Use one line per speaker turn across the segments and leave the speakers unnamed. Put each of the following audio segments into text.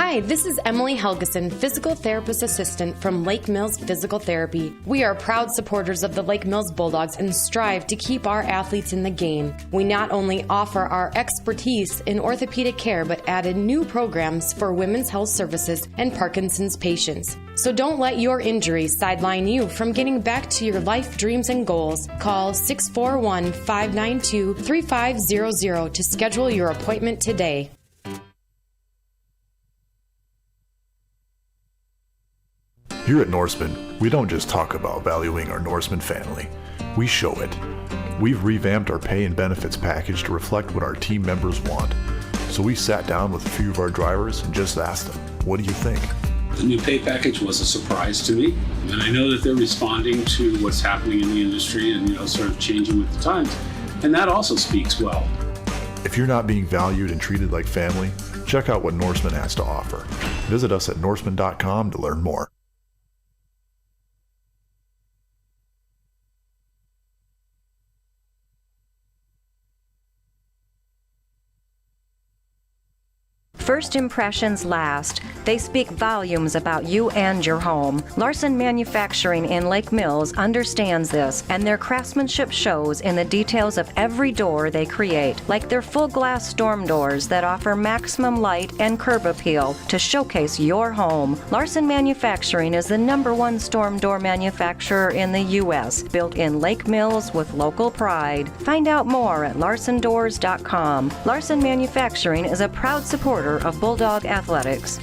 Hi, this is Emily Helgeson, Physical Therapist Assistant from Lake Mills Physical Therapy. We are proud supporters of the Lake Mills Bulldogs and strive to keep our athletes in the game. We not only offer our expertise in orthopedic care, but added new programs for women's health services and Parkinson's patients. So don't let your injuries sideline you from getting back to your life dreams and goals. Call 641-592-3500 to schedule your appointment today.
Here at Norseman, we don't just talk about valuing our Norseman family, we show it. We've revamped our pay and benefits package to reflect what our team members want. So we sat down with a few of our drivers and just asked them, what do you think?
The new pay package was a surprise to me, and I know that they're responding to what's happening in the industry and sort of changing with the times, and that also speaks well.
If you're not being valued and treated like family, check out what Norseman has to offer. Visit us at norseman.com to learn more.
First impressions last. They speak volumes about you and your home. Larson Manufacturing in Lake Mills understands this, and their craftsmanship shows in the details of every door they create, like their full glass storm doors that offer maximum light and curb appeal to showcase your home. Larson Manufacturing is the #1 storm door manufacturer in the U.S., built in Lake Mills with local pride. Find out more at larsondoors.com. Larson Manufacturing is a proud supporter of Bulldog Athletics.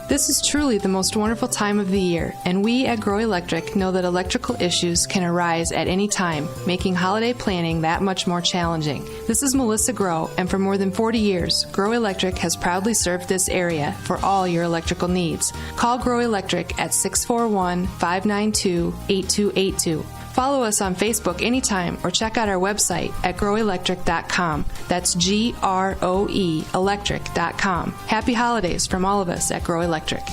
This is truly the most wonderful time of the year, and we at Grow Electric know that electrical issues can arise at any time, making holiday planning that much more challenging. This is Melissa Grow, and for more than 40 years, Grow Electric has proudly served this area for all your electrical needs. Call Grow Electric at 641-592-8282. Follow us on Facebook anytime or check out our website at growelectric.com. That's GROE electric.com. Happy holidays from all of us at Grow Electric.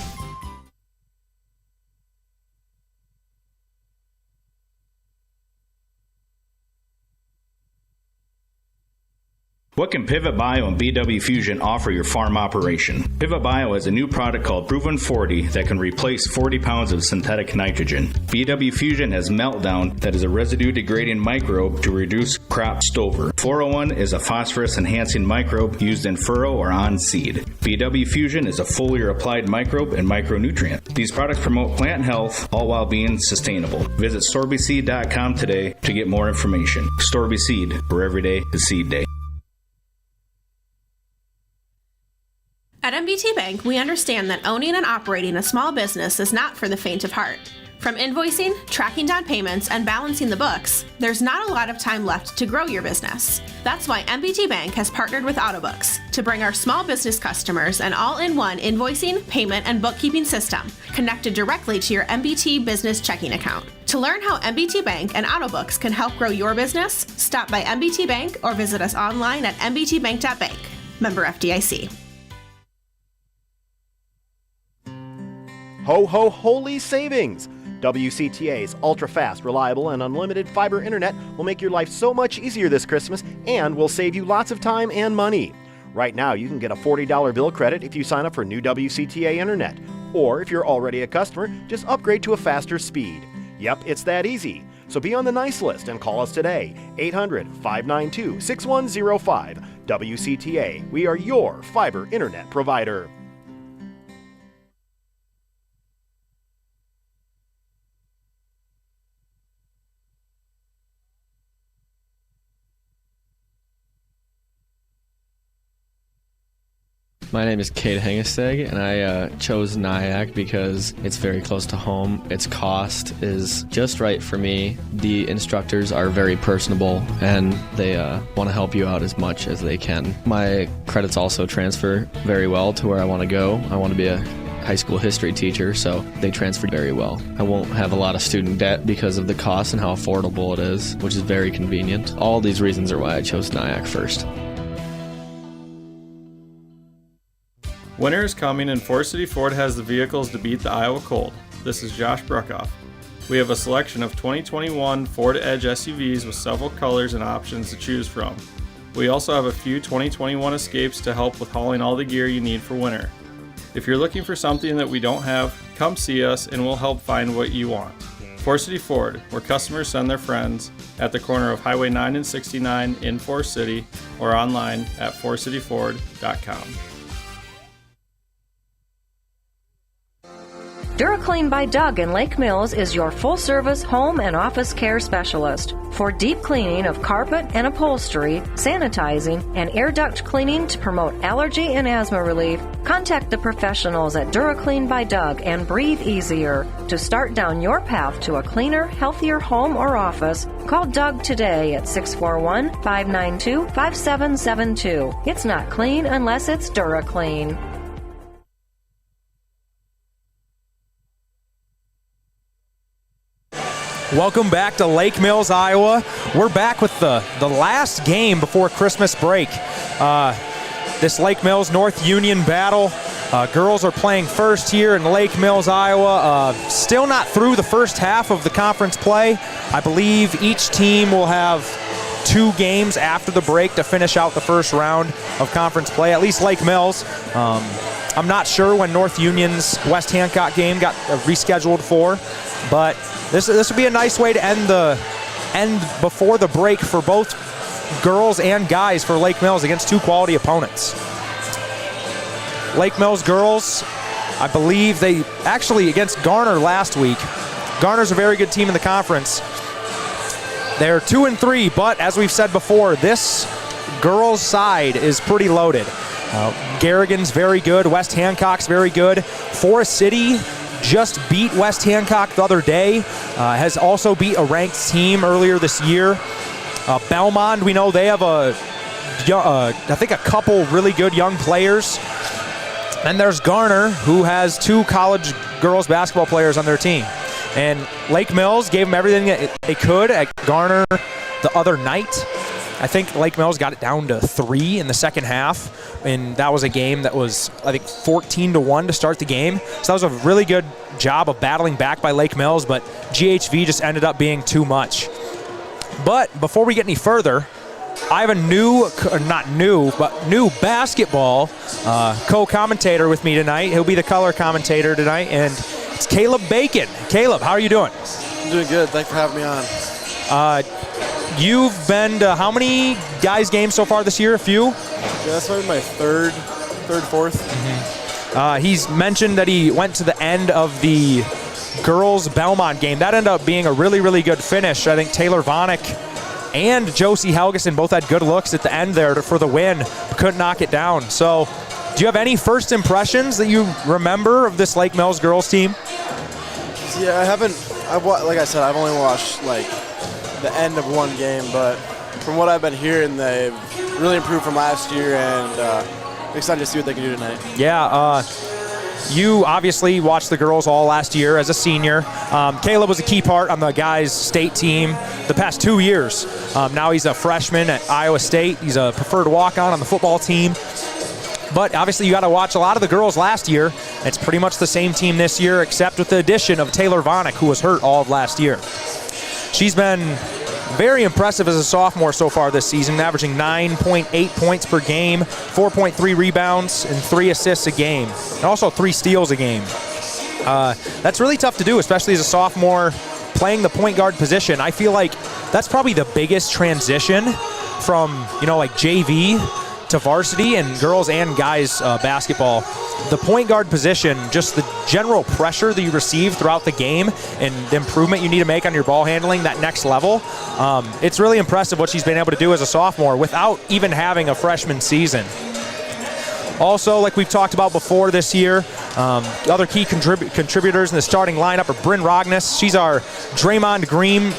What can Pivot Bio and BW Fusion offer your farm operation? Pivot Bio has a new product called Proven 40 that can replace 40 pounds of synthetic nitrogen. BW Fusion has Meltdown that is a residue-degrading microbe to reduce crop stover. 401 is a phosphorus-enhancing microbe used in furrow or on seed. BW Fusion is a foliar-applied microbe and micronutrient. These products promote plant health, all while being sustainable. Visit StorbySeed.com today to get more information. Storby Seed, where every day is seed day.
At MBT Bank, we understand that owning and operating a small business is not for the faint of heart. From invoicing, tracking down payments, and balancing the books, there's not a lot of time left to grow your business. That's why MBT Bank has partnered with Autobooks to bring our small business customers an all-in-one invoicing, payment, and bookkeeping system connected directly to your MBT business checking account. To learn how MBT Bank and Autobooks can help grow your business, stop by MBT Bank or visit us online at mbtbank.bank. Member FDIC.
Ho, ho, holy savings! WCTA's ultra-fast, reliable, and unlimited fiber internet will make your life so much easier this Christmas and will save you lots of time and money. Right now, you can get a $40 bill credit if you sign up for new WCTA internet. Or if you're already a customer, just upgrade to a faster speed. Yep, it's that easy. So be on the nice list and call us today. 800-592-6105. WCTA, we are your fiber internet provider.
My name is Cade Hengesteg, and I chose Nyack because it's very close to home. Its cost is just right for me. The instructors are very personable, and they want to help you out as much as they can. My credits also transfer very well to where I want to go. I want to be a high school history teacher, so they transfer very well. I won't have a lot of student debt because of the cost and how affordable it is, which is very convenient. All these reasons are why I chose Nyack first.
Winter is coming and Forest City Ford has the vehicles to beat the Iowa cold. This is Josh Bruckoff. We have a selection of 2021 Ford Edge SUVs with several colors and options to choose from. We also have a few 2021 Escapes to help with hauling all the gear you need for winter. If you're looking for something that we don't have, come see us and we'll help find what you want. Forest City Ford, where customers send their friends, at the corner of Highway 9 and 69 in Forest City, or online at forestcityford.com.
DuraClean by Doug in Lake Mills is your full-service home and office care specialist. For deep cleaning of carpet and upholstery, sanitizing, and air duct cleaning to promote allergy and asthma relief, contact the professionals at DuraClean by Doug and breathe easier. To start down your path to a cleaner, healthier home or office, call Doug today at 641-592-5772. It's not clean unless it's DuraClean.
Welcome back to Lake Mills, Iowa. We're back with the last game before Christmas break. This Lake Mills North Union battle. Girls are playing first here in Lake Mills, Iowa. Still not through the first half of the conference play. I believe each team will have 2 games after the break to finish out the first round of conference play, at least Lake Mills. I'm not sure when North Union's West Hancock game got rescheduled for, but this would be a nice way to end before the break for both girls and guys for Lake Mills against 2 quality opponents. Lake Mills girls, I believe they actually against Garner last week. Garner's a very good team in the conference. They're 2-3, but as we've said before, this girls' side is pretty loaded. Garrigan's very good. West Hancock's very good. Forest City just beat West Hancock the other day. Has also beat a ranked team earlier this year. Belmont, we know they have I think a couple really good young players. And there's Garner, who has 2 college girls basketball players on their team. And Lake Mills gave them everything that they could at Garner the other night. I think Lake Mills got it down to 3 in the second half, and that was a game that was, I think, 14-1 to start the game. So that was a really good job of battling back by Lake Mills, but GHV just ended up being too much. But before we get any further, I have a new basketball co-commentator with me tonight. He'll be the color commentator tonight, and it's Caleb Bacon. Caleb, how are you doing?
I'm doing good. Thanks for having me on.
You've been to how many guys' games so far this year? A few?
Yeah, that's probably my fourth.
Mm-hmm. He's mentioned that he went to the end of the girls' Belmont game. That ended up being a really, really good finish. I think Taylor Vonick and Josie Helgeson both had good looks at the end there for the win, but couldn't knock it down. So, do you have any first impressions that you remember of this Lake Mills girls team?
Yeah, I haven't. Like I said, I've only watched the end of one game, but from what I've been hearing, they've really improved from last year, and I'm excited to see what they can do tonight.
Yeah, you obviously watched the girls all last year as a senior. Caleb was a key part on the guys' state team the past 2 years. Now he's a freshman at Iowa State. He's a preferred walk-on on the football team. But obviously you got to watch a lot of the girls last year. It's pretty much the same team this year, except with the addition of Taylor Vonick, who was hurt all of last year. She's been very impressive as a sophomore so far this season, averaging 9.8 points per game, 4.3 rebounds, and 3 assists a game, and also 3 steals a game. That's really tough to do, especially as a sophomore playing the point guard position. I feel like that's probably the biggest transition from, JV to varsity and girls and guys basketball. The point guard position, just the general pressure that you receive throughout the game and the improvement you need to make on your ball handling, that next level, it's really impressive what she's been able to do as a sophomore without even having a freshman season. Also, like we've talked about before this year, other key contributors in the starting lineup are Bryn Rognes. She's our Draymond Green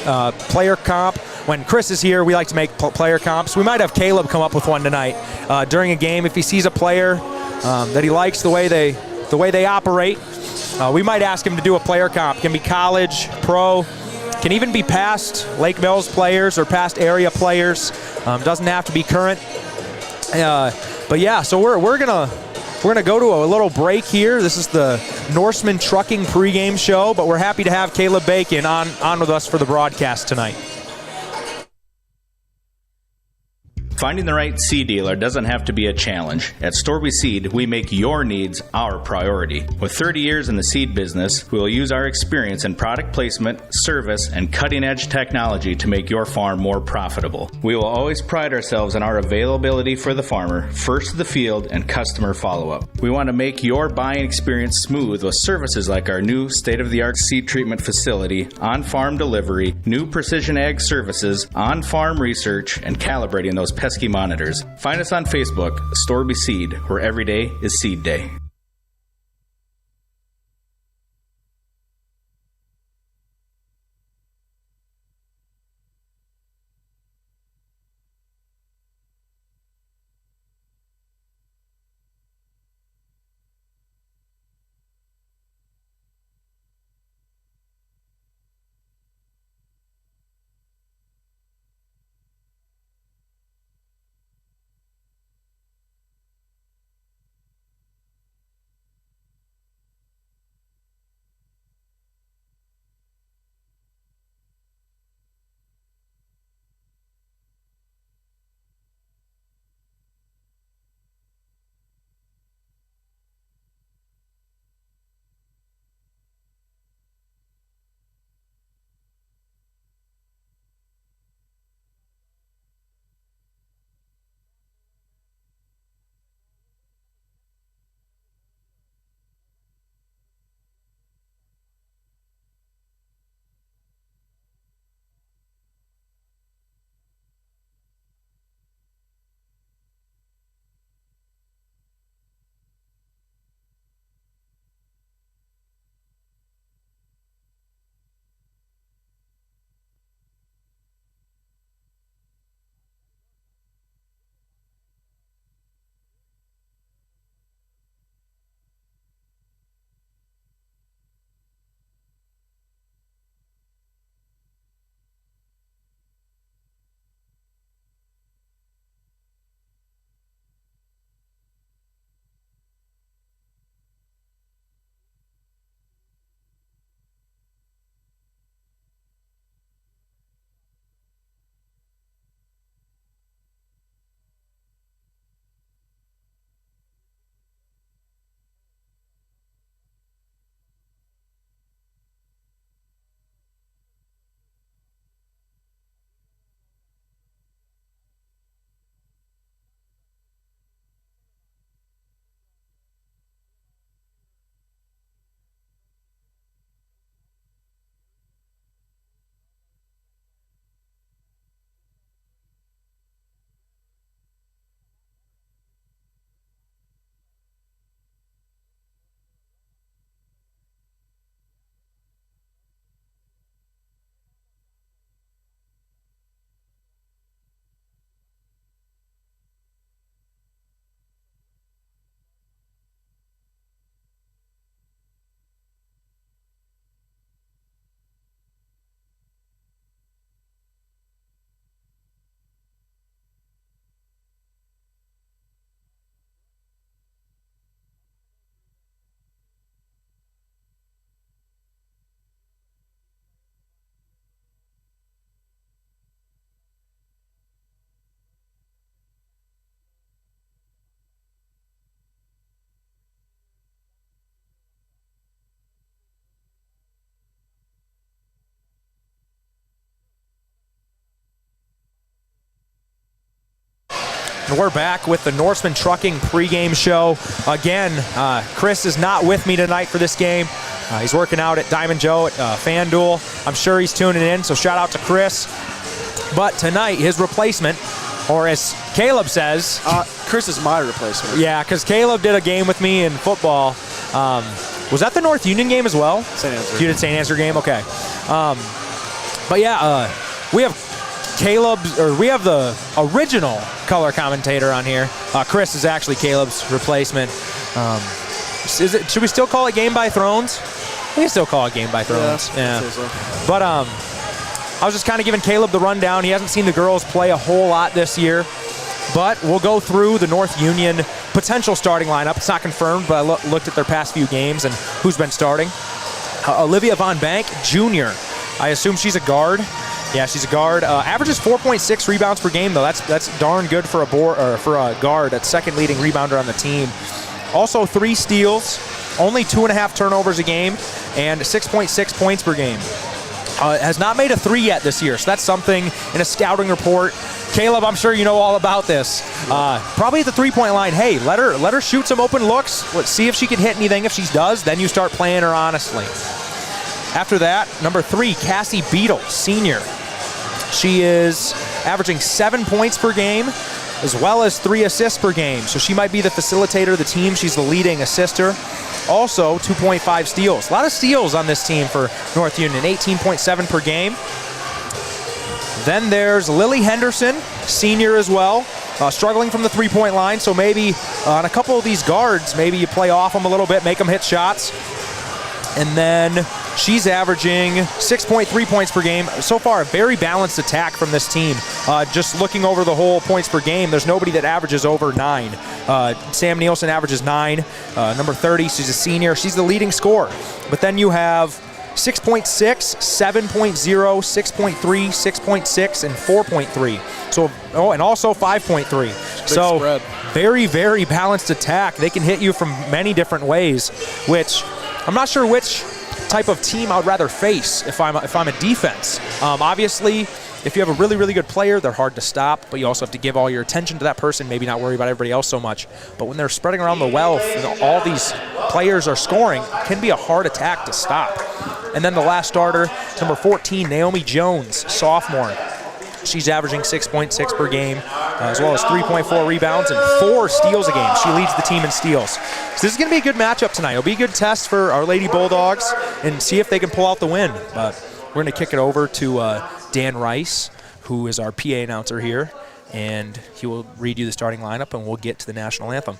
player comp. When Chris is here, we like to make player comps. We might have Caleb come up with one tonight during a game. If he sees a player that he likes the way they operate, we might ask him to do a player comp. It can be college, pro, can even be past Lake Mills players or past area players. Doesn't have to be current. But yeah, so we're gonna go to a little break here. This is the Norseman Trucking pregame show, but we're happy to have Caleb Bacon on with us for the broadcast tonight.
Finding the right seed dealer doesn't have to be a challenge. At Storby Seed, we make your needs our priority. With 30 years in the seed business, we will use our experience in product placement, service, and cutting-edge technology to make your farm more profitable. We will always pride ourselves on our availability for the farmer, first to the field, and customer follow-up. We want to make your buying experience smooth with services like our new state-of-the-art seed treatment facility, on-farm delivery, new precision ag services, on-farm research, and calibrating those pesky monitors. Find us on Facebook, Storby Seed, where every day is seed day.
And we're back with the Norseman Trucking pregame show. Again, Chris is not with me tonight for this game. He's working out at Diamond Joe at FanDuel. I'm sure he's tuning in, so shout out to Chris. But tonight, his replacement, or as Caleb says...
Chris is my replacement.
Yeah, because Caleb did a game with me in football. Was that the North Union game as well?
St. Ansgar.
You did St. Ansgar game? Okay. But yeah, we have we have the original color commentator on here. Chris is actually Caleb's replacement. Should we still call it Game by Thrones? We can still call it Game by Thrones. Yeah.
So.
But I was just kind of giving Caleb the rundown. He hasn't seen the girls play a whole lot this year. But we'll go through the North Union potential starting lineup. It's not confirmed, but I looked at their past few games and who's been starting. Olivia Von Bank, Jr. I assume she's a guard. Yeah, she's a guard. Averages 4.6 rebounds per game, though. That's darn good for a guard. That's second leading rebounder on the team. Also 3 steals, only 2.5 turnovers a game, and 6.6 points per game. Has not made a 3 yet this year, so that's something in a scouting report. Caleb, I'm sure you know all about this. Probably at the 3-point line. Hey, let her shoot some open looks. Let's see if she can hit anything. If she does, then you start playing her honestly. After that, number 3, Cassie Beadle, senior. She is averaging 7 points per game, as well as 3 assists per game. So she might be the facilitator of the team. She's the leading assister. Also, 2.5 steals. A lot of steals on this team for North Union, 18.7 per game. Then there's Lily Henderson, senior as well, struggling from the 3-point line. So maybe on a couple of these guards, maybe you play off them a little bit, make them hit shots. And then she's averaging 6.3 points per game. So far, a very balanced attack from this team. Just looking over the whole points per game, there's nobody that averages over 9. Sam Nielsen averages 9. Number 30, she's a senior. She's the leading scorer. But then you have 6.6, 7.0, 6.3, 6.6, and 4.3. So, and also 5.3. So
spread.
Very, very balanced attack. They can hit you from many different ways, which I'm not sure which type of team I would rather face if I'm a defense. Obviously, if you have a really, really good player, they're hard to stop, but you also have to give all your attention to that person, maybe not worry about everybody else so much. But when they're spreading around the wealth and all these players are scoring, it can be a hard attack to stop. And then the last starter, number 14, Naomi Jones, sophomore. She's averaging 6.6 per game, as well as 3.4 rebounds and 4 steals a game. She leads the team in steals. So this is going to be a good matchup tonight. It'll be a good test for our Lady Bulldogs and see if they can pull out the win. But we're going to kick it over to Dan Rice, who is our PA announcer here, and he will read you the starting lineup, and we'll get to the national anthem.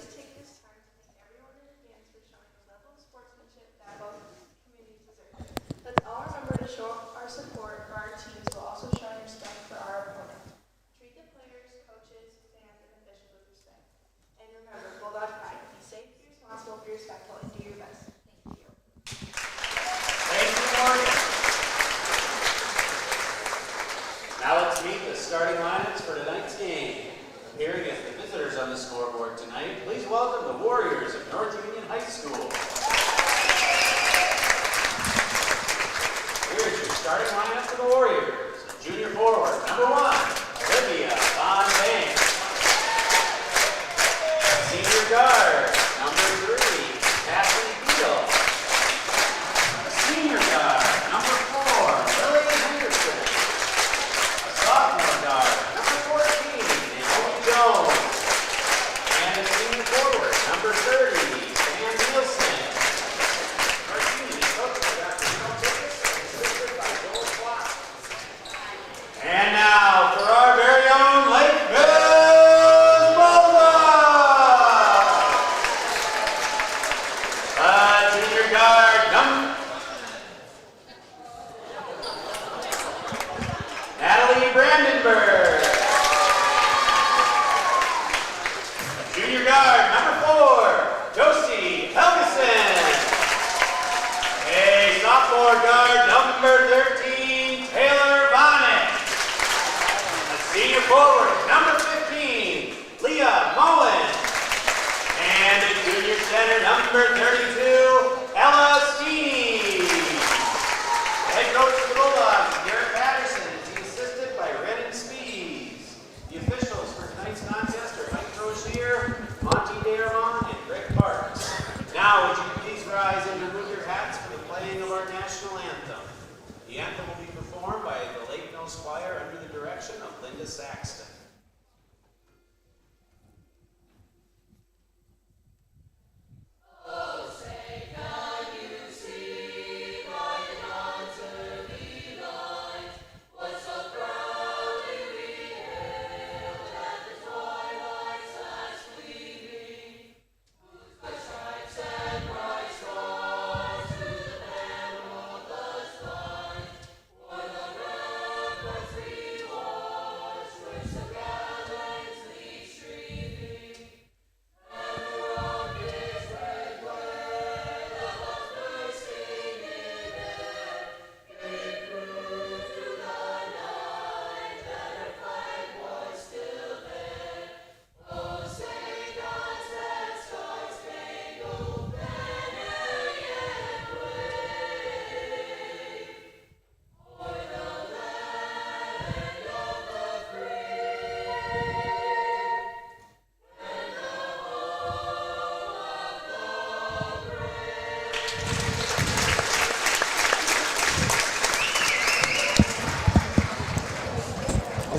Now let's meet the starting lineups for tonight's game. Appearing as the visitors on the scoreboard tonight, please welcome the Warriors of North Union High School. Here's your starting lineup for the Warriors. Junior forward, number 1, Olivia Von Bank. Senior guard, number 3, Cassie Beadle. Senior guard, number 4, Lily Henderson. Sophomore guard, number 14, Naomi Jones. And a senior forward, number 30, Sam Nielsen. Our team is coached by Dr. Bill Tickets and assisted by Joel Clark. And now for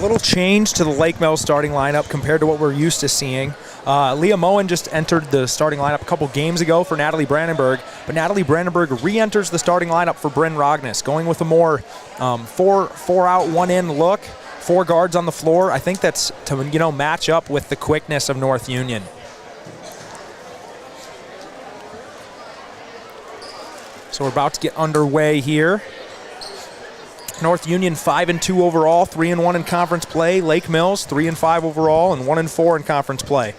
little change to the Lake Mills starting lineup compared to what we're used to seeing. Leah Moen just entered the starting lineup a couple games ago for Natalie Brandenburg, but Natalie Brandenburg re-enters the starting lineup for Bryn Rognes, going with a more four out, one in look, 4 guards on the floor. I think that's to match up with the quickness of North Union. So we're about to get underway here. North Union 5-2 overall, 3-1 in conference play. Lake Mills 3-5 overall and 1-4 in conference play.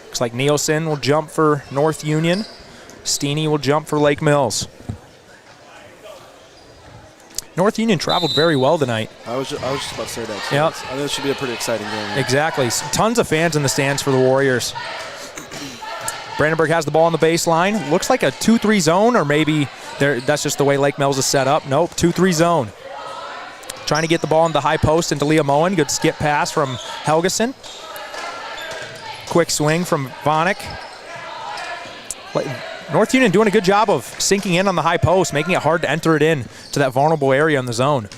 Looks like Nielsen will jump for North Union. Steeney will jump for Lake Mills. North Union traveled very well tonight.
I was just about to say that. So
yep.
I think this should be a pretty exciting game.
Exactly. Tons of fans in the stands for the Warriors. Brandenburg has the ball on the baseline. Looks like a 2-3 zone, or maybe that's just the way Lake Mills is set up. Nope, 2-3 zone. Trying to get the ball in the high post into Leah Moen. Good skip pass from Helgeson. Quick swing from Vonik. North Union doing a good job of sinking in on the high post, making it hard to enter it in to that vulnerable area in the zone.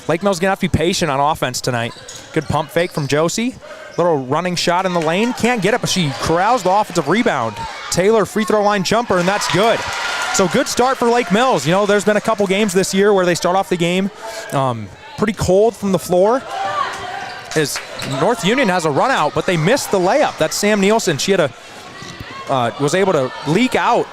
Lake Mills going to have to be patient on offense tonight. Good pump fake from Josie. Little running shot in the lane. Can't get it, but she corrals the offensive rebound. Taylor free throw line jumper, and that's good. So good start for Lake Mills. There's been a couple games this year where they start off the game pretty cold from the floor. As North Union has a run out, but they missed the layup. That's Sam Nielsen. She had was able to leak out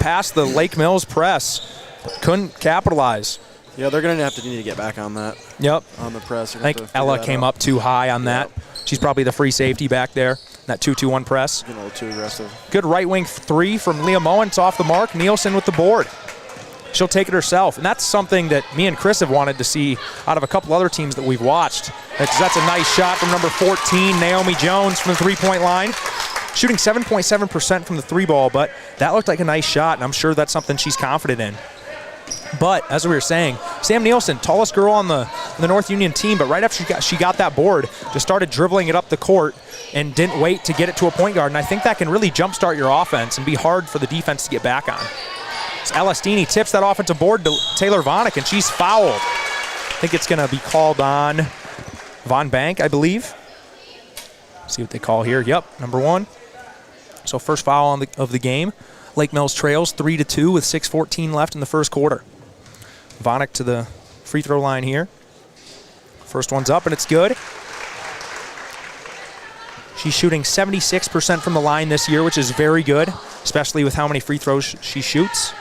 past the Lake Mills press. Couldn't capitalize.
Yeah, they're going to have to need to get back on that.
Yep.
On the press.
I think Ella came up too high on that. She's probably the free safety back there. That 2-2-1 press.
Getting a little too aggressive.
Good right wing 3 from Leah Moen. It's off the mark. Nielsen with the board. She'll take it herself. And that's something that me and Chris have wanted to see out of a couple other teams that we've watched. That's a nice shot from number 14, Naomi Jones, from the three-point line. Shooting 7.7% from the 3-ball, but that looked like a nice shot, and I'm sure that's something she's confident in. But as we were saying, Sam Nielsen, tallest girl on the North Union team, but right after she got that board, just started dribbling it up the court and didn't wait to get it to a point guard. And I think that can really jumpstart your offense and be hard for the defense to get back on. So Ella Steeney tips that offensive board to Taylor Vonik, and she's fouled. I think it's going to be called on Von Bank, I believe. See what they call here. Yep, number 1. So first foul of the game. Lake Mills trails 3-2 with 6:14 left in the first quarter. Vonik to the free throw line here. First one's up, and it's good. She's shooting 76% from the line this year, which is very good, especially with how many free throws she shoots.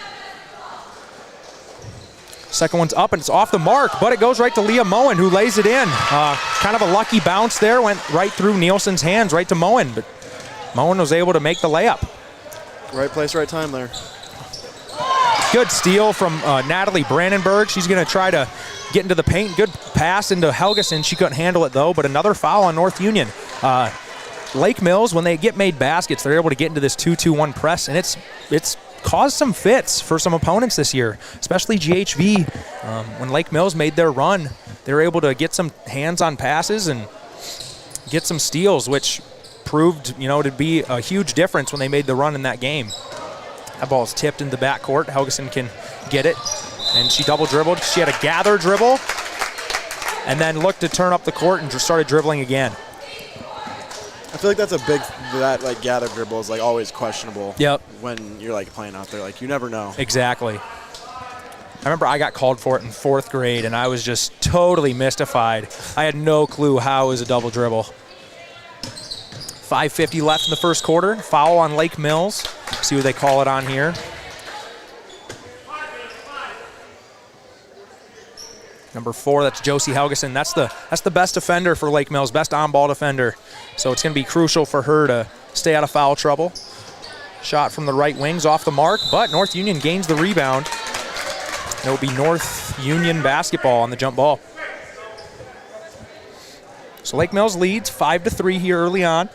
Second one's up, and it's off the mark, but it goes right to Leah Moen, who lays it in. Kind of a lucky bounce there, went right through Nielsen's hands, right to Moen, but Moen was able to make the layup.
Right place, right time there.
Good steal from Natalie Brandenburg. She's going to try to get into the paint. Good pass into Helgeson. She couldn't handle it, though, but another foul on North Union. Lake Mills, when they get made baskets, they're able to get into this 2-2-1 press, and it's caused some fits for some opponents this year, especially GHV. When Lake Mills made their run, they were able to get some hands-on passes and get some steals, which proved, to be a huge difference when they made the run in that game. That ball is tipped into the backcourt. Helgeson can get it, and she double dribbled. She had a gather dribble, and then looked to turn up the court and started dribbling again.
I feel like that's that gather dribble is always questionable.
Yep.
When you're playing out there, you never know.
Exactly. I remember I got called for it in 4th grade, and I was just totally mystified. I had no clue how it was a double dribble. 5:50 left in the first quarter. Foul on Lake Mills. See what they call it on here. Number 4, that's Josie Helgeson. That's the best defender for Lake Mills, best on-ball defender. So it's going to be crucial for her to stay out of foul trouble. Shot from the right wing's off the mark, but North Union gains the rebound. It will be North Union basketball on the jump ball. So Lake Mills leads 5-3 here early on.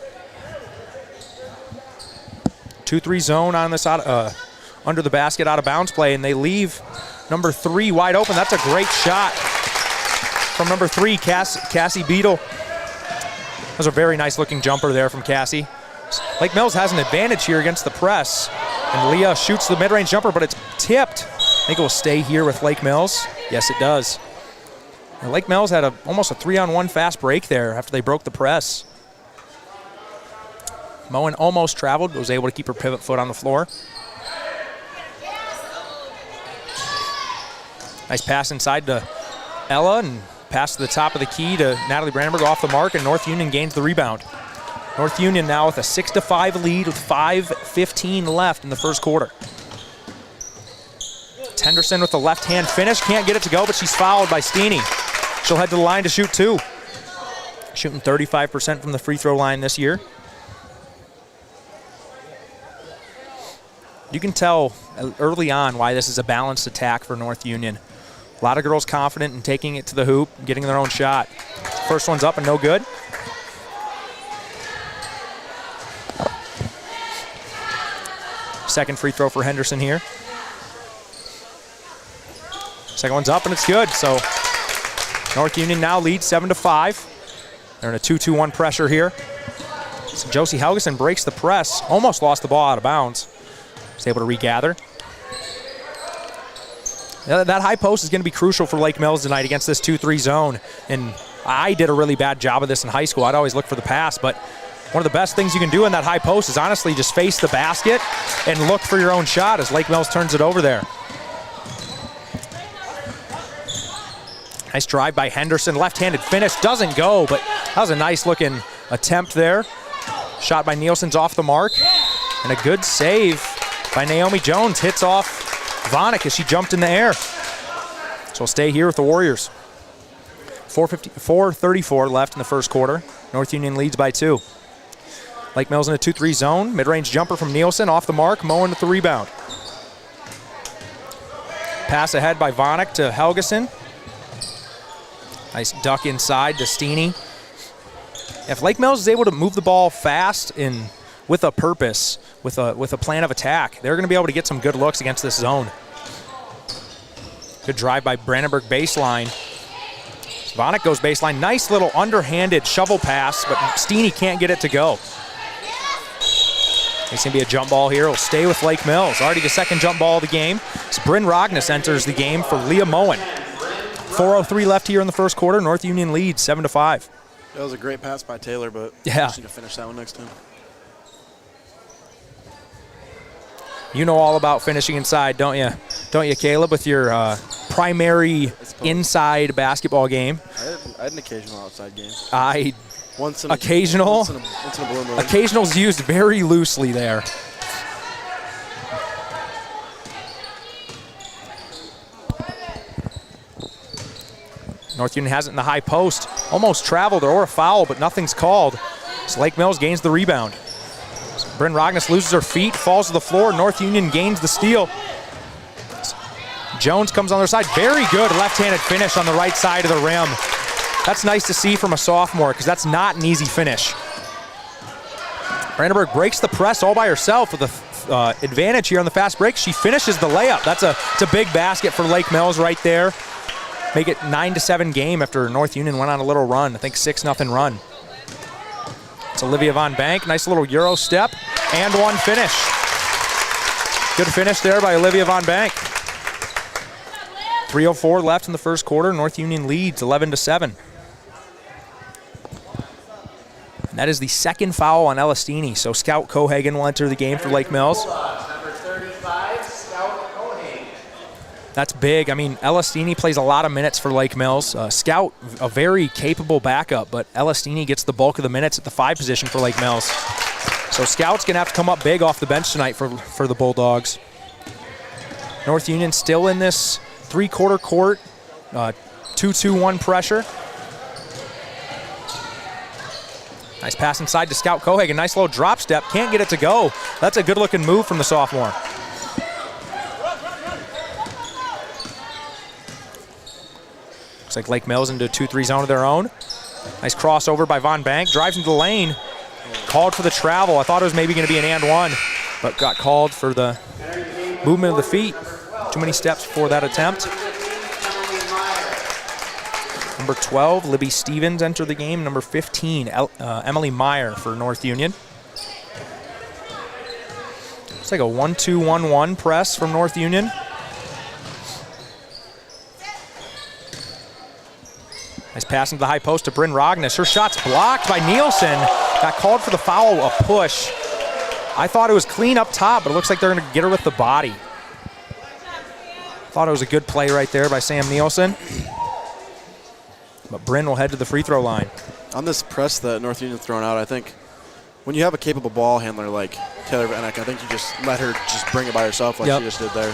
2-3 zone on this under the basket out of bounds play, and they leave number 3 wide open. That's a great shot from number 3, Cassie Beadle. That was a very nice looking jumper there from Cassie. Lake Mills has an advantage here against the press. And Leah shoots the mid-range jumper, but it's tipped. I think it will stay here with Lake Mills. Yes, it does. And Lake Mills had almost a 3-on-1 fast break there after they broke the press. Moen almost traveled, but was able to keep her pivot foot on the floor. Nice pass inside to Ella, and pass to the top of the key to Natalie Brandenburg off the mark, and North Union gains the rebound. North Union now with a 6-5 lead with 5:15 left in the first quarter. Henderson with the left-hand finish. Can't get it to go, but she's fouled by Steeney. She'll head to the line to shoot 2. Shooting 35% from the free throw line this year. You can tell early on why this is a balanced attack for North Union. A lot of girls confident in taking it to the hoop, getting their own shot. First one's up and no good. Second free throw for Henderson here. Second one's up and it's good. So North Union now leads 7-5. They're in a 2-2-1 pressure here. So Josie Helgeson breaks the press. Almost lost the ball out of bounds. Was able to regather. That high post is going to be crucial for Lake Mills tonight against this 2-3 zone. And I did a really bad job of this in high school. I'd always look for the pass, but one of the best things you can do in that high post is honestly just face the basket and look for your own shot as Lake Mills turns it over there. Nice drive by Henderson. Left-handed finish. Doesn't go, but that was a nice looking attempt there. Shot by Nielsen's off the mark. And a good save by Naomi Jones. Hits off Vonik as she jumped in the air. So we'll stay here with the Warriors. 4:34 left in the first quarter. North Union leads by 2. Lake Mills in a 2-3 zone. Mid-range jumper from Nielsen off the mark. Moen with the rebound. Pass ahead by Vonik to Helgeson. Nice duck inside to Steeney. If Lake Mills is able to move the ball fast and with a purpose, with a plan of attack, they're going to be able to get some good looks against this zone. Good drive by Brandenburg baseline. Vonik goes baseline. Nice little underhanded shovel pass, but Steeney can't get it to go. It's going to be a jump ball here. It'll stay with Lake Mills. Already the second jump ball of the game. So Bryn Rognus enters the game for Leah Moen. 4:03 left here in the first quarter. North Union leads 7-5.
That was a great pass by Taylor, but
yeah,
just need to finish that one next time.
You know all about finishing inside, don't you? Don't you, Caleb, with your primary inside basketball game?
I had an occasional outside game.
Once in a blue moon. Occasional's used very loosely there. North Union has it in the high post. Almost traveled or a foul, but nothing's called. So Lake Mills gains the rebound. So Bryn Rognus loses her feet, falls to the floor. North Union gains the steal. Jones comes on their side. Very good left-handed finish on the right side of the rim. That's nice to see from a sophomore because that's not an easy finish. Brandenburg breaks the press all by herself with the advantage here on the fast break. She finishes the layup. It's a big basket for Lake Mills right there. Make it 9-7 game after North Union went on a little run. I think 6-0 run. It's Olivia Von Bank. Nice little Euro step and one finish. Good finish there by Olivia Von Bank. 3:04 left in the first quarter. North Union leads 11-7. And that is the second foul on Ella Steeney. So Scout Cohagen will enter the game for Lake Mills.
Number 35, Scout Cohagen.
That's big. I mean, Ella Steeney plays a lot of minutes for Lake Mills. Scout, a very capable backup, but Ella Steeney gets the bulk of the minutes at the 5 position for Lake Mills. So Scout's going to have to come up big off the bench tonight for the Bulldogs. North Union still in this three-quarter court, 2-2-1 pressure. Nice pass inside to Scout Cohagen. Nice low drop step. Can't get it to go. That's a good-looking move from the sophomore. Looks like Lake Mills into a 2-3 zone of their own. Nice crossover by Von Bank. Drives into the lane. Called for the travel. I thought it was maybe going to be an and one, but got called for the movement of the feet. Too many steps before that attempt. Number 12, Libby Stevens entered the game. Number 15, Emily Meyer for North Union. It's like a 1-2-1-1 press from North Union. Nice pass into the high post to Bryn Rognes. Her shot's blocked by Nielsen. Got called for the foul, a push. I thought it was clean up top, but it looks like they're going to get her with the body. Thought it was a good play right there by Sam Nielsen. But Bryn will head to the free throw line.
On this press that North Union's thrown out, I think when you have a capable ball handler like Taylor Vanek, I think you just let her just bring it by herself like she just did there.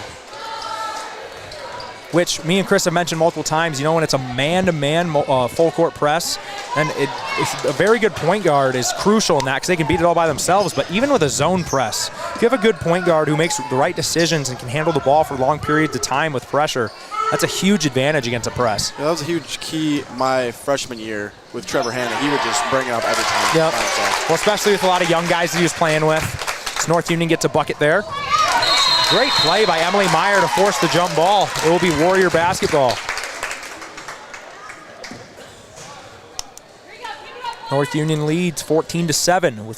Which me and Chris have mentioned multiple times, when it's a man-to-man full court press, and it's a very good point guard is crucial in that because they can beat it all by themselves. But even with a zone press, if you have a good point guard who makes the right decisions and can handle the ball for long periods of time with pressure, that's a huge advantage against a press.
Yeah, that was a huge key my freshman year with Trevor Hanna. He would just bring it up every time.
Yep. Well, especially with a lot of young guys that he was playing with. So North Union gets a bucket there. Great play by Emily Meyer to force the jump ball. It will be Warrior basketball. North Union leads 14-7 with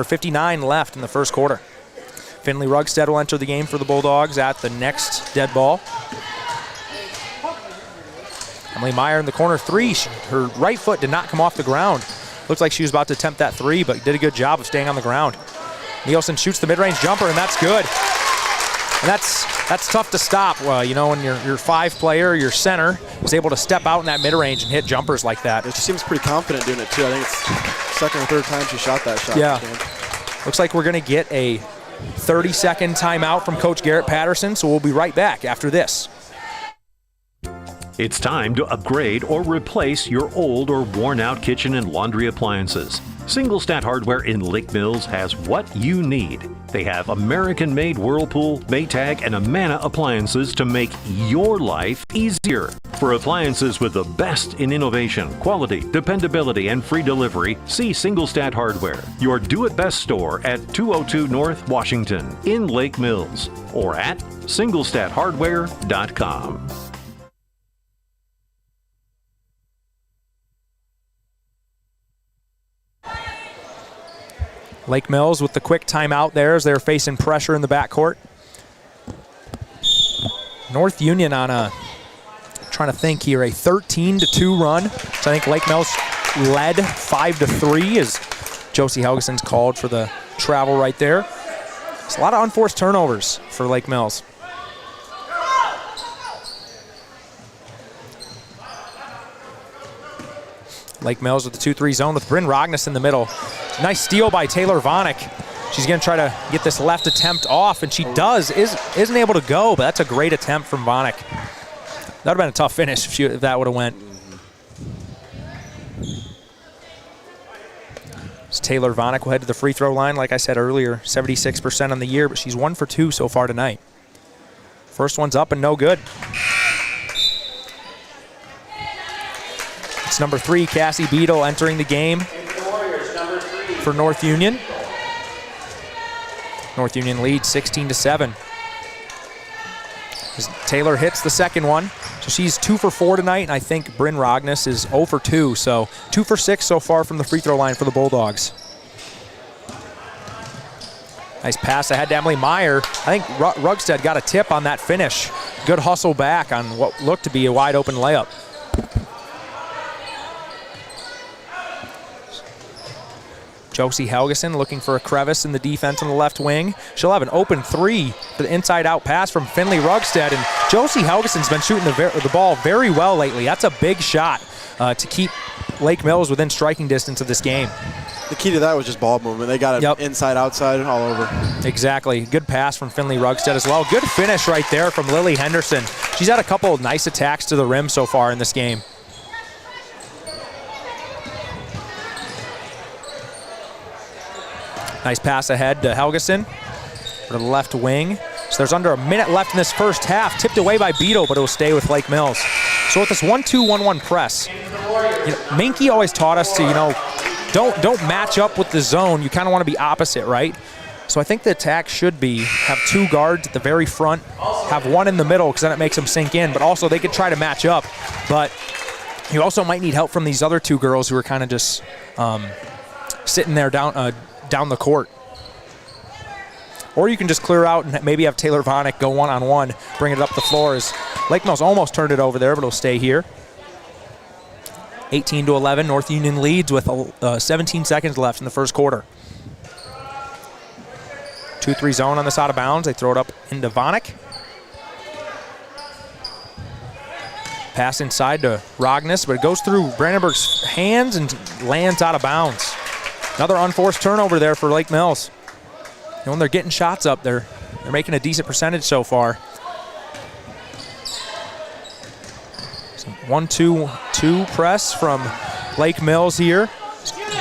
59 left in the first quarter. Finley Rugstead will enter the game for the Bulldogs at the next dead ball. Emily Meyer in the corner three. Her right foot did not come off the ground. Looked like she was about to attempt that three, but did a good job of staying on the ground. Nielsen shoots the mid-range jumper, and that's good. And that's tough to stop. When your five player, your center, is able to step out in that mid-range and hit jumpers like that.
She seems pretty confident doing it, too. I think it's the second or third time she shot that shot.
Yeah. Looks like we're going to get a 30-second timeout from Coach Garrett Patterson, so we'll be right back after this.
It's time to upgrade or replace your old or worn-out kitchen and laundry appliances. Single Stat Hardware in Lake Mills has what you need. They have American-made Whirlpool, Maytag, and Amana appliances to make your life easier. For appliances with the best in innovation, quality, dependability, and free delivery, see Single Stat Hardware, your do-it-best store at 202 North Washington in Lake Mills, or at singlestathardware.com.
Lake Mills with the quick timeout there as they're facing pressure in the backcourt. North Union on a, trying to think here, a 13-2 run. So I think Lake Mills led 5-3 as Josie Helgeson's called for the travel right there. It's a lot of unforced turnovers for Lake Mills. Lake Mills with the 2-3 zone with Bryn Rognes in the middle. Nice steal by Taylor Vanek. She's going to try to get this left attempt off, and she does. Isn't able to go, but that's a great attempt from Vanek. That would have been a tough finish if that would have went. So Taylor Vanek will head to the free throw line. Like I said earlier, 76% on the year, but she's 1 for 2 so far tonight. First one's up and no good. It's number 3, Cassie Beadle, entering the game for North Union. North Union leads 16-7. As Taylor hits the second one. So she's 2 for 4 tonight, and I think Bryn Rognes is 0 for 2. So 2 for 6 so far from the free throw line for the Bulldogs. Nice pass ahead to Emily Meyer. I think Rugstead got a tip on that finish. Good hustle back on what looked to be a wide open layup. Josie Helgeson looking for a crevice in the defense on the left wing. She'll have an open 3 for the inside-out pass from Finley Rugstead. And Josie Helgeson's been shooting the ball very well lately. That's a big shot to keep Lake Mills within striking distance of this game.
The key to that was just ball movement. They got it inside, outside, all over.
Exactly. Good pass from Finley Rugstead as well. Good finish right there from Lily Henderson. She's had a couple of nice attacks to the rim so far in this game. Nice pass ahead to Helgeson for the left wing. So there's under a minute left in this first half. Tipped away by Beto, but it will stay with Lake Mills. So with this 1-2-1-1 press, Minky always taught us to, don't match up with the zone. You kind of want to be opposite, right? So I think the attack should be have 2 guards at the very front, have 1 in the middle because then it makes them sink in. But also they could try to match up. But you also might need help from these other 2 girls who are kind of just sitting there down the court. Or you can just clear out and maybe have Taylor Vonick go one-on-one, bring it up the floor as Lake Mills almost turned it over there, but it'll stay here. 18-11, North Union leads with 17 seconds left in the first quarter. 2-3 zone on this out of bounds. They throw it up into Vonick. Pass inside to Rognus, but it goes through Brandenburg's hands and lands out of bounds. Another unforced turnover there for Lake Mills. And when they're getting shots up, they're making a decent percentage so far. 1-2-2 press from Lake Mills here.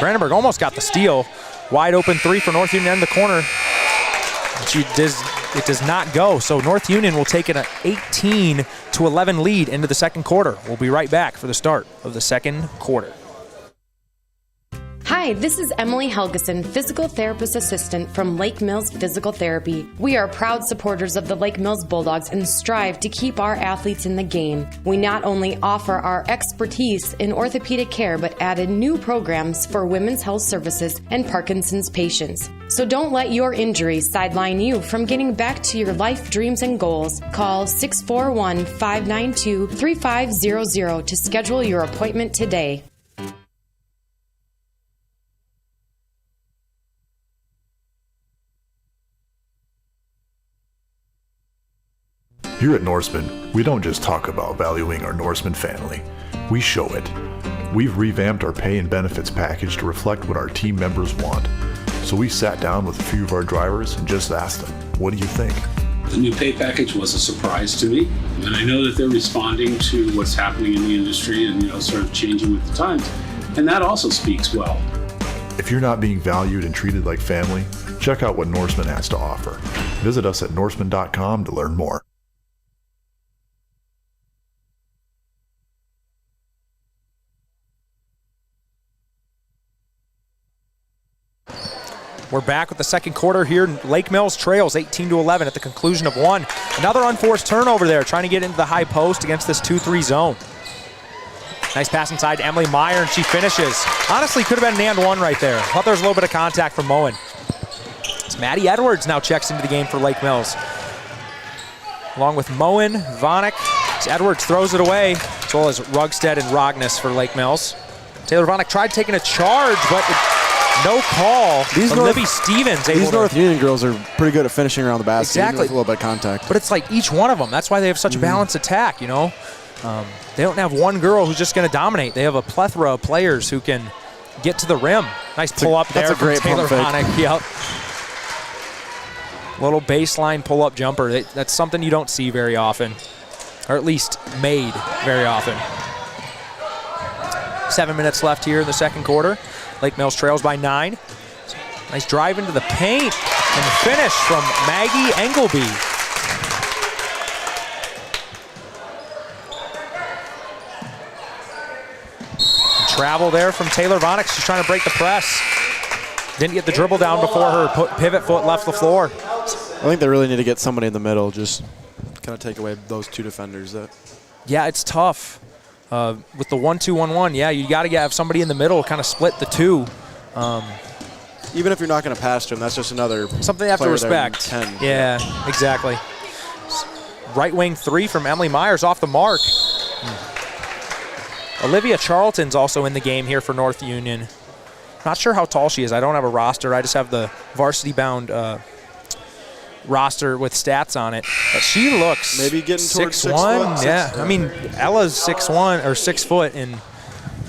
Brandenburg almost got the steal. Wide open three for North Union in the corner. It does not go, so North Union will take an 18-11 lead into the second quarter. We'll be right back for the start of the second quarter.
Hi, this is Emily Helgeson, Physical Therapist Assistant from Lake Mills Physical Therapy. We are proud supporters of the Lake Mills Bulldogs and strive to keep our athletes in the game. We not only offer our expertise in orthopedic care, but added new programs for women's health services and Parkinson's patients. So don't let your injuries sideline you from getting back to your life dreams and goals. Call 641-592-3500 to schedule your appointment today.
Here at Norseman, we don't just talk about valuing our Norseman family, we show it. We've revamped our pay and benefits package to reflect what our team members want. So we sat down with a few of our drivers and just asked them, what do you think?
The new pay package was a surprise to me, and I know that they're responding to what's happening in the industry and sort of changing with the times, and that also speaks well.
If you're not being valued and treated like family, check out what Norseman has to offer. Visit us at norseman.com to learn more.
We're back with the second quarter here. Lake Mills trails 18-11 at the conclusion of one. Another unforced turnover there, trying to get into the high post against this 2-3 zone. Nice pass inside to Emily Meyer, and she finishes. Honestly, could have been an and one right there. Thought there was a little bit of contact from Moen. It's Maddie Edwards now checks into the game for Lake Mills. Along with Moen, Vonick, Edwards throws it away, as well as Rugstead and Rognus for Lake Mills. Taylor Vonick tried taking a charge, but no call. Libby Stevens able
These North Union girls are pretty good at finishing around the basket.
Exactly.
With a little bit of contact.
But it's like each one of them. That's why they have such a balanced attack, They don't have one girl who's just going to dominate. They have a plethora of players who can get to the rim. Nice pull up there from Taylor Vonick. Yep. Little baseline pull-up jumper. That's something you don't see very often, or at least made very often. 7 minutes left here in the second quarter. Lake Mills trails by 9. Nice drive into the paint and the finish from Maggie Engelby. Travel there from Taylor Vonick. She's trying to break the press. Didn't get the dribble down before her pivot foot left the floor.
I think they really need to get somebody in the middle, just kind of take away those two defenders.
Yeah, it's tough. With the 1-2-1-1, yeah, you got to have somebody in the middle, kind of split the two.
Even if you're not going to pass to him, that's just another
something they have to respect. Yeah, exactly. Right wing three from Emily Myers off the mark. Olivia Charlton's also in the game here for North Union. Not sure how tall she is. I don't have a roster. I just have the varsity-bound roster with stats on it. But she looks
maybe getting towards
6'1". Yeah, I mean, Ella's 6'1" or 6 foot, and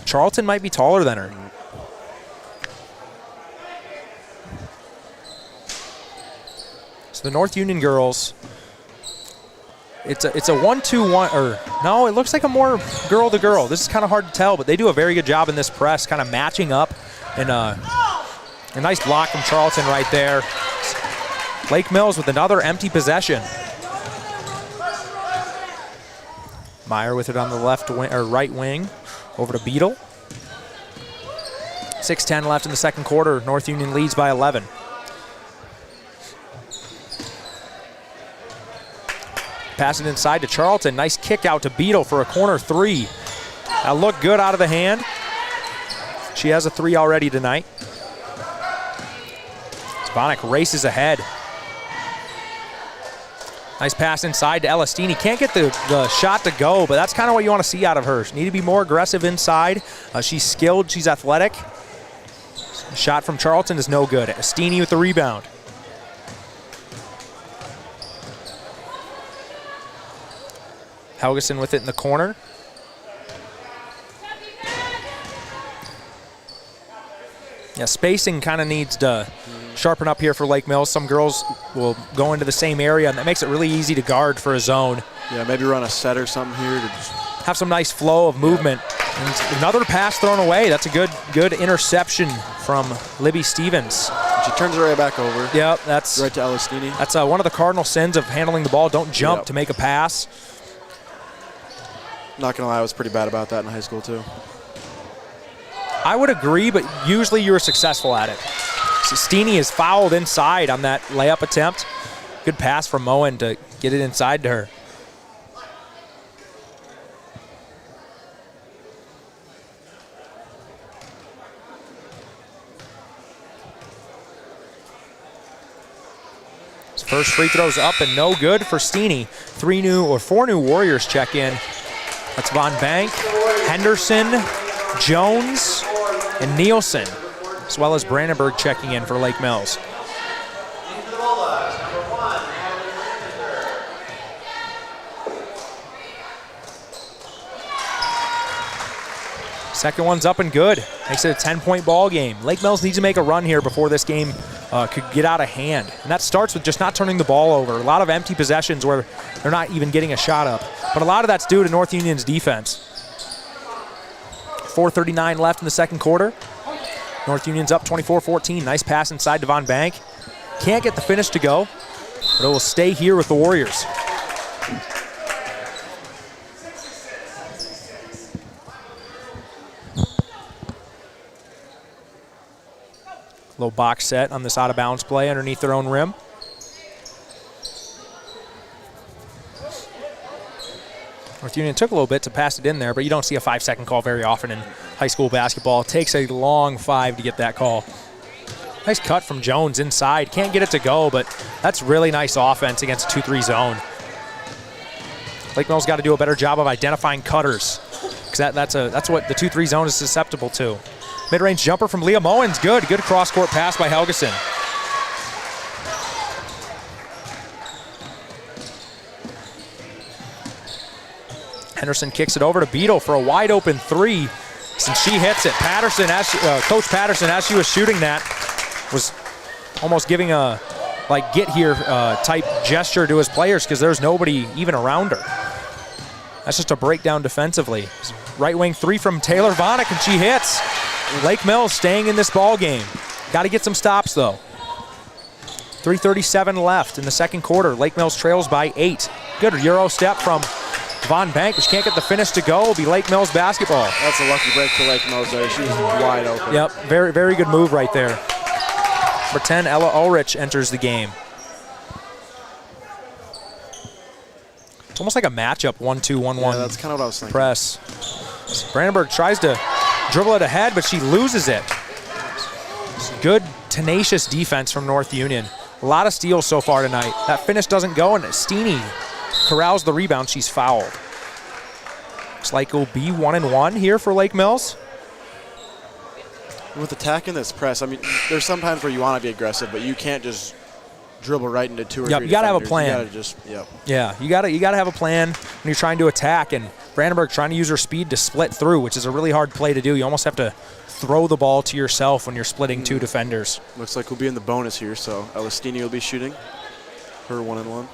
Charlton might be taller than her. So the North Union girls, it's a 1-2-1, or no, it looks like a more girl to girl. This is kind of hard to tell, but they do a very good job in this press, kind of matching up, and a nice block from Charlton right there. Lake Mills with another empty possession. Meyer with it on the left wing or right wing, over to Beadle. 6:10 left in the second quarter. North Union leads by 11. Pass it inside to Charlton. Nice kick out to Beadle for a corner three. That looked good out of the hand. She has a three already tonight. Vonick races ahead. Nice pass inside to Elastini. Can't get the shot to go, but that's kind of what you want to see out of her. She need to be more aggressive inside. She's skilled. She's athletic. Shot from Charlton is no good. Elastini with the rebound. Helgeson with it in the corner. Yeah, spacing kind of needs to sharpen up here for Lake Mills. Some girls will go into the same area, and that makes it really easy to guard for a zone.
Yeah, maybe run a set or something here to just
have some nice flow of movement. And another pass thrown away. That's a good interception from Libby Stevens.
She turns it right back over.
Yep, that's
right to Elastini.
That's one of the cardinal sins of handling the ball. Don't jump to make a pass.
Not gonna lie, I was pretty bad about that in high school too.
I would agree, but usually you were successful at it. Steeney is fouled inside on that layup attempt. Good pass from Moen to get it inside to her. His first free throw's up and no good for Steeney. 4 new Warriors check in. That's Von Bank, Henderson, Jones, and Nielsen, as well as Brandenburg checking in for Lake Mills. Second one's up and good. Makes it a 10-point ball game. Lake Mills needs to make a run here before this game could get out of hand. And that starts with just not turning the ball over. A lot of empty possessions where they're not even getting a shot up. But a lot of that's due to North Union's defense. 4:39 left in the second quarter. North Union's up 24-14. Nice pass inside to Von Bank. Can't get the finish to go, but it will stay here with the Warriors. Little box set on this out-of-bounds play underneath their own rim. North Union took a little bit to pass it in there, but you don't see a 5-second call very often in high school basketball. It takes a long 5 to get that call. Nice cut from Jones inside. Can't get it to go, but that's really nice offense against a 2-3 zone. Lake Mills got to do a better job of identifying cutters, because that's what the 2-3 zone is susceptible to. Mid-range jumper from Leah Moen's good. Good cross-court pass by Helgeson. Henderson kicks it over to Beadle for a wide-open 3. Since she hits it, Coach Patterson, as she was shooting that, was almost giving a get here type gesture to his players because there's nobody even around her. That's just a breakdown defensively. Right wing 3 from Taylor Vonick, and she hits. Lake Mills staying in this ball game. Got to get some stops though. 3:37 left in the second quarter. Lake Mills trails by 8. Good Euro step from Von Bank, but she can't get the finish to go. It'll be Lake Mills basketball.
That's a lucky break for Lake Mills there. She was wide open.
Yep, very, very good move right there. Number 10, Ella Ulrich enters the game. It's almost like a matchup, 1-2, 1-1.
Yeah, that's kind of what I was thinking.
Press. Brandenburg tries to dribble it ahead, but she loses it. Good, tenacious defense from North Union. A lot of steals so far tonight. That finish doesn't go, and Steeney corrals the rebound. She's fouled. Looks like it'll be 1-1 here for Lake Mills.
With attacking this press, I mean, there's sometimes where you want to be aggressive, but you can't just dribble right into 2 or 3
you got to have a plan.
You got to just,
Yeah, you got to have a plan when you're trying to attack, and Brandenburg trying to use her speed to split through, which is a really hard play to do. You almost have to throw the ball to yourself when you're splitting 2 defenders.
Looks like we'll be in the bonus here, so Elastini will be shooting her 1-1.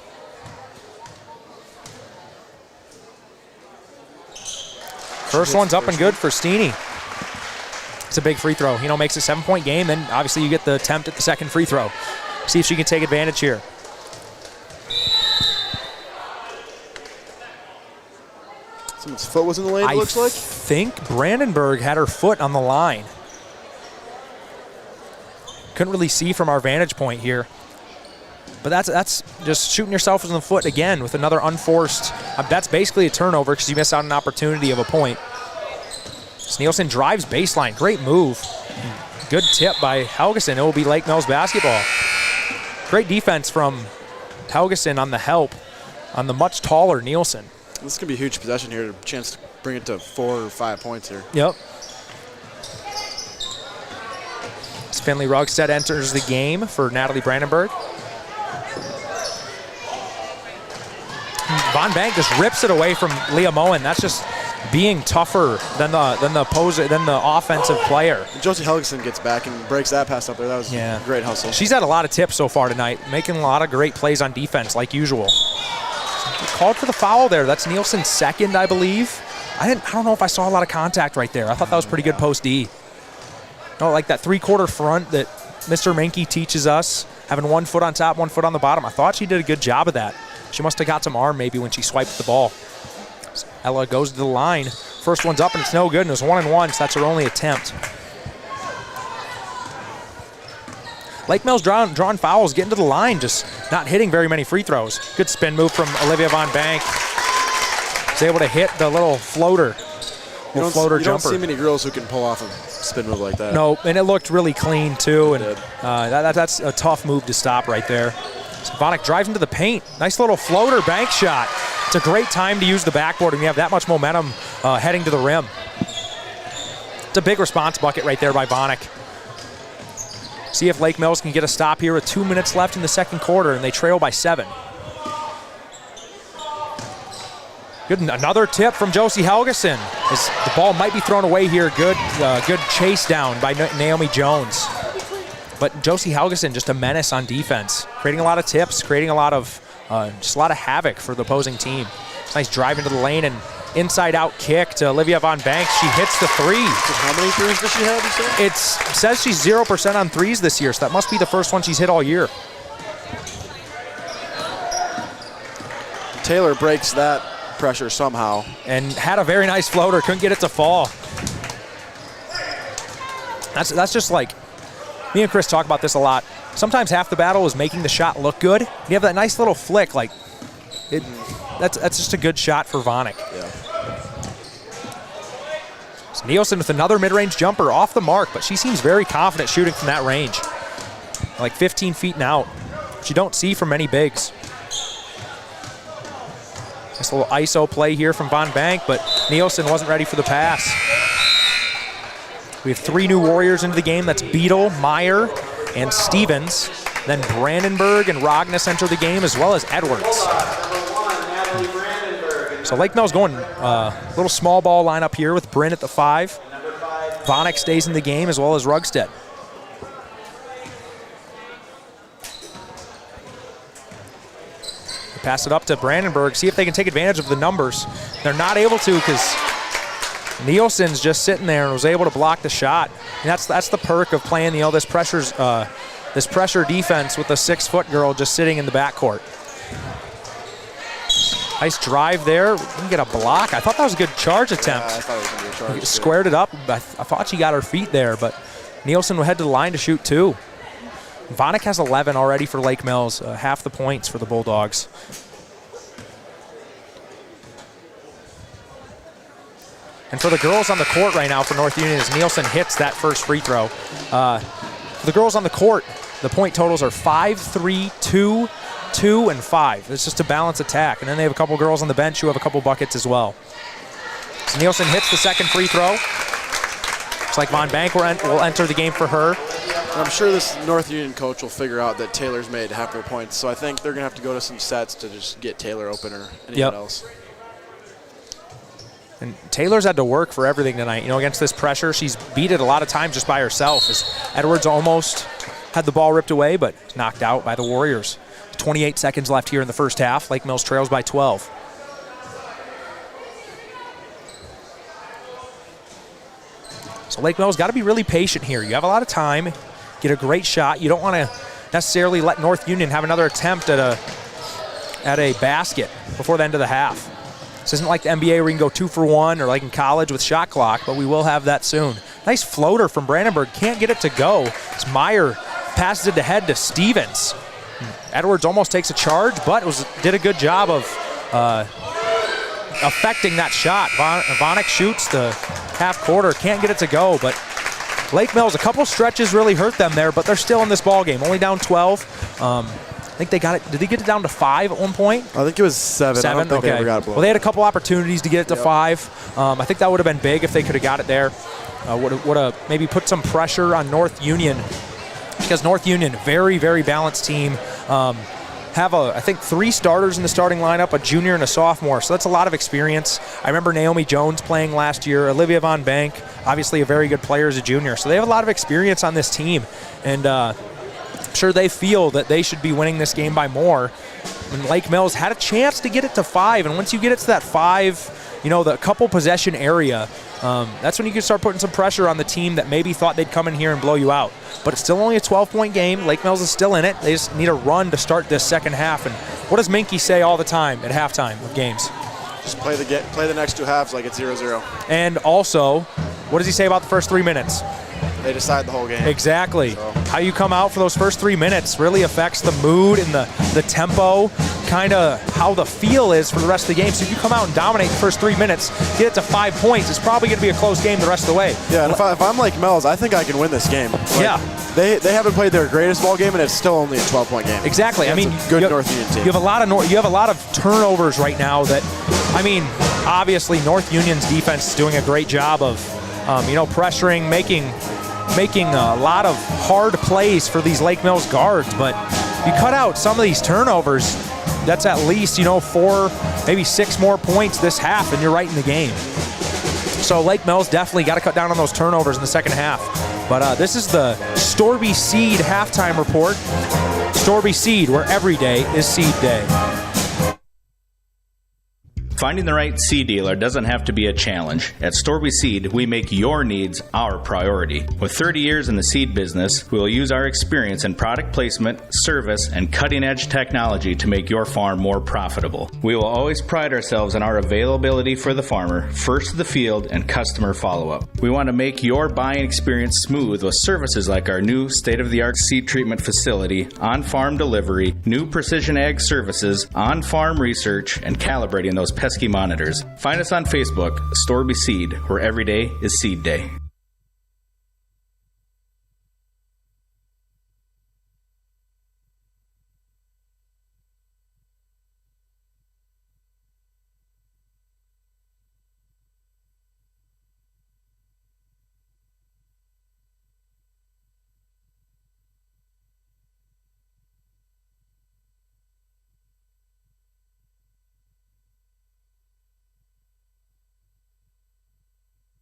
First one's up and good for Steeney. It's a big free throw. Makes a 7-point game, then obviously you get the attempt at the second free throw. See if she can take advantage here.
Someone's foot was in the lane, it looks like.
I think Brandenburg had her foot on the line. Couldn't really see from our vantage point here. But that's just shooting yourself in the foot again with another unforced. That's basically a turnover because you miss out on an opportunity of a point. Nielsen drives baseline. Great move. Good tip by Helgeson. It will be Lake Mills basketball. Great defense from Helgeson on the help. on the much taller Nielsen.
This could be a huge possession here, a chance to bring it to 4 or 5 points here.
Yep. As Finley Rugstead enters the game for Natalie Brandenburg. Von Bank just rips it away from Leah Moen. That's just being tougher than the offensive player.
Josie Helgeson gets back and breaks that pass up there. That was a great hustle.
She's had a lot of tips so far tonight, making a lot of great plays on defense like usual. Called for the foul there. That's Nielsen's second, I believe. I don't know if I saw a lot of contact right there. I thought that was pretty good post D. No, like that three-quarter front that Mr. Menke teaches us, having 1 foot on top, 1 foot on the bottom. I thought she did a good job of that. She must have got some arm maybe when she swiped the ball. So Ella goes to the line. First one's up and it's no good, and it was 1-1, so that's her only attempt. Lake Mills drawing fouls, getting to the line, just not hitting very many free throws. Good spin move from Olivia Von Bank. She's able to hit the little floater.
You
jumper.
don't see many girls who can pull off a spin move like that.
No, and it looked really clean too, and that's a tough move to stop right there. So Vonik drives into the paint. Nice little floater bank shot. It's a great time to use the backboard when you have that much momentum heading to the rim. It's a big response bucket right there by Vonik. See if Lake Mills can get a stop here with 2 minutes left in the second quarter, and they trail by 7. Good, another tip from Josie Helgeson. As the ball might be thrown away here. Good chase down by Naomi Jones. But Josie Helgeson just a menace on defense, creating a lot of tips, creating a lot of just a lot of havoc for the opposing team. Nice drive into the lane and inside-out kick to Olivia Von Bank. She hits the three.
How many threes does she have, you say?
It says she's 0% on threes this year, so that must be the first one she's hit all year.
Taylor breaks that pressure somehow.
And had a very nice floater, couldn't get it to fall. That's just like, me and Chris talk about this a lot. Sometimes half the battle is making the shot look good. You have that nice little flick, like, that's just a good shot for Vonik.
Yeah.
So Nielsen with another mid-range jumper off the mark, but she seems very confident shooting from that range. Like 15 feet and out, which you don't see from many bigs. Nice little ISO play here from Von Bank, but Nielsen wasn't ready for the pass. We have 3 new Warriors into the game. That's Beadle, Meyer, and Stevens. Then Brandenburg and Rogness enter the game, as well as Edwards. So Lake Mills going a little small ball lineup here with Bryn at the 5. Vonik stays in the game, as well as Rugstead. Pass it up to Brandenburg, see if they can take advantage of the numbers. They're not able to because Nielsen's just sitting there and was able to block the shot. And that's the perk of playing this pressure defense with a 6-foot girl just sitting in the backcourt. Nice drive there. Didn't get a block. I thought that was a good charge attempt.
I thought it was going to be a charge.
Squared it up. I thought she got her feet there, but Nielsen will head to the line to shoot 2. Vonik has 11 already for Lake Mills, half the points for the Bulldogs. And for the girls on the court right now for North Union, as Nielsen hits that first free throw. For the girls on the court, the point totals are 5, 3, 2, 2, and 5. It's just a balanced attack. And then they have a couple girls on the bench who have a couple buckets as well. So Nielsen hits the second free throw. Looks like Von Bank will enter the game for her.
And I'm sure this North Union coach will figure out that Taylor's made half their points. So I think they're going to have to go to some sets to just get Taylor open or anyone else.
And Taylor's had to work for everything tonight. Against this pressure, she's beat it a lot of times just by herself. As Edwards almost had the ball ripped away, but knocked out by the Warriors. 28 seconds left here in the first half. Lake Mills trails by 12. So Lake Mills got to be really patient here. You have a lot of time, get a great shot. You don't want to necessarily let North Union have another attempt at a basket before the end of the half. This isn't like the NBA where you can go 2 for 1 or like in college with shot clock, but we will have that soon. Nice floater from Brandenburg. Can't get it to go. As Meyer passes it ahead to Stevens. Edwards almost takes a charge, but did a good job of affecting that shot. Vonik shoots the half quarter. Can't get it to go, but Lake Mills, a couple stretches really hurt them there, but they're still in this ball game. Only down 12. think they got it. Did they get it down to 5 at one point?
I think it was 7. I don't think they ever got it blown.
Well, they had a couple opportunities to get it to 5. I think that would have been big if they could have got it there. Would have maybe put some pressure on North Union, because North Union, very, very balanced team. Have, I think, 3 starters in the starting lineup, a junior and a sophomore. So that's a lot of experience. I remember Naomi Jones playing last year, Olivia Von Bank, obviously a very good player as a junior. So they have a lot of experience on this team. And I'm sure they feel that they should be winning this game by more. And Lake Mills had a chance to get it to 5. And once you get it to that 5, the couple possession area, that's when you can start putting some pressure on the team that maybe thought they'd come in here and blow you out. But it's still only a 12-point game. Lake Mills is still in it. They just need a run to start this second half. And what does Minky say all the time at halftime of games?
Just play the next 2 halves like it's 0-0.
And also, what does he say about the first 3 minutes?
They decide the whole game.
Exactly.
So.
How you come out for those first 3 minutes really affects the mood and the tempo, kind of how the feel is for the rest of the game. So if you come out and dominate the first 3 minutes, get it to 5 points, it's probably going to be a close game the rest of the way.
Yeah, and if I'm Lake Mills, I think I can win this game. They haven't played their greatest ball game, and it's still only a 12-point game.
Exactly.
That's a good North Union team.
You have a lot of turnovers right now that, obviously North Union's defense is doing a great job of, pressuring, making a lot of hard plays for these Lake Mills guards. But you cut out some of these turnovers, that's at least, 4, maybe 6 more points this half, and you're right in the game. So Lake Mills definitely got to cut down on those turnovers in the second half. But this is the Storby Seed halftime report. Storby Seed, where every day is seed day.
Finding the right seed dealer doesn't have to be a challenge. At Storby Seed, we make your needs our priority. With 30 years in the seed business, we will use our experience in product placement, service, and cutting-edge technology to make your farm more profitable. We will always pride ourselves on our availability for the farmer, first to the field, and customer follow-up. We want to make your buying experience smooth with services like our new state-of-the-art seed treatment facility, on-farm delivery, new precision ag services, on-farm research, and calibrating those pesky monitors. Find us on Facebook, Storby Seed, where every day is seed day.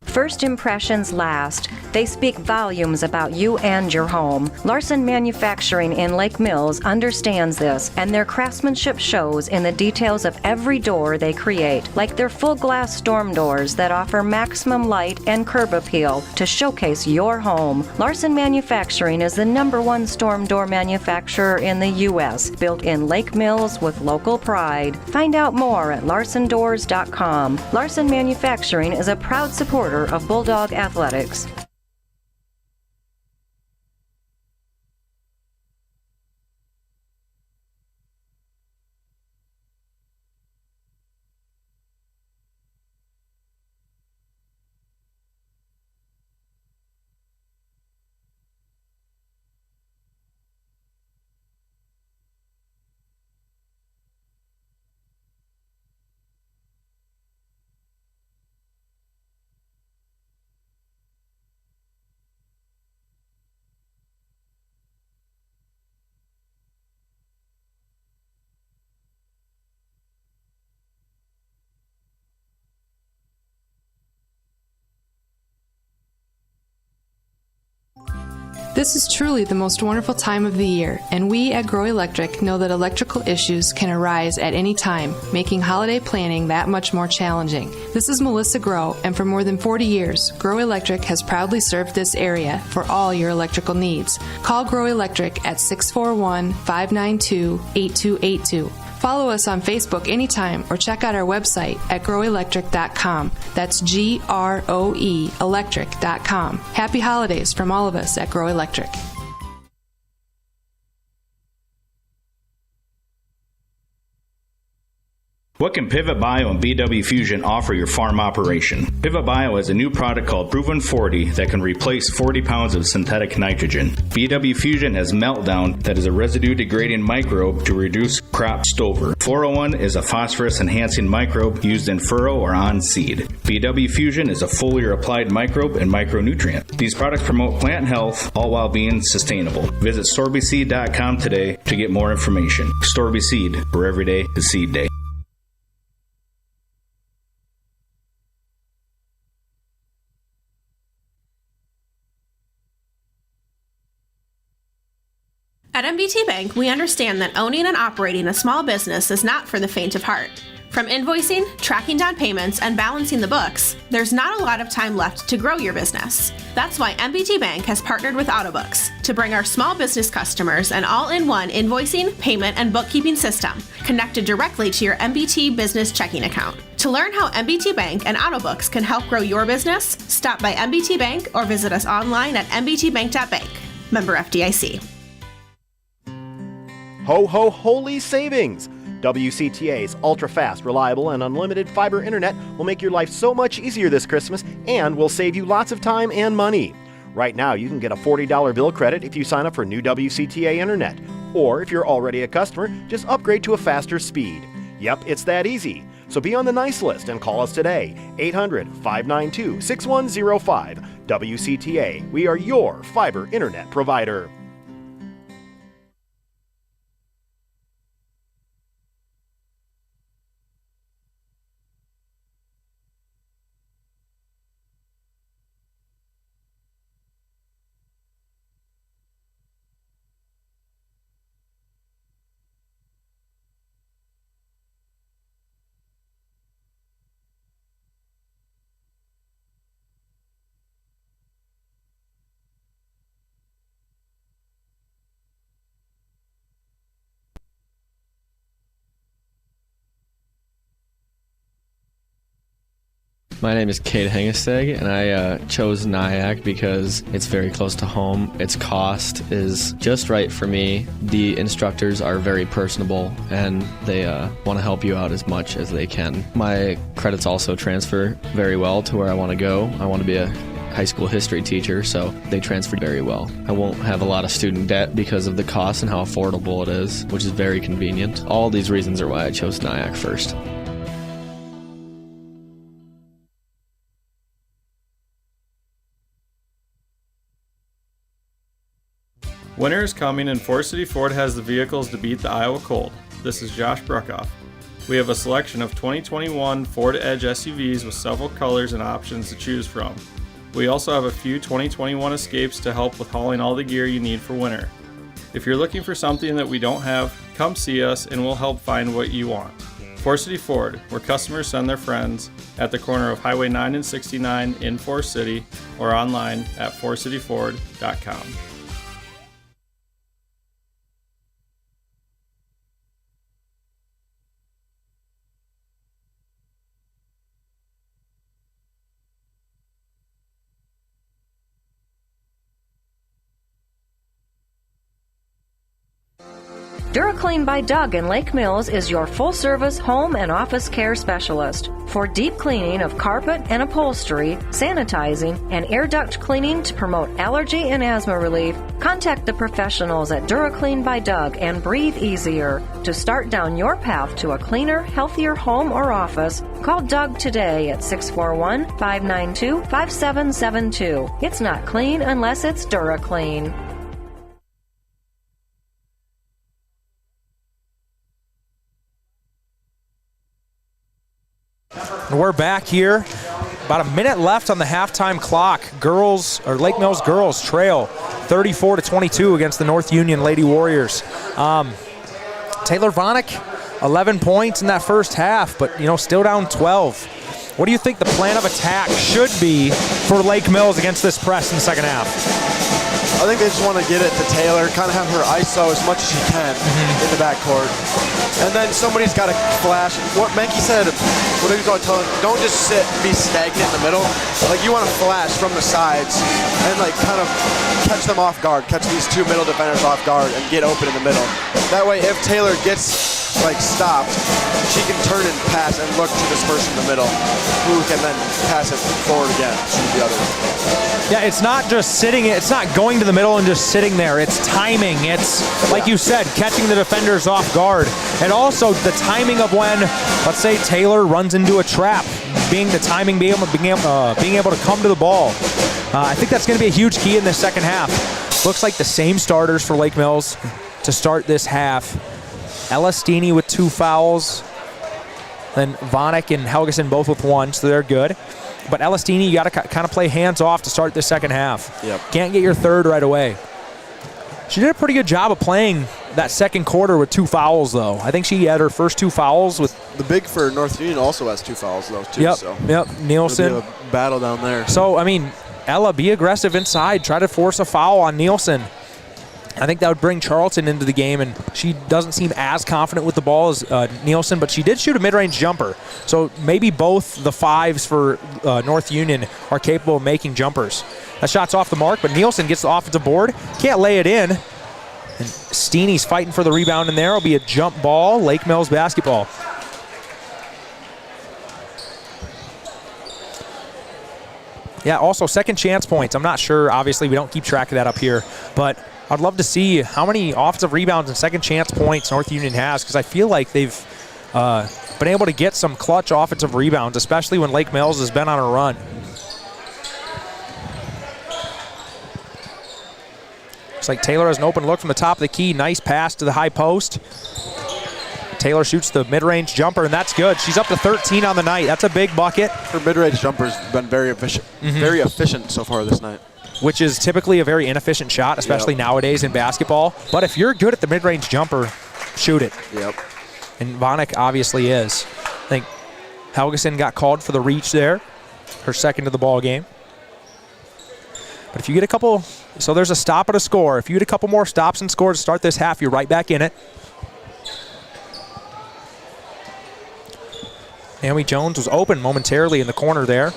First impressions last. They speak volumes about you and your home. Larson Manufacturing in Lake Mills understands this, and their craftsmanship shows in the details of every door they create, like their full glass storm doors that offer maximum light and curb appeal to showcase your home. Larson Manufacturing is the #1 storm door manufacturer in the U.S., built in Lake Mills with local pride. Find out more at larsondoors.com. Larson Manufacturing is a proud supporter of Bulldog Athletics.
This is truly the most wonderful time of the year, and we at Grow Electric know that electrical issues can arise at any time, making holiday planning that much more challenging. This is Melissa Grow, and for more than 40 years, Grow Electric has proudly served this area for all your electrical needs. Call Grow Electric at 641-592-8282. Follow us on Facebook anytime or check out our website at growelectric.com. That's GROE electric.com. Happy holidays from all of us at Grow Electric.
What can Pivot Bio and BW Fusion offer your farm operation? Pivot Bio has a new product called Proven 40 that can replace 40 pounds of synthetic nitrogen. BW Fusion has Meltdown that is a residue-degrading microbe to reduce crop stover. 401 is a phosphorus-enhancing microbe used in furrow or on seed. BW Fusion is a foliar-applied microbe and micronutrient. These products promote plant health, all while being sustainable. Visit StorbySeed.com today to get more information. Storby Seed, where every day is seed day.
At MBT Bank, we understand that owning and operating a small business is not for the faint of heart. From invoicing, tracking down payments, and balancing the books, there's not a lot of time left to grow your business. That's why MBT Bank has partnered with Autobooks to bring our small business customers an all-in-one invoicing, payment, and bookkeeping system connected directly to your MBT business checking account. To learn how MBT Bank and Autobooks can help grow your business, stop by MBT Bank or visit us online at mbtbank.bank. Member FDIC.
Ho ho holy savings! WCTA's ultra-fast, reliable, and unlimited fiber internet will make your life so much easier this Christmas and will save you lots of time and money. Right now, you can get a $40 bill credit if you sign up for new WCTA internet. Or if you're already a customer, just upgrade to a faster speed. Yep, it's that easy. So be on the nice list and call us today. 800-592-6105. WCTA, we are your fiber internet provider.
My name is Cade Hengesteg, and I chose Nyack because it's very close to home. Its cost is just right for me. The instructors are very personable, and they want to help you out as much as they can. My credits also transfer very well to where I want to go. I want to be a high school history teacher, so they transferred very well. I won't have a lot of student debt because of the cost and how affordable it is, which is very convenient. All these reasons are why I chose Nyack first.
Winter is coming and Forest City Ford has the vehicles to beat the Iowa cold. This is Josh Bruckoff. We have a selection of 2021 Ford Edge SUVs with several colors and options to choose from. We also have a few 2021 Escapes to help with hauling all the gear you need for winter. If you're looking for something that we don't have, come see us and we'll help find what you want. Forest City Ford, where customers send their friends, at the corner of Highway 9 and 69 in Forest City, or online at forestcityford.com.
DuraClean by Doug in Lake Mills is your full-service home and office care specialist. For deep cleaning of carpet and upholstery, sanitizing, and air duct cleaning to promote allergy and asthma relief, contact the professionals at DuraClean by Doug and breathe easier. To start down your path to a cleaner, healthier home or office, call Doug today at 641-592-5772. It's not clean unless it's DuraClean.
We're back here. About a minute left on the halftime clock. Lake Mills girls trail 34-22 against the North Union Lady Warriors. Taylor Vonick, 11 points in that first half, but still down 12. What do you think the plan of attack should be for Lake Mills against this press in the second half?
I think they just want to get it to Taylor, kind of have her ISO as much as she can in the backcourt. And then somebody's got to flash. What Menke said when he was all telling, don't just be stagnant in the middle. Like, you want to flash from the sides and, like, kind of catch them off guard, catch these two middle defenders off guard and get open in the middle. That way, if Taylor gets, like, stopped, she can turn and pass and look to this person in the middle who can then pass it forward again to the other.
Yeah, it's not just sitting, it's not going to the middle and just sitting there. It's timing. It's, like you said, catching the defenders off guard. And also the timing of when, let's say, Taylor runs into a trap, being the timing, being able to come to the ball. I think that's going to be a huge key in the second half. Looks like the same starters for Lake Mills to start this half. Elastini with 2 fouls. Then Vanek and Helgeson both with 1, so they're good. But Elastini, you got to kind of play hands off to start the second half.
Yep.
Can't get your third right away. She did a pretty good job of playing that second quarter with 2 fouls, though. I think she had her first 2 fouls with.
The big for North Union also has 2 fouls, though, too.
Yep.
So
Nielsen.
It'll be a battle down there.
So, I mean, Ella, be aggressive inside. Try to force a foul on Nielsen. I think that would bring Charlton into the game, and she doesn't seem as confident with the ball as Nielsen, but she did shoot a mid-range jumper. So maybe both the 5s for North Union are capable of making jumpers. That shot's off the mark, but Nielsen gets the offensive board. Can't lay it in. And Steeney's fighting for the rebound in there. It'll be a jump ball, Lake Mills basketball. Yeah, also second chance points. I'm not sure. Obviously, we don't keep track of that up here, but I'd love to see how many offensive rebounds and second chance points North Union has, because I feel like they've been able to get some clutch offensive rebounds, especially when Lake Mills has been on a run. Looks like Taylor has an open look from the top of the key. Nice pass to the high post. Taylor shoots the mid-range jumper, and that's good. She's up to 13 on the night. That's a big bucket.
Her mid-range jumper's been very efficient, very efficient so far this night.
Which is typically a very inefficient shot, especially nowadays in basketball. But if you're good at the mid-range jumper, shoot it.
Yep.
And Vanek obviously is. I think Helgeson got called for the reach there, her second of the ball game. But if you get a couple, so there's a stop and a score. If you get a couple more stops and scores to start this half, you're right back in it. Naomi Jones was open momentarily in the corner there.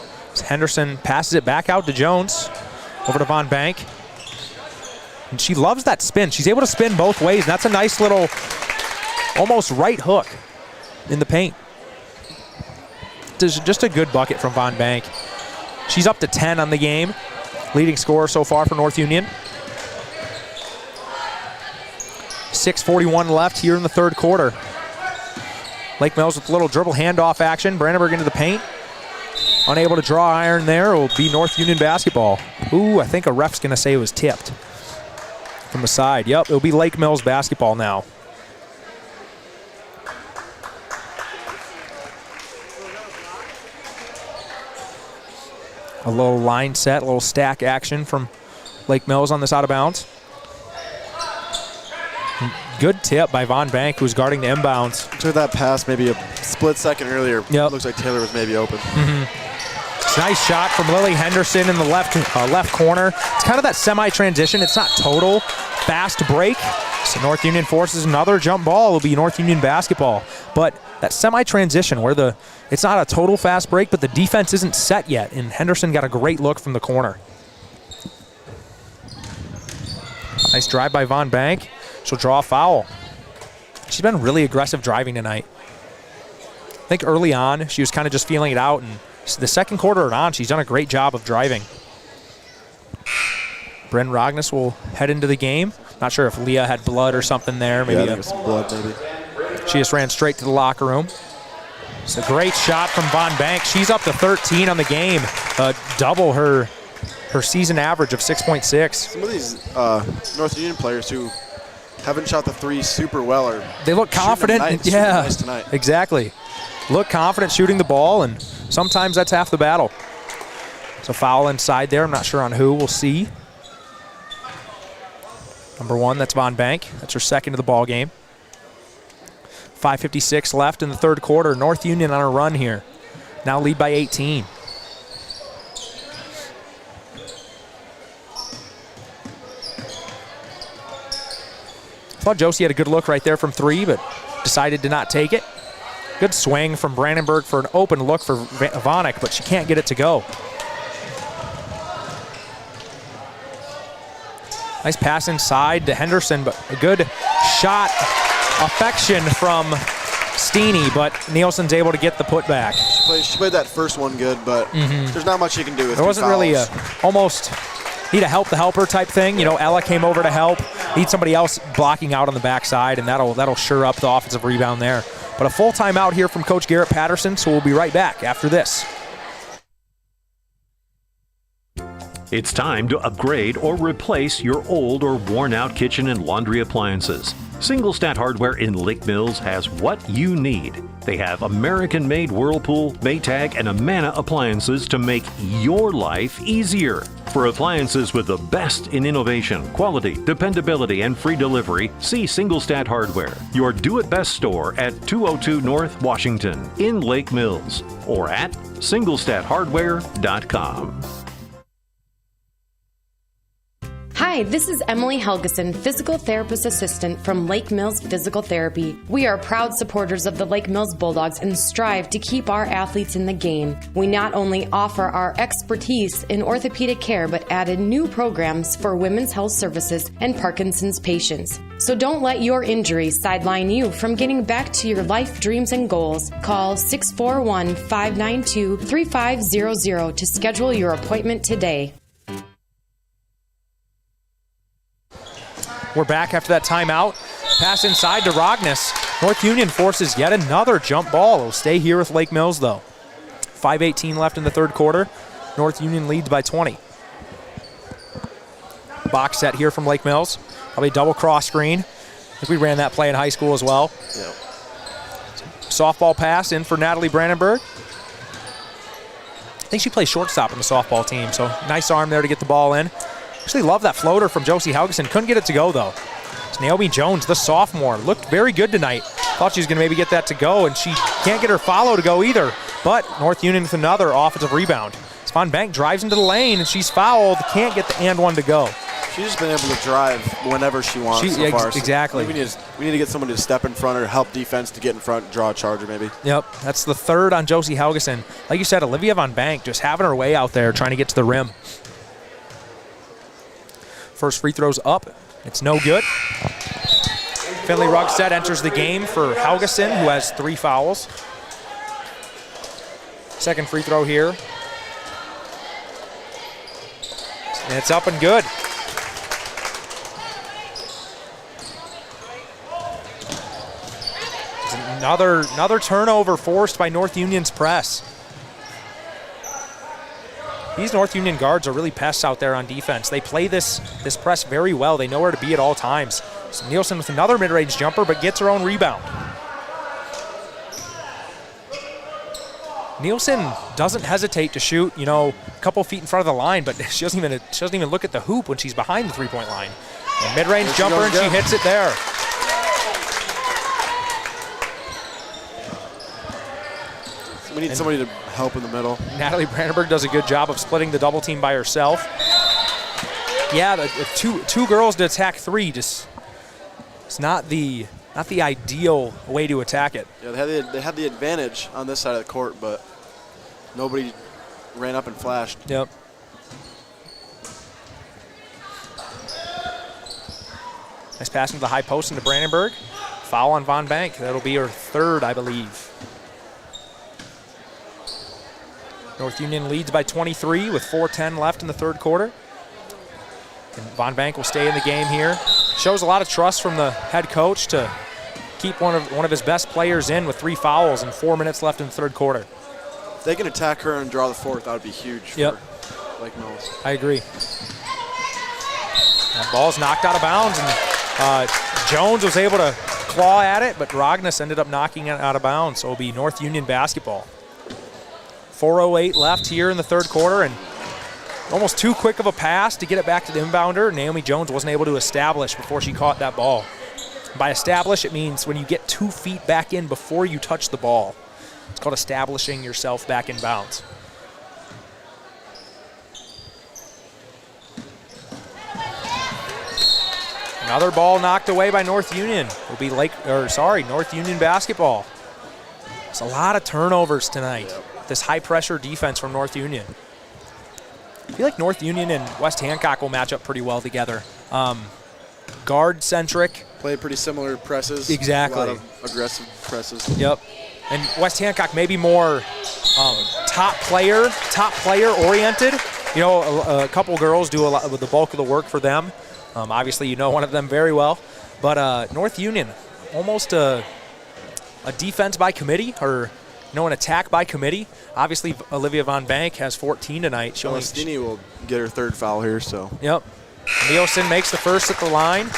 Henderson passes it back out to Jones. Over to Von Bank. And she loves that spin. She's able to spin both ways, and that's a nice little almost right hook in the paint. Just a good bucket from Von Bank. She's up to 10 on the game. Leading scorer so far for North Union. 6:41 left here in the third quarter. Lake Mills with a little dribble handoff action. Brandenburg into the paint. Unable to draw iron there. It will be North Union basketball. Ooh, I think a ref's going to say it was tipped from the side. Yep, it'll be Lake Mills basketball now. A little line set, a little stack action from Lake Mills on this out of bounds. Good tip by Von Bank, who's guarding the inbounds.
Took that pass maybe a split second earlier.
Yep.
Looks like Taylor was maybe open.
Nice shot from Lily Henderson in the left corner. It's kind of that semi-transition. It's not total fast break. So North Union forces another jump ball. It'll be North Union basketball. But that semi-transition where it's not a total fast break, but the defense isn't set yet. And Henderson got a great look from the corner. Nice drive by Von Bank. She'll draw a foul. She's been really aggressive driving tonight. I think early on, she was kind of just feeling it out, and the second quarter and on, she's done a great job of driving. Bryn Rognus will head into the game. Not sure if Leah had blood or something there. Maybe
there was some blood, maybe.
She just ran straight to the locker room. It's a great shot from Von Bank. She's up to 13 on the game, double her season average of 6.6.
Some of these North Union players who haven't shot the three super well, or
they look confident. Yeah,
nice tonight.
Exactly. Look confident shooting the ball, and sometimes that's half the battle. It's a foul inside there. I'm not sure on who. We'll see. Number 1, that's Von Bank. That's her second of the ball game. 5:56 left in the third quarter. North Union on a run here. Now lead by 18. Thought Josie had a good look right there from 3, but decided to not take it. Good swing from Brandenburg for an open look for Vonek, but she can't get it to go. Nice pass inside to Henderson, but a good shot affection from Steeny, but Nielsen's able to get the putback.
She played that first one good, but there's not much you can do with
There wasn't really a almost need a help the helper type thing. You know, Ella came over to help. Need somebody else blocking out on the backside, and that'll sure up the offensive rebound there. But a full timeout here from Coach Garrett Patterson, so we'll be right back after this.
It's time to upgrade or replace your old or worn-out kitchen and laundry appliances. Single Stat Hardware in Lake Mills has what you need. They have American-made Whirlpool, Maytag, and Amana appliances to make your life easier. For appliances with the best in innovation, quality, dependability, and free delivery, see Single Stat Hardware, your do-it-best store at 202 North Washington in Lake Mills, or at singlestathardware.com.
Hi, this is Emily Helgeson, Physical Therapist Assistant from Lake Mills Physical Therapy. We are proud supporters of the Lake Mills Bulldogs and strive to keep our athletes in the game. We not only offer our expertise in orthopedic care, but added new programs for women's health services and Parkinson's patients. So don't let your injury sideline you from getting back to your life dreams and goals. Call 641-592-3500 to schedule your appointment today.
We're back after that timeout. Pass inside to Rognes. North Union forces yet another jump ball. It'll stay here with Lake Mills, though. 5:18 left in the third quarter. North Union leads by 20. Box set here from Lake Mills. Probably double cross screen. I think we ran that play in high school as well.
Yep.
Softball pass in for Natalie Brandenburg. I think she plays shortstop on the softball team, so nice arm there to get the ball in. Actually love that floater from Josie Helgeson. Couldn't get it to go, though. It's Naomi Jones, the sophomore. Looked very good tonight. Thought she was going to maybe get that to go, and she can't get her follow to go either. But North Union with another offensive rebound. Von Bank drives into the lane, and she's fouled. Can't get the and one to go.
She's just been able to drive whenever she wants so far.
Exactly.
We need to get somebody to step in front or help defense to get in front, draw a charger maybe.
Yep, that's the third on Josie Helgeson. Like you said, Olivia Von Bank just having her way out there trying to get to the rim. First free throw's up. It's no good. Finley Rugstead enters the game for Helgeson, who has 3 fouls. Second free throw here. And it's up and good. Another turnover forced by North Union's press. These North Union guards are really pests out there on defense. They play this press very well. They know where to be at all times. So Nielsen with another mid-range jumper, but gets her own rebound. Nielsen doesn't hesitate to shoot, a couple feet in front of the line, but she doesn't even look at the hoop when she's behind the three-point line. A mid-range jumper, and she hits it there.
We need somebody to help in the middle.
Natalie Brandenburg does a good job of splitting the double team by herself. Yeah, the two girls to attack 3, it's not the ideal way to attack it.
Yeah, they had the advantage on this side of the court, but nobody ran up and flashed.
Yep. Nice pass into the high post into Brandenburg. Foul on Von Bank. That'll be her third, I believe. North Union leads by 23 with 4:10 left in the third quarter. And Von Bank will stay in the game here. Shows a lot of trust from the head coach to keep one of his best players in with 3 fouls and 4 minutes left in the third quarter.
If they can attack her and draw the fourth, that would be huge for Lake Mills.
I agree. That ball's knocked out of bounds, and Jones was able to claw at it, but Rognes ended up knocking it out of bounds, so it'll be North Union basketball. 4:08 left here in the third quarter, and almost too quick of a pass to get it back to the inbounder. Naomi Jones wasn't able to establish before she caught that ball. By establish, it means when you get 2 feet back in before you touch the ball. It's called establishing yourself back in bounds. Another ball knocked away by North Union. It'll be North Union basketball. It's a lot of turnovers tonight. Yep. This high-pressure defense from North Union. I feel like North Union and West Hancock will match up pretty well together. Guard-centric.
Play pretty similar presses.
Exactly.
A lot of aggressive presses.
Yep. And West Hancock maybe more top player oriented. You know, a couple girls do a lot with the bulk of the work for them. Obviously, you know one of them very well. But North Union, almost a defense by committee, or an attack by committee. Obviously, Olivia Von Bank has 14 tonight.
Celestini will get her third foul here, so.
Yep. Nielsen makes the first at the line.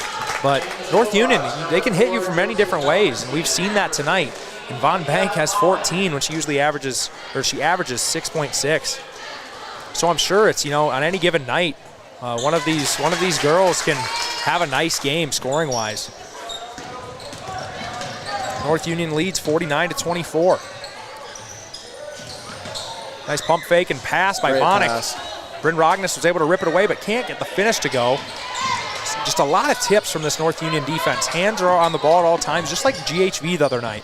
But North Union, they can hit you from many different ways, and we've seen that tonight. And Von Bank has 14 when she averages 6.6. So I'm sure it's, on any given night, one of these girls can have a nice game scoring-wise. North Union leads 49-24. Nice pump fake and pass by Vonnick. Bryn Rognus was able to rip it away, but can't get the finish to go. Just a lot of tips from this North Union defense. Hands are on the ball at all times, just like GHV the other night.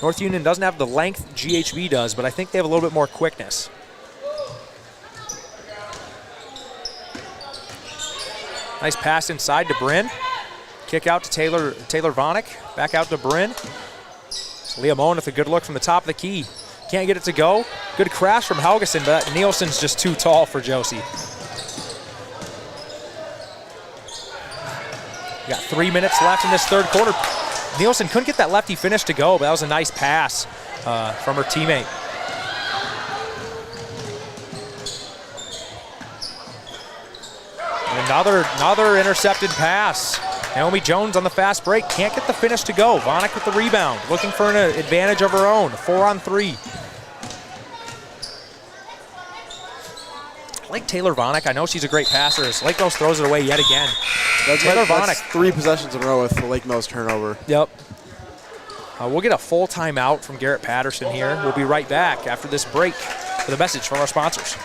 North Union doesn't have the length GHV does, but I think they have a little bit more quickness. Nice pass inside to Bryn. Kick out to Taylor Vonnick. Back out to Bryn. Leah Moen with a good look from the top of the key. Can't get it to go. Good crash from Helgeson, but Nielsen's just too tall for Josie. We got 3 minutes left in this third quarter. Nielsen couldn't get that lefty finish to go, but that was a nice pass from her teammate. And another intercepted pass. Naomi Jones on the fast break. Can't get the finish to go. Vonnick with the rebound. Looking for an advantage of her own. 4-on-3. I like Taylor Vonnick. I know she's a great passer. Lake Mills throws it away yet again.
Taylor Vonnick. 3 possessions in a row with the Lake Mills turnover.
Yep. We'll get a full timeout from Garrett Patterson here. We'll be right back after this break with a message from our sponsors.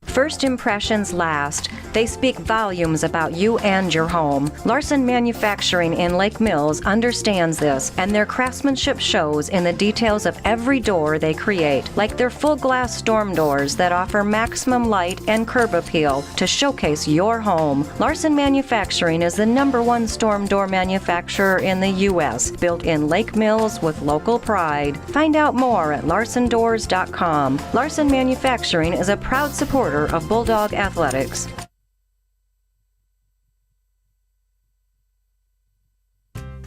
First impressions last. They speak volumes about you and your home. Larson Manufacturing in Lake Mills understands this, and their craftsmanship shows in the details of every door they create, like their full glass storm doors that offer maximum light and curb appeal to showcase your home. Larson Manufacturing is the #1 storm door manufacturer in the U.S., built in Lake Mills with local pride. Find out more at larsondoors.com. Larson Manufacturing is a proud supporter of Bulldog Athletics.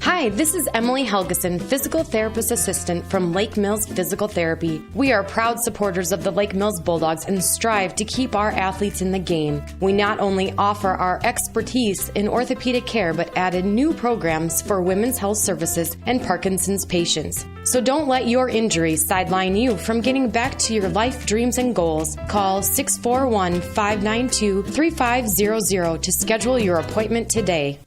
Hi, this is Emily Helgeson, Physical Therapist Assistant from Lake Mills Physical Therapy. We are proud supporters of the Lake Mills Bulldogs and strive to keep our athletes in the game. We not only offer our expertise in orthopedic care, but added new programs for women's health services and Parkinson's patients. So don't let your injury sideline you from getting back to your life dreams and goals. Call 641-592-3500 to schedule your appointment today.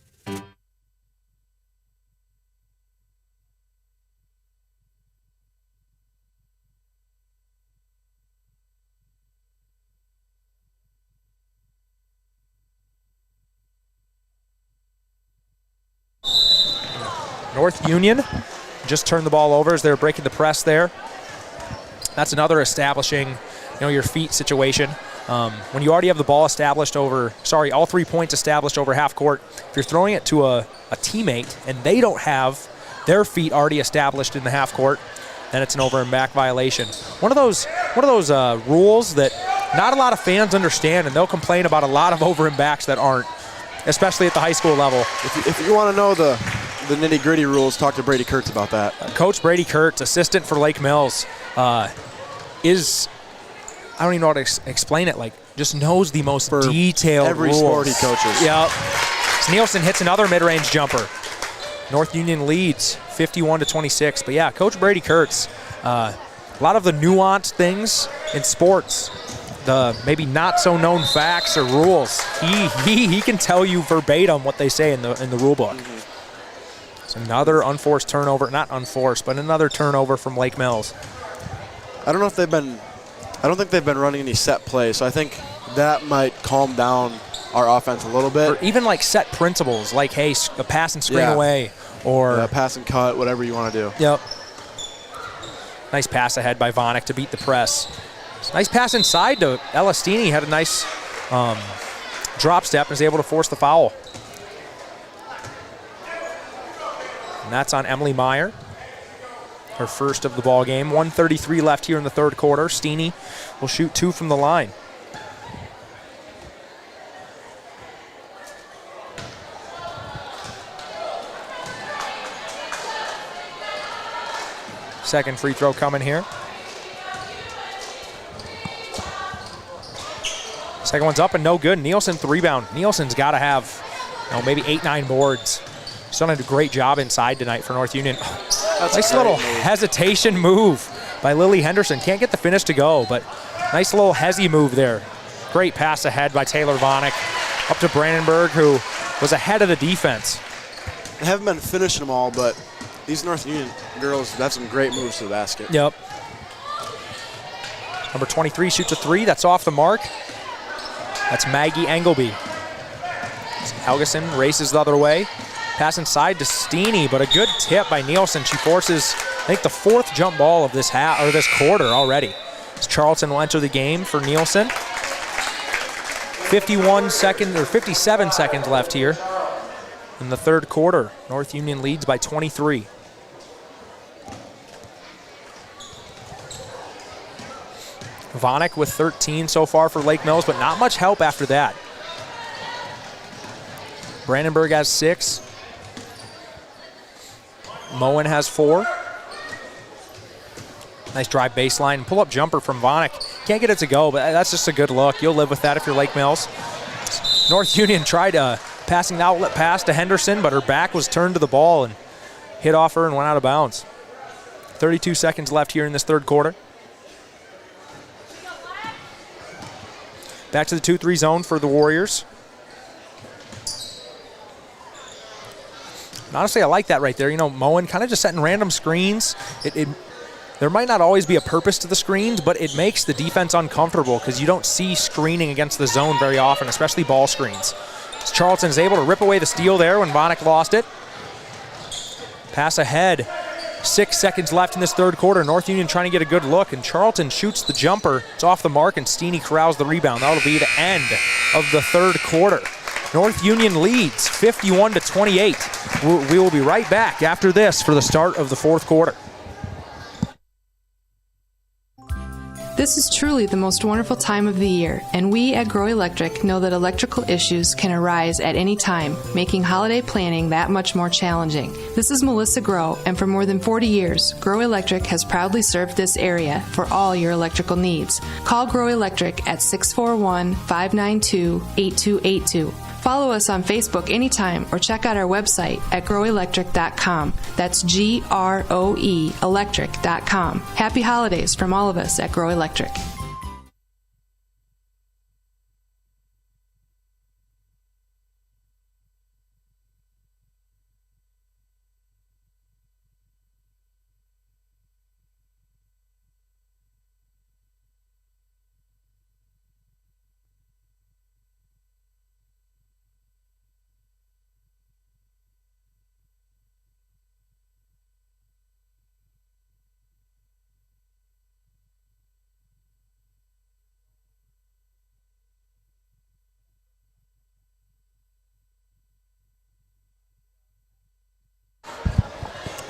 North Union just turned the ball over as they were breaking the press there. That's another establishing, your feet situation. When you already have the ball established all 3 points established over half court, if you're throwing it to a teammate and they don't have their feet already established in the half court, then it's an over and back violation. One of those rules that not a lot of fans understand, and they'll complain about a lot of over and backs that aren't, especially at the high school level.
If you want to know the nitty-gritty rules, talk to Brady Kurtz about that.
Coach Brady Kurtz, assistant for Lake Mills, is, I don't even know how to explain it, just knows the most detailed
every
rules.
Sport he coaches.
Yep. Nielsen hits another mid-range jumper. North Union leads 51-26. But yeah, Coach Brady Kurtz, a lot of the nuanced things in sports, the maybe not so known facts or rules, he can tell you verbatim what they say in the rule book. Mm-hmm. It's another unforced turnover, not unforced, but another turnover from Lake Mills.
I don't think they've been running any set plays, so I think that might calm down our offense a little bit.
Or even like set principles, like, hey, a pass and screen away, or
pass and cut, whatever you want to do.
Yep. Nice pass ahead by Vonek to beat the press. Nice pass inside to Elastini. Had a nice drop step and was able to force the foul. And that's on Emily Meyer. Her first of the ball game. 1:33 left here in the third quarter. Steeney will shoot 2 from the line. Second free throw coming here. Second one's up and no good. Nielsen the rebound. Nielsen's got to have maybe 8-9 boards. She's done a great job inside tonight for North Union. Nice little hesitation move by Lily Henderson. Can't get the finish to go, but nice little hezzy move there. Great pass ahead by Taylor Vonek up to Brandenburg, who was ahead of the defense.
They haven't been finishing them all, but these North Union girls have some great moves to the basket.
Yep. Number 23 shoots a 3. That's off the mark. That's Maggie Engelby. Helgeson races the other way. Pass inside to Steeney, but a good tip by Nielsen. She forces, I think, the 4th jump ball of this this quarter already. As Charlton will enter the game for Nielsen. 57 seconds left here in the third quarter. North Union leads by 23. Vonek with 13 so far for Lake Mills, but not much help after that. Brandenburg has 6. Moen has 4. Nice drive baseline. Pull-up jumper from Vonek. Can't get it to go, but that's just a good look. You'll live with that if you're Lake Mills. North Union tried passing the outlet pass to Henderson, but her back was turned to the ball and hit off her and went out of bounds. 32 seconds left here in this third quarter. Back to the 2-3 zone for the Warriors. And honestly, I like that right there. You know, Moen kind of just setting random screens. There might not always be a purpose to the screens, but it makes the defense uncomfortable because you don't see screening against the zone very often, especially ball screens. Charlton is able to rip away the steal there when Vonek lost it. Pass ahead. 6 seconds left in this third quarter. North Union trying to get a good look, and Charlton shoots the jumper. It's off the mark, and Steeney corrals the rebound. That'll be the end of the third quarter. North Union leads 51-28. We will be right back after this for the start of the fourth quarter.
This is truly the most wonderful time of the year, and we at Grow Electric know that electrical issues can arise at any time, making holiday planning that much more challenging. This is Melissa Grow, and for more than 40 years, Grow Electric has proudly served this area for all your electrical needs. Call Grow Electric at 641-592-8282. Follow us on Facebook anytime or check out our website at growelectric.com. That's GROE electric.com. Happy holidays from all of us at Grow Electric.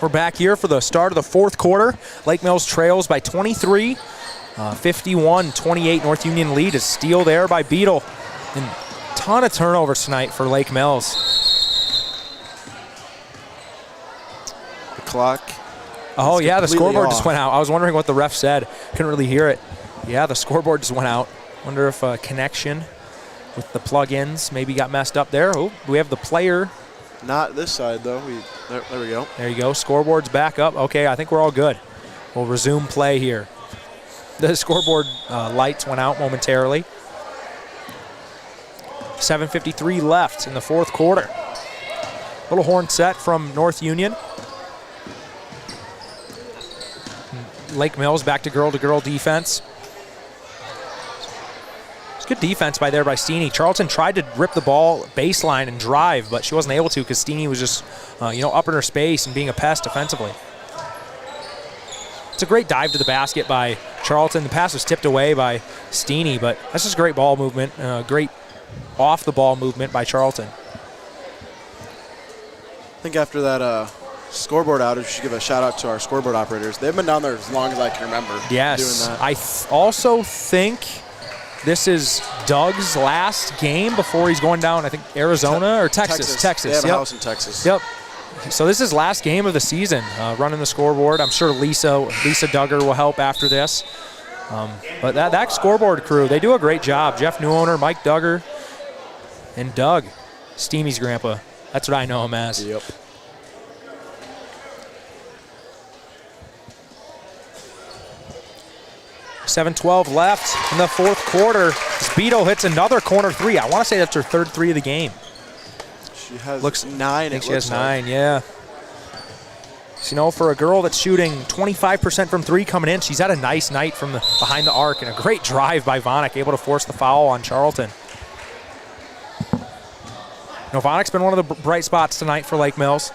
We're back here for the start of the fourth quarter. Lake Mills trails by 23. 51-28 North Union lead. A steal there by Beadle. And a ton of turnovers tonight for Lake Mills.
The clock.
Oh, yeah, the scoreboard just went out. I was wondering what the ref said. Couldn't really hear it. Yeah, the scoreboard just went out. Wonder if a connection with the plug-ins maybe got messed up there. Oh, we have the player.
Not this side, though. There we go.
There you go. Scoreboard's back up. Okay, I think we're all good. We'll resume play here. The scoreboard lights went out momentarily. 7:53 left in the fourth quarter. Little horn set from North Union. Lake Mills back to girl defense. It's good defense by Steeney. Charlton tried to rip the ball baseline and drive, but she wasn't able to because Steeney was just, up in her space and being a pest defensively. It's a great dive to the basket by Charlton. The pass was tipped away by Steeney, but that's just great ball movement, great off-the-ball movement by Charlton.
I think after that scoreboard outage, we should give a shout-out to our scoreboard operators. They've been down there as long as I can remember
Yes.
doing that.
I also think this is Doug's last game before he's going down, I think, Arizona or Texas. Texas.
They have a
Yep.
house in Texas.
Yep. So this is his last game of the season, running the scoreboard. I'm sure Lisa Duggar will help after this. But that scoreboard crew, they do a great job. Jeff Newowner, Mike Duggar, and Doug, Steamy's grandpa. That's what I know him as.
Yep.
.7-12 left in the fourth quarter. Beto hits another corner three. I want to say that's her third three of the game.
She has 9. I think
she has 9, yeah. So, for a girl that's shooting 25% from three coming in, she's had a nice night from behind the arc and a great drive by Vonek, able to force the foul on Charlton. Vonek's been one of the bright spots tonight for Lake Mills.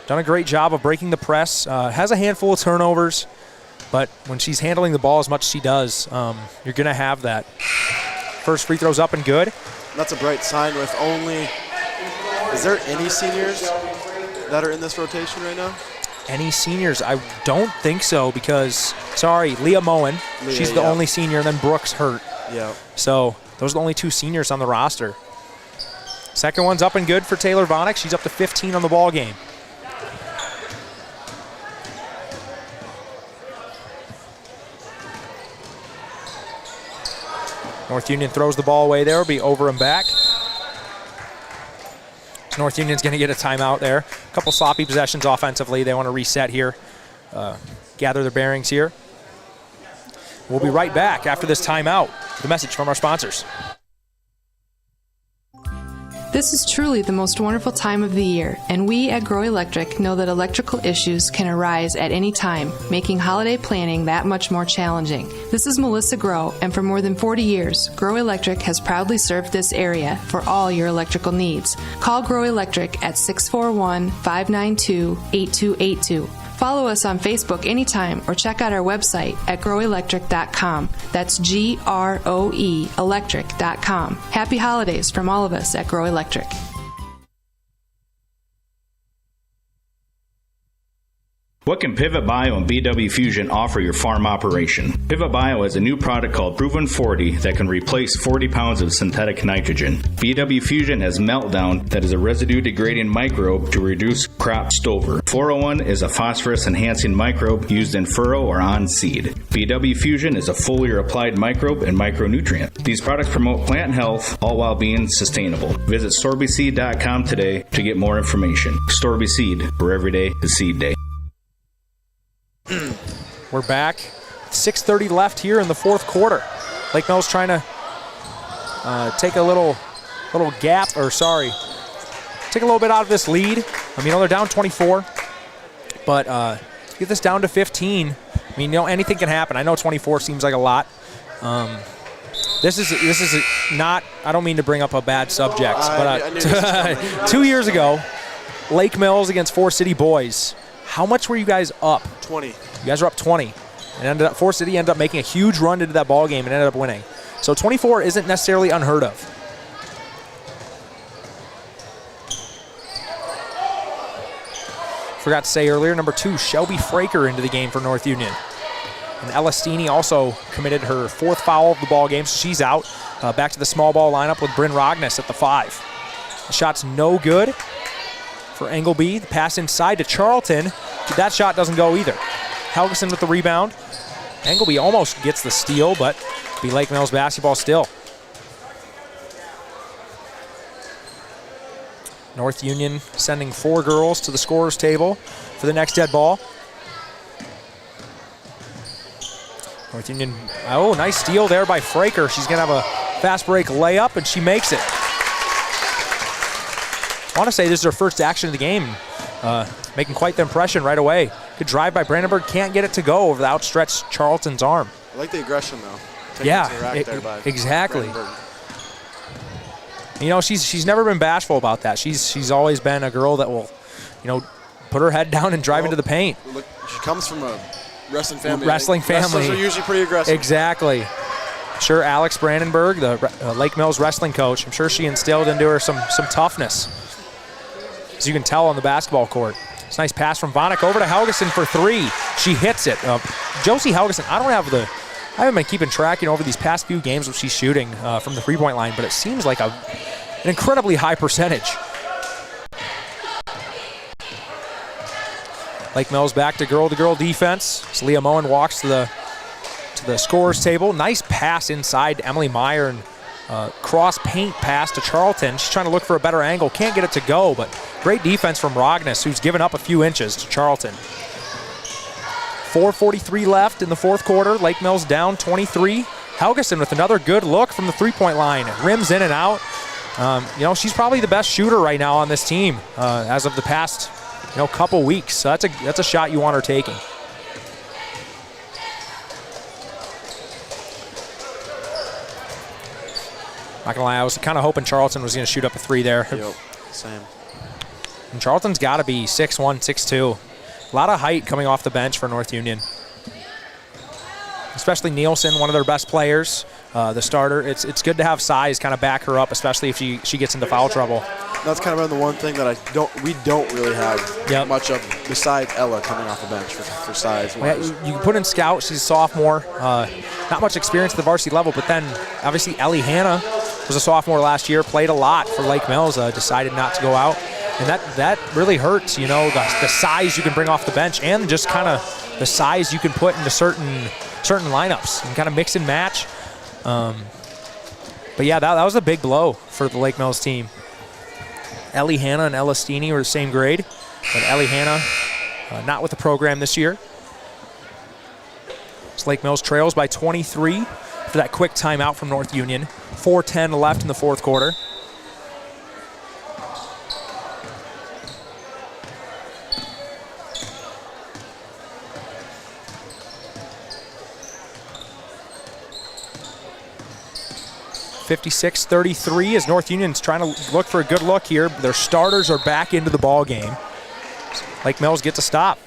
Done a great job of breaking the press. Has a handful of turnovers, but when she's handling the ball as much as she does, you're going to have that. First free throw's up and good.
That's a bright sign with only... Is there any seniors that are in this rotation right now?
Any seniors? I don't think so because, Leah Moen. She's the only senior, and then Brooks hurt.
Yeah.
So those are the only 2 seniors on the roster. Second one's up and good for Taylor Vonek. She's up to 15 on the ball game. North Union throws the ball away there. It'll be over and back. So North Union's going to get a timeout there. A couple sloppy possessions offensively. They want to reset here, gather their bearings here. We'll be right back after this timeout with a message from our sponsors.
This is truly the most wonderful time of the year, and we at Grow Electric know that electrical issues can arise at any time, making holiday planning that much more challenging. This is Melissa Grow, and for more than 40 years, Grow Electric has proudly served this area for all your electrical needs. Call Grow Electric at 641-592-8282. Follow us on Facebook anytime or check out our website at growelectric.com. That's GROE electric.com. Happy holidays from all of us at Grow Electric.
What can Pivot Bio and BW Fusion offer your farm operation? Pivot Bio has a new product called Proven 40 that can replace 40 pounds of synthetic nitrogen. BW Fusion has Meltdown that is a residue-degrading microbe to reduce crop stover. 401 is a phosphorus-enhancing microbe used in furrow or on seed. BW Fusion is a foliar-applied microbe and micronutrient. These products promote plant health, all while being sustainable. Visit storbyseed.com today to get more information. Storby Seed, where every day is seed day.
We're back. 6:30 left here in the fourth quarter. Lake Mills trying to take a little gap, take a little bit out of this lead. They're down 24, but get this down to 15. Anything can happen. I know 24 seems like a lot. This is not. I don't mean to bring up a bad subject, but 2 years ago, Lake Mills against Forest City Boys. How much were you guys up?
20.
You guys were up 20. And Forest City ended up making a huge run into that ball game and ended up winning. So 24 isn't necessarily unheard of. Forgot to say earlier, number 2, Shelby Fraker into the game for North Union. And Ella Steeney also committed her 4th foul of the ball game, so she's out. Back to the small ball lineup with Bryn Rogness at the 5. The shot's no good for Engelby. The pass inside to Charlton. That shot doesn't go either. Helgeson with the rebound. Engelby almost gets the steal, but be Lake Mills basketball still. North Union sending 4 girls to the scorer's table for the next dead ball. North Union, nice steal there by Fraker. She's going to have a fast break layup, and she makes it. I want to say this is her first action of the game, making quite the impression right away. Good drive by Brandenburg, can't get it to go over the outstretched Charlton's arm.
I like the aggression, though. taken to the rack there by
exactly.
Brandenburg.
You know, she's never been bashful about that. She's always been a girl that will, you know, put her head down and drive into the paint.
Look, she comes from a wrestling family.
Wrestling family.
Wrestlers are usually pretty aggressive.
Exactly. Sure, Alex Brandenburg, the Lake Mills wrestling coach, I'm sure she instilled into her some toughness, as you can tell on the basketball court. It's a nice pass from Vonek over to Helgeson for 3. She hits it. Josie Helgeson, I haven't been keeping track, you know, over these past few games what she's shooting from the three-point line, but it seems like an incredibly high percentage. Lake Mills back to girl defense. As Leah Moen walks to the scorer's table. Nice pass inside to Emily Meyer and cross paint pass to Charlton. She's trying to look for a better angle. Can't get it to go, but great defense from Rognes, who's given up a few inches to Charlton. 4:43 left in the fourth quarter. Lake Mills down 23. Helgeson with another good look from the three-point line. Rims in and out. You know, she's probably the best shooter right now on this team as of the past, you know, couple weeks. So that's a shot you want her taking. Not gonna lie, I was kind of hoping Charlton was gonna shoot up a 3 there.
Yep, same.
And Charlton's got to be 6'1", 6'2". A lot of height coming off the bench for North Union. Especially Nielsen, one of their best players, the starter. It's good to have size kind of back her up, especially if she gets into foul trouble.
That's kind of been the one thing that we don't really have much of besides Ella coming off the bench for size.
Yeah, you can put in Scout, she's a sophomore. Not much experience at the varsity level, but then obviously Ellie Hanna was a sophomore last year, played a lot for Lake Mills, decided not to go out. And that really hurts, you know, the size you can bring off the bench and just kind of the size you can put into certain lineups and kind of mix and match. But yeah, that was a big blow for the Lake Mills team. Ellie Hanna and Ella Steeney were the same grade, but Ellie Hanna not with the program this year. So Lake Mills trails by 23 for that quick timeout from North Union. 4:10 left in the fourth quarter. (56-33) as North Union's trying to look for a good look here. Their starters are back into the ball game. Lake Mills gets a stop.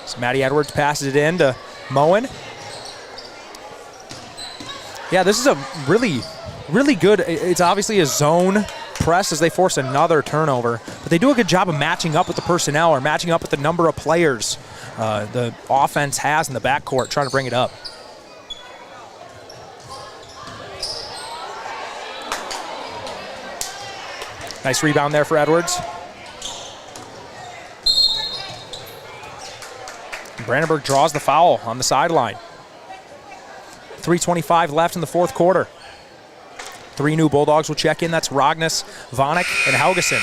So Maddie Edwards passes it in to Moen. Yeah, this is a really, really good, it's obviously a zone press as they force another turnover, but they do a good job of matching up with the personnel or matching up with the number of players the offense has in the backcourt, trying to bring it up. Nice rebound there for Edwards. Brandenburg draws the foul on the sideline. 3:25 left in the fourth quarter. 3 new Bulldogs will check in. That's Rognes, Vonek, and Helgeson.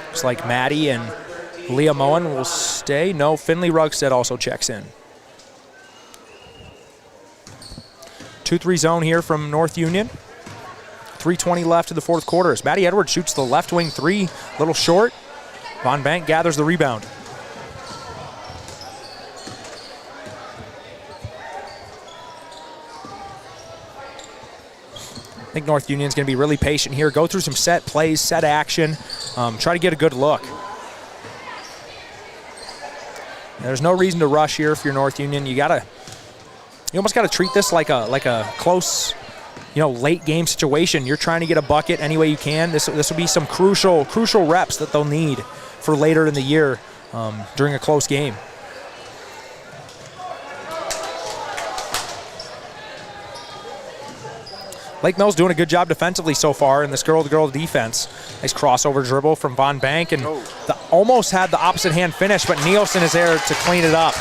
Looks like Maddie and Leah Moen will stay. No, Finley Rugstead also checks in. 2-3 zone here from North Union. 3:20 left in the fourth quarter as Maddie Edwards shoots the left wing 3, a little short. Von Bank gathers the rebound. I think North Union's going to be really patient here, go through some set plays, set action, try to get a good look. There's no reason to rush here if you're North Union. You almost got to treat this like a close, late game situation. You're trying to get a bucket any way you can. This will be some crucial reps that they'll need for later in the year during a close game. Lake Mills doing a good job defensively so far in this girl-to-girl defense. Nice crossover dribble from Von Bank, and almost had the opposite hand finish, but Nielsen is there to clean it up.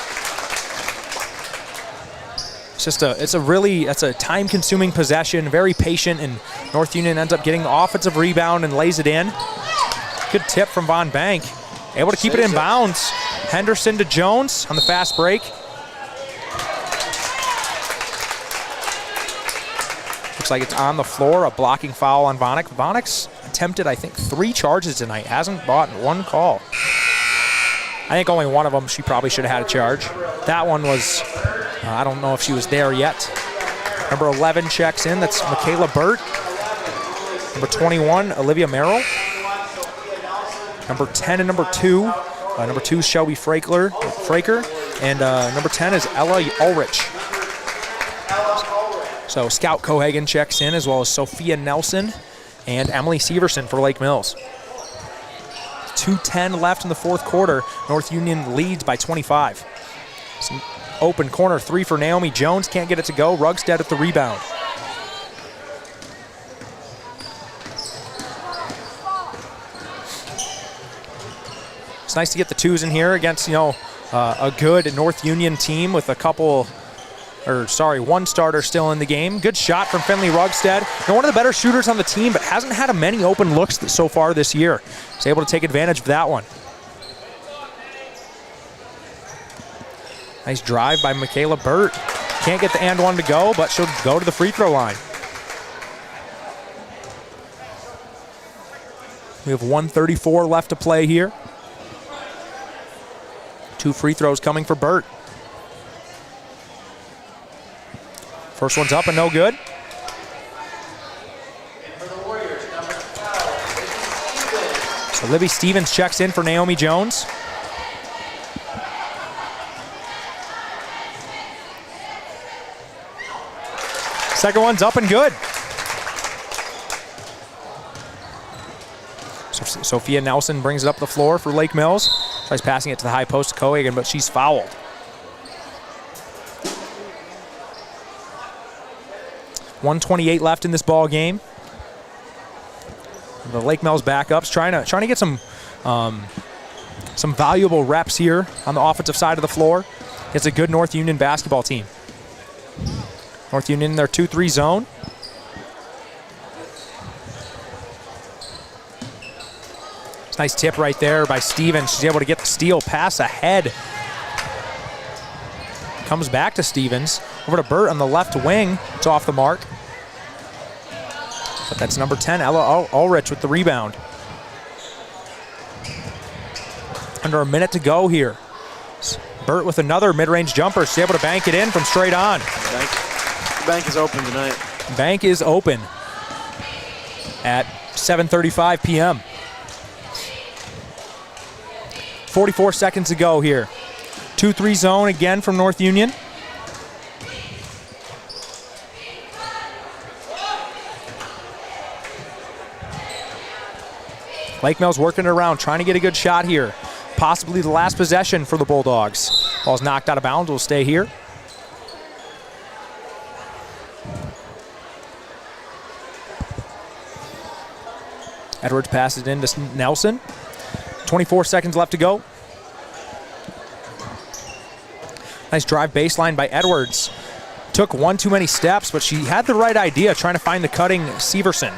It's a time-consuming possession, very patient, and North Union ends up getting the offensive rebound and lays it in. Good tip from Von Bank. Able to keep it in bounds. Henderson to Jones on the fast break. Looks like it's on the floor, a blocking foul on Vonik. Vonik's attempted, I think, 3 charges tonight. Hasn't bought 1 call. I think only one of them she probably should have had a charge. That one was, I don't know if she was there yet. Number 11 checks in. That's Michaela Burt. Number 21, Olivia Merrill. Number 10 and number 2. Number 2 is Shelby Fraker. And number 10 is Ella Ulrich. So Scout Cohagen checks in, as well as Sophia Nelson and Emily Severson for Lake Mills. 2:10 left in the fourth quarter. North Union leads by 25. Some open corner 3 for Naomi Jones. Can't get it to go. Rugstead at the rebound. It's nice to get the 2s in here against, a good North Union team with one starter still in the game. Good shot from Finley Rugstead. One of the better shooters on the team, but hasn't had many open looks so far this year. He's able to take advantage of that one. Nice drive by Michaela Burt. Can't get the and one to go, but she'll go to the free throw line. We have 1:34 left to play here. 2 free throws coming for Burt. First one's up and no good. So Libby Stevens checks in for Naomi Jones. Second one's up and good. So Sophia Nelson brings it up the floor for Lake Mills. Tries passing it to the high post to Cohagen, but she's fouled. .128 left in this ball game. The Lake Mills backups trying to get some valuable reps here on the offensive side of the floor. It's a good North Union basketball team. North Union in their 2-3 zone. It's a nice tip right there by Stevens. She's able to get the steal, pass ahead. Comes back to Stevens. Over to Burt on the left wing. It's off the mark. But that's number 10, Ella Ulrich with the rebound. Under a minute to go here. Burt with another mid-range jumper. She's able to bank it in from straight on.
Bank is open tonight.
Bank is open at 7:35 p.m. 44 seconds to go here. 2-3 zone again from North Union. Lake Mills working it around, trying to get a good shot here. Possibly the last possession for the Bulldogs. Ball's knocked out of bounds, will stay here. Edwards passes it in to Nelson. 24 seconds left to go. Nice drive baseline by Edwards. Took one too many steps, but she had the right idea, trying to find the cutting Severson.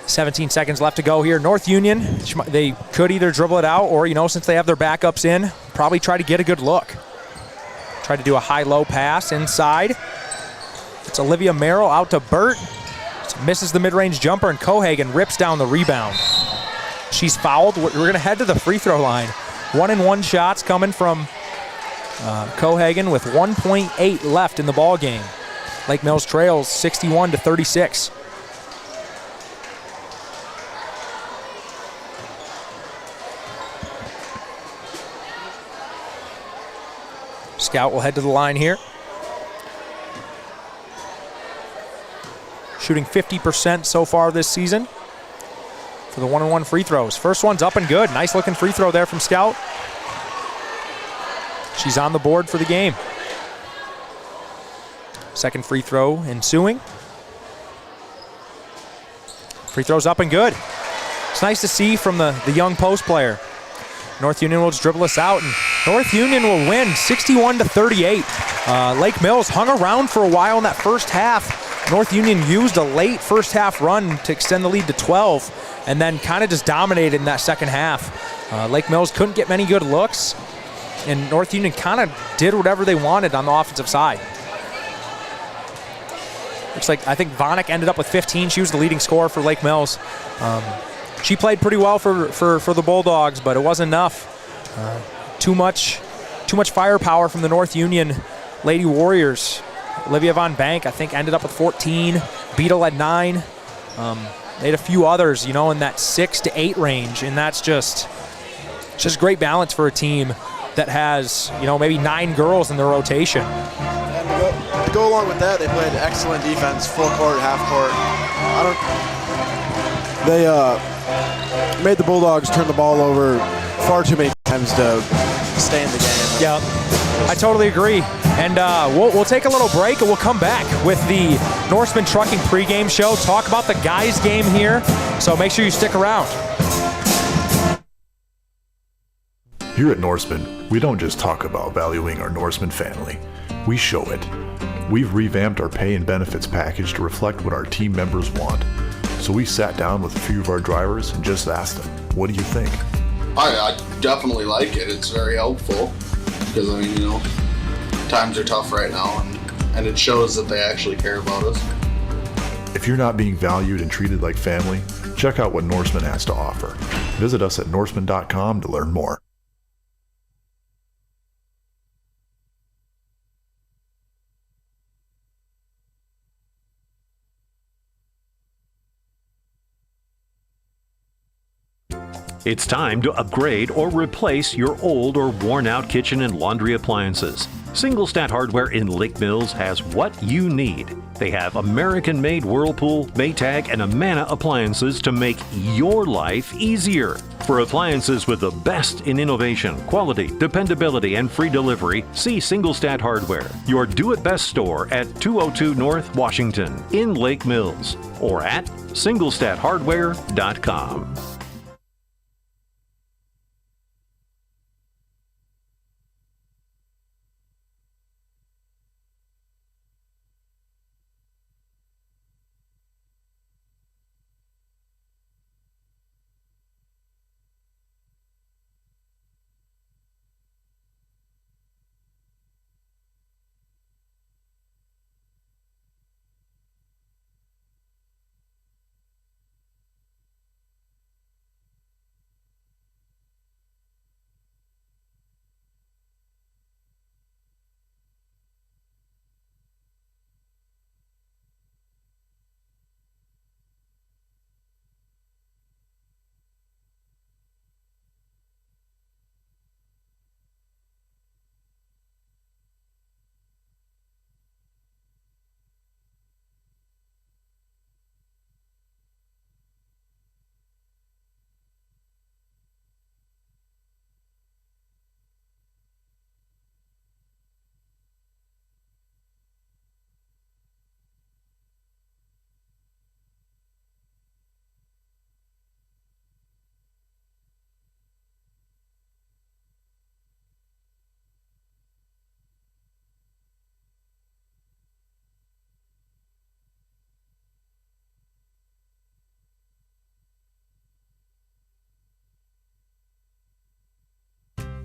17 seconds left to go here. North Union, they could either dribble it out or, since they have their backups in, probably try to get a good look. Try to do a high-low pass inside. It's Olivia Merrill out to Burt. Misses the mid-range jumper, and Cohagen rips down the rebound. She's fouled. We're going to head to the free throw line. 1-and-1 shots coming from Cohagen with 1.8 left in the ball game. Lake Mills trails 61-36. Scout will head to the line here. Shooting 50% so far this season for the 1-and-1 free throws. First one's up and good. Nice looking free throw there from Scout. She's on the board for the game. Second free throw ensuing. Free throw's up and good. It's nice to see from the young post player. North Union will just dribble us out, and North Union will win 61-38. Lake Mills hung around for a while in that first half. North Union used a late first half run to extend the lead to 12 and then kind of just dominated in that second half. Lake Mills couldn't get many good looks, and North Union kind of did whatever they wanted on the offensive side. Looks like I think Vonick ended up with 15. She was the leading scorer for Lake Mills. She played pretty well for the Bulldogs, but it wasn't enough. Too much firepower from the North Union Lady Warriors. Olivia Von Bank, I think, ended up with 14. Beetle at 9. They had a few others, in that 6 to 8 range, and that's just great balance for a team that has, maybe 9 girls in their rotation.
And to go along with that, they played excellent defense, full court, half court. They made the Bulldogs turn the ball over far too many times to stay in the game.
Yeah, I totally agree. And we'll take a little break and we'll come back with the Norseman Trucking pregame show, talk about the guys' game here. So make sure you stick around.
Here at Norseman, we don't just talk about valuing our Norseman family, we show it. We've revamped our pay and benefits package to reflect what our team members want. So we sat down with a few of our drivers and just asked them, what do you think?
I definitely like it. It's very helpful because, times are tough right now and it shows that they actually care about us.
If you're not being valued and treated like family, check out what Norseman has to offer. Visit us at norseman.com to learn more.
It's time to upgrade or replace your old or worn-out kitchen and laundry appliances. Single Stat Hardware in Lake Mills has what you need. They have American-made Whirlpool, Maytag, and Amana appliances to make your life easier. For appliances with the best in innovation, quality, dependability, and free delivery, see Single Stat Hardware, your do-it-best store at 202 North Washington in Lake Mills, or at singlestathardware.com.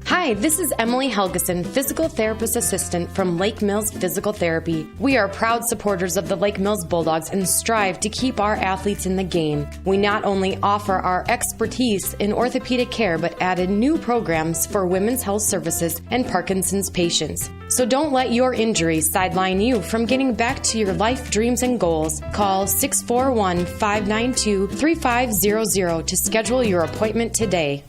Hi, this is Emily Helgeson, Physical Therapist Assistant from Lake Mills Physical Therapy. We are proud supporters of the Lake Mills Bulldogs and strive to keep our athletes in the game. We not only offer our expertise in orthopedic care, but added new programs for women's health services and Parkinson's patients. So don't let your injuries sideline you from getting back to your life dreams and goals. Call 641-592-3500 to schedule your appointment today.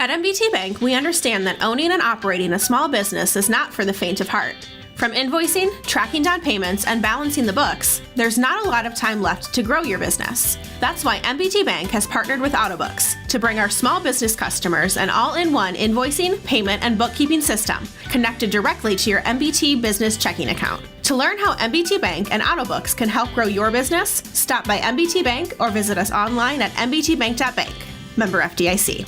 At MBT Bank, we understand that owning and operating a small business is not for the faint of heart. From invoicing, tracking down payments, and balancing the books, there's not a lot of time left to grow your business. That's why MBT Bank has partnered with Autobooks to bring our small business customers an all-in-one invoicing, payment, and bookkeeping system connected directly to your MBT business checking account. To learn how MBT Bank and Autobooks can help grow your business, stop by MBT Bank or visit us online at mbtbank.bank. Member FDIC.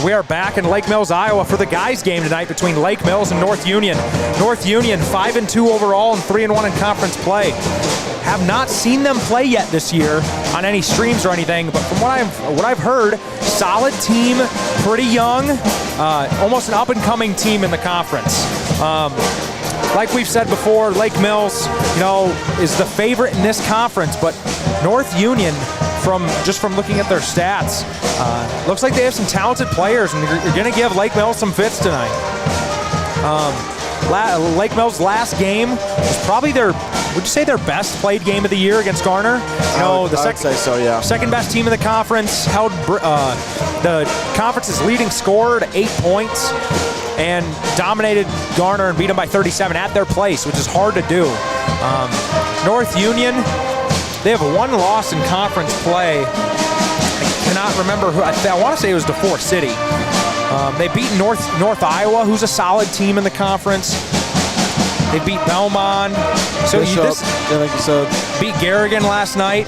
We are back in Lake Mills, Iowa for the guys game tonight between Lake Mills and North Union. North Union 5-2 overall and 3-1 in conference play. Have not seen them play yet this year on any streams or anything, but from what I've heard, solid team, pretty young, almost an up-and-coming team in the conference. Like we've said before, Lake Mills, is the favorite in this conference, but North Union, from looking at their stats, looks like they have some talented players, and you're going to give Lake Mills some fits tonight. Lake Mills' last game was probably would you say their best played game of the year against Garner?
I would say so, yeah.
Second best team in the conference, held the conference's leading scorer to 8 points, and dominated Garner and beat them by 37 at their place, which is hard to do. North Union, they have one loss in conference play. I cannot remember who. I want to say it was DeForest City. They beat North Iowa, who's a solid team in the conference. They beat Belmont. So beat Garrigan last night.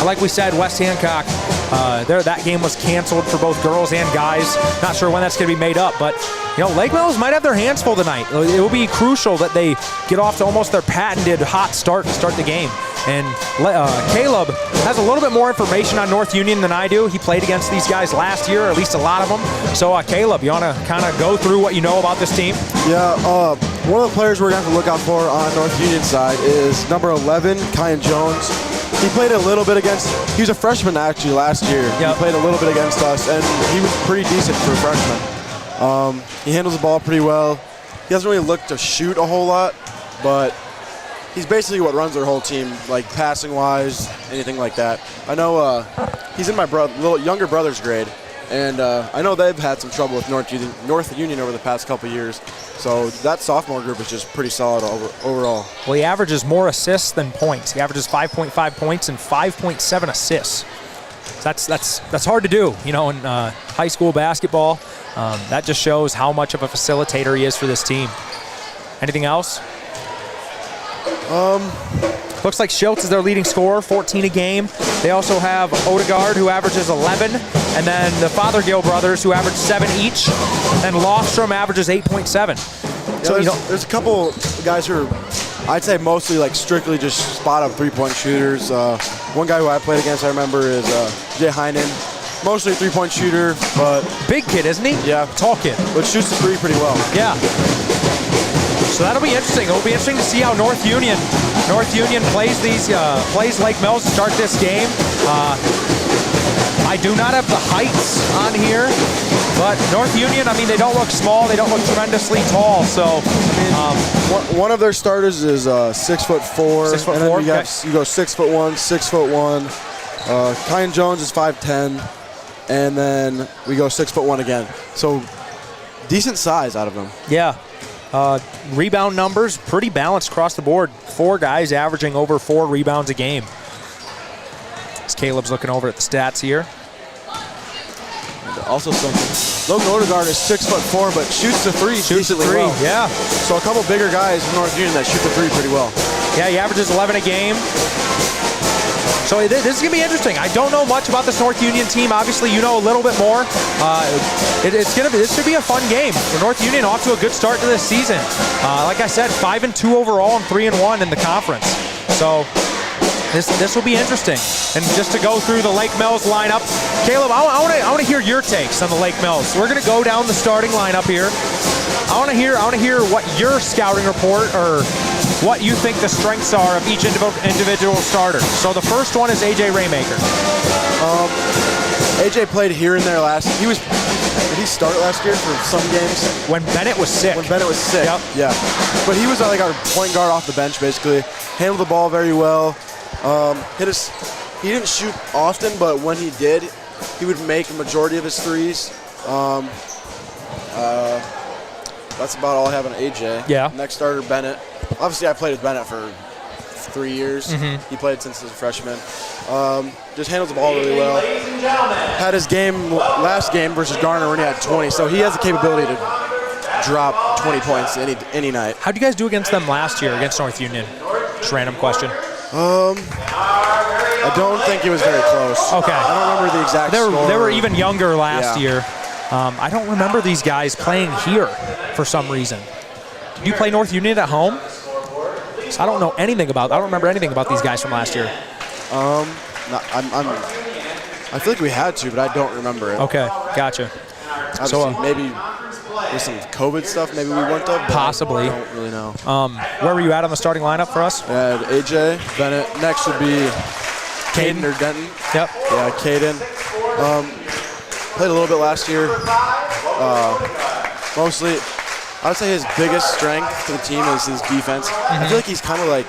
Like we said, West Hancock That game was canceled for both girls and guys. Not sure when that's going to be made up, but Lake Mills might have their hands full tonight. It will be crucial that they get off to almost their patented hot start to start the game. And Caleb has a little bit more information on North Union than I do. He played against these guys last year, or at least a lot of them. So Caleb, you want to kind of go through what you know about this team?
Yeah, one of the players we're going to have to look out for on North Union side is number 11, Kyan Jones. He played a little bit he was a freshman actually last year. Yep. He played a little bit against us, and he was pretty decent for a freshman. He handles the ball pretty well. He doesn't really look to shoot a whole lot, but he's basically what runs their whole team, like passing-wise, anything like that. I know he's in my younger brother's grade, and I know they've had some trouble with North Union over the past couple years. So that sophomore group is just pretty solid overall.
Well, he averages more assists than points. He averages 5.5 points and 5.7 assists. That's hard to do, in high school basketball. That just shows how much of a facilitator he is for this team. Anything else? Looks like Schultz is their leading scorer, 14 a game. They also have Odegaard, who averages 11, and then the Fothergill brothers, who average 7 each, and Lofstrom averages 8.7.
Yeah, so there's a couple guys who are, I'd say mostly strictly just spot-up three-point shooters. One guy who I played against, I remember, is Jay Heinen. Mostly a three-point shooter, but
big kid, isn't he?
Yeah,
tall kid,
but shoots the three pretty well.
Yeah. So that'll be interesting. It'll be interesting to see how North Union plays Lake Mills to start this game. I do not have the heights on here, but North Union, they don't look small. They don't look tremendously tall. So
one of their starters is 6'4".
6'4".
And then you go 6'1", 6'1". Kyan Jones is 5'10", and then we go 6'1" again. So decent size out of them.
Yeah. Rebound numbers, pretty balanced across the board. 4 guys averaging over 4 rebounds a game. As Caleb's looking over at the stats here.
And also Logan Odegaard is 6'4", but shoots the three decently well.
Yeah.
So a couple bigger guys in North Union that shoot the three pretty well.
Yeah, he averages 11 a game. So this is going to be interesting. I don't know much about this North Union team. Obviously, you know a little bit more. This should be a fun game. North Union off to a good start to this season. Like I said, 5-2 overall and 3-1 in the conference. So this will be interesting. And just to go through the Lake Mills lineup, Caleb, I want to hear your takes on the Lake Mills. We're going to go down the starting lineup here. I want to hear what your scouting report or what you think the strengths are of each individual starter. So the first one is AJ Raymaker.
AJ played here and there did he start last year for some games?
When Bennett was sick.
Yep. Yeah. But he was like our point guard off the bench, basically. Handled the ball very well. He didn't shoot often, but when he did, he would make a majority of his threes. That's about all I have on AJ.
Yeah.
Next starter, Bennett. Obviously, I played with Bennett for 3 years.
Mm-hmm.
He played since he was a freshman. Just handles the ball really well. Had his last game versus Garner when he had 20, so he has the capability to drop 20 points any night.
How'd you guys do against them last year, against North Union? Just random question.
I don't think it was very close.
Okay.
I don't remember the exact score.
They were even younger last year. I don't remember these guys playing here for some reason. Did you play North Union at home? I don't know anything about. I don't remember anything about these guys from last year.
I feel like we had to, but I don't remember it.
Okay, gotcha.
So maybe with some COVID stuff, maybe we went up.
Possibly.
I don't really know.
Where were you at on the starting lineup for us?
We had AJ, Bennett. Next would be Caden or Denton.
Yep.
Yeah, Caden. Played a little bit last year. Mostly, I would say his biggest strength to the team is his defense.
Mm-hmm.
I feel like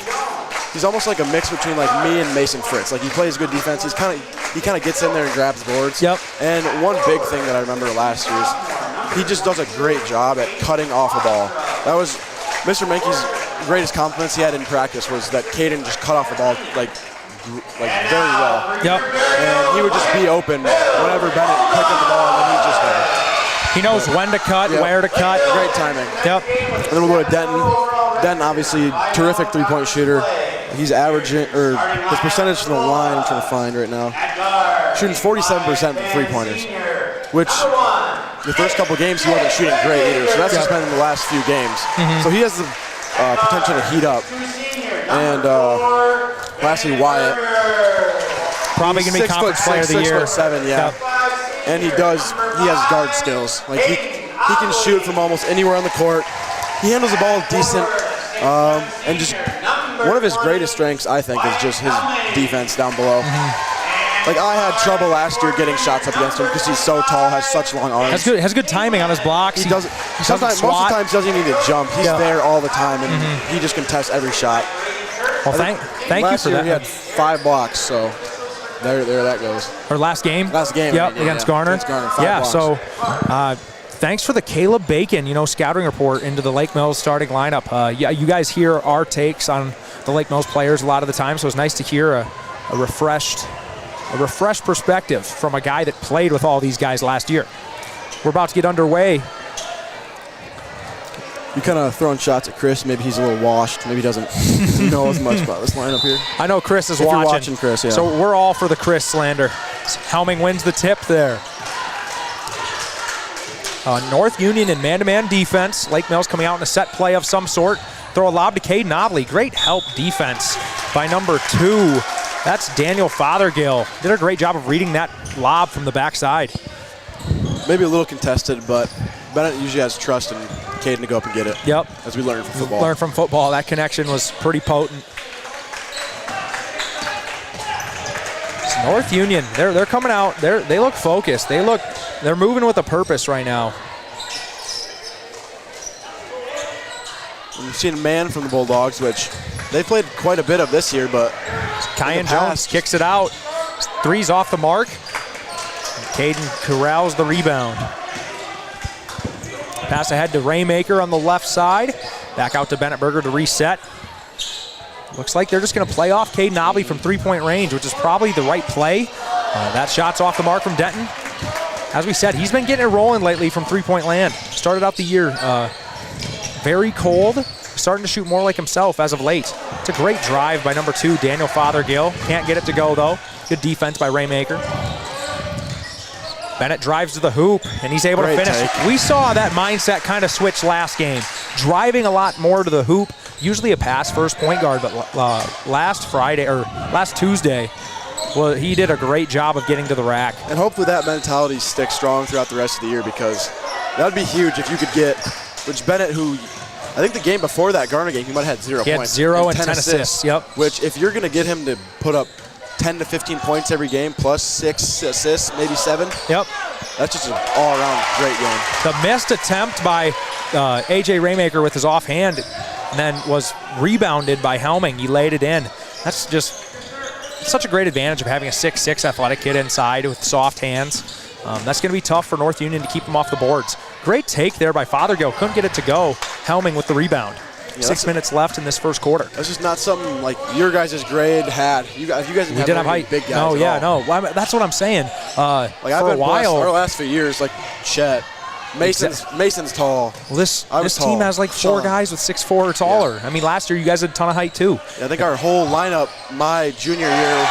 he's almost like a mix between like me and Mason Fritz. Like he plays good defense. He kind of gets in there and grabs boards.
Yep.
And one big thing that I remember last year is he just does a great job at cutting off the ball. That was Mr. Menke's greatest compliments he had in practice was that Caden just cut off the ball like very well.
Yep.
And he would just be open whenever Bennett picked up the ball, and then he just
he knows when to cut, where to cut.
Great timing.
Yep.
And then we'll go to Denton. Denton, obviously, terrific three-point shooter. He's averaging, or his percentage from the line, I'm trying to find right now. shooting 47% for three-pointers, which the first couple games he wasn't shooting great either. So that's just been in the last few games. So he has the potential to heat up. And lastly, Wyatt.
Probably going to be conference player of the year.
6'7", yeah. Yep. And he has guard skills. Like he can shoot from almost anywhere on the court. He handles the ball decent. And just one of his greatest strengths, I think, is just his defense down below. Like, I had trouble last year getting shots up against him because he's so tall, has such long arms.
Has good timing on his blocks.
He doesn't most of the times doesn't need to jump. He's there all the time, and he just contests every shot.
Well, thank you for that.
He had 5 blocks, so there that goes.
Or last game?
Last game.
Yep, against Garner.
Against Garner, 5 blocks.
So thanks for the Caleb Bacon, scouting report into the Lake Mills starting lineup. You guys hear our takes on the Lake Mills players a lot of the time, so it's nice to hear a refreshed perspective from a guy that played with all these guys last year. We're about to get underway.
You kind of throwing shots at Chris. Maybe he's a little washed. Maybe he doesn't know as much about this lineup here.
I know Chris is
if
watching.
You're watching Chris, yeah.
So we're all for the Chris slander. Helming wins the tip there. North Union in man-to-man defense. Lake Mills coming out in a set play of some sort. Throw a lob to Caden Obley. Great help defense by number 2. That's Daniel Fothergill. Did a great job of reading that lob from the backside.
Maybe a little contested, but Bennett usually has trust in Caden to go up and get it.
Yep.
As we learned from
football. That connection was pretty potent. It's North Union. They're coming out. They look focused. They're moving with a purpose right now.
We've seen a man from the Bulldogs, which they played quite a bit of this year, but
Kyan Jones kicks it out. 3's off the mark. Caden corrals the rebound. Pass ahead to Raymaker on the left side. Back out to Bennett Berger to reset. Looks like they're just going to play off Caden Obley from three-point range, which is probably the right play. That shot's off the mark from Denton. As we said, he's been getting it rolling lately from three-point land. Started out the year very cold. Starting to shoot more like himself as of late. It's a great drive by number 2, Daniel Fothergill. Can't get it to go, though. Good defense by Raymaker. Bennett drives to the hoop, and he's able to finish. Take. We saw that mindset kind of switch last game. Driving a lot more to the hoop. Usually a pass first point guard, but last Tuesday, well, he did a great job of getting to the rack.
And hopefully that mentality sticks strong throughout the rest of the year, because that would be huge if you could get, which Bennett, who I think the game before that Garner game, he might have had 0 points.
He had 0 and 10 assists. Yep.
Which, if you're going to get him to put up 10 to 15 points every game, plus 6 assists, maybe 7.
Yep.
That's just an all-around great game.
The missed attempt by A.J. Raymaker with his offhand, and then was rebounded by Helming. He laid it in. That's just such a great advantage of having a 6'6" athletic kid inside with soft hands. That's going to be tough for North Union to keep him off the boards. Great take there by Fothergill. Couldn't get it to go. Helming with the rebound. Yeah, 6 minutes left in this first quarter.
That's just not something like your guys' grade had. You guys didn't have any big guys.
No, yeah, no. That's what I'm saying.
Like
for a while,
our last few years, like Chet, Mason's tall.
Well, this team has like 4 guys with 6'4" or taller. Yeah. I mean, last year you guys had a ton of height too.
Yeah, I think our whole lineup, my junior year,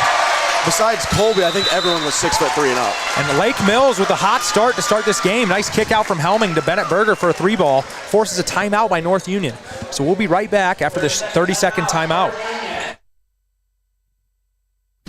besides Colby, I think everyone was 6'3" and up.
And Lake Mills with a hot start to start this game. Nice kick out from Helming to Bennett Berger for a 3-ball. Forces a timeout by North Union. So we'll be right back after this 30-second timeout.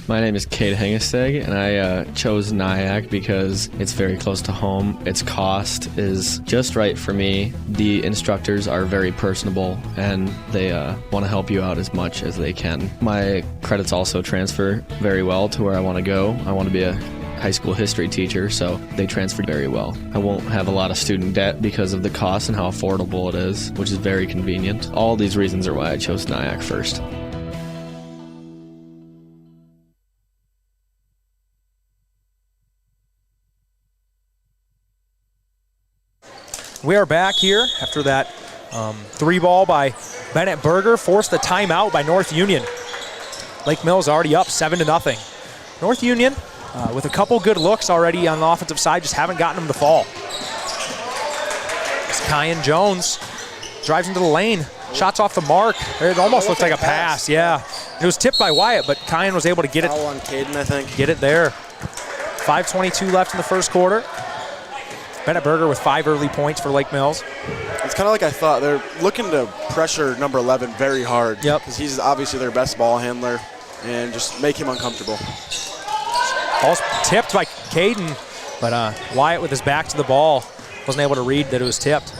My name is Cade Hengesteg, and I chose Nyack because it's very close to home. Its cost is just right for me. The instructors are very personable, and they want to help you out as much as they can. My credits also transfer very well to where I want to go. I want to be a high school history teacher, so they transferred very well. I won't have a lot of student debt because of the cost and how affordable it is, which is very convenient. All these reasons are why I chose Nyack first.
We are back here after that 3-ball by Bennett Berger. Forced the timeout by North Union. Lake Mills already up 7-0. North Union with a couple good looks already on the offensive side, just haven't gotten them to fall. It's Kyan Jones drives into the lane. Shots off the mark. It almost looked like a pass, yeah. It was tipped by Wyatt, but Kyan was able to get
Foul on Caden, I think.
Get it there. 5:22 left in the first quarter. Bennett Berger with 5 early points for Lake Mills.
It's kind of like I thought. They're looking to pressure number 11 very hard.
Yep.
Because he's obviously their best ball handler, and just make him uncomfortable.
Ball's tipped by Caden, but Wyatt with his back to the ball wasn't able to read that it was tipped.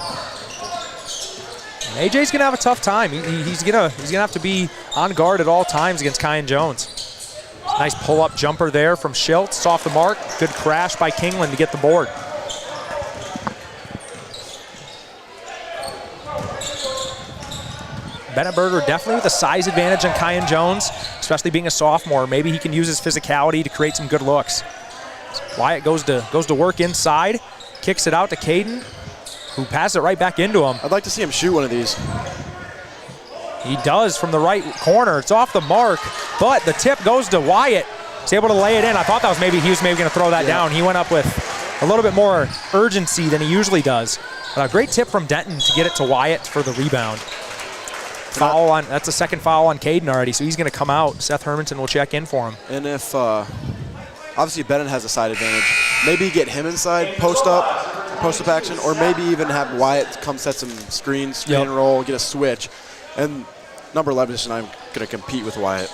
And AJ's gonna have a tough time. He's gonna have to be on guard at all times against Kyan Jones. Nice pull-up jumper there from Schiltz. It's off the mark. Good crash by Kingland to get the board. Bennett Berger definitely with a size advantage on Kyan Jones, especially being a sophomore. Maybe he can use his physicality to create some good looks. Wyatt goes to work inside, kicks it out to Caden, who passes it right back into him.
I'd like to see him shoot one of these.
He does from the right corner. It's off the mark, but the tip goes to Wyatt. He's able to lay it in. I thought that was he was maybe going to throw that down. He went up with a little bit more urgency than he usually does. But a great tip from Denton to get it to Wyatt for the rebound. That's a second foul on Caden already, so he's going to come out. Seth Hermanson will check in for him.
And if, obviously Bennett has a side advantage, maybe get him inside, post up action, or maybe even have Wyatt come set some screens, screen and roll, get a switch. And number 11 is not going to compete with Wyatt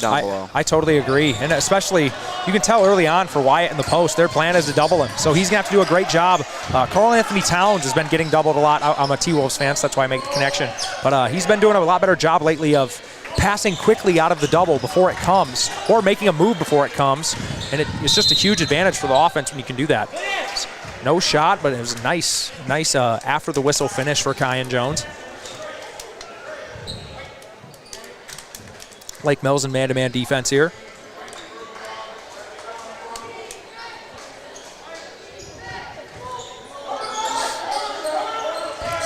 down below.
I totally agree. And especially, you can tell early on for Wyatt in the post, their plan is to double him. So he's going to have to do a great job. Carl Anthony Towns has been getting doubled a lot. I'm a T-Wolves fan, so that's why I make the connection. But he's been doing a lot better job lately of passing quickly out of the double before it comes, or making a move before it comes. And it's just a huge advantage for the offense when you can do that. No shot, but it was a nice after the whistle finish for Kyan Jones. Lake Mills in man-to-man defense here.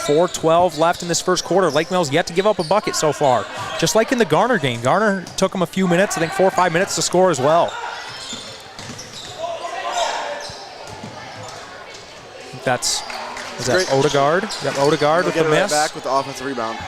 .412 left in this first quarter. Lake Mills yet to give up a bucket so far. Just like in the Garner game. Garner took them a few minutes, I think 4 or 5 minutes to score as well. Is that Odegaard? Yep, Odegaard with the miss.
Back with the offensive rebound.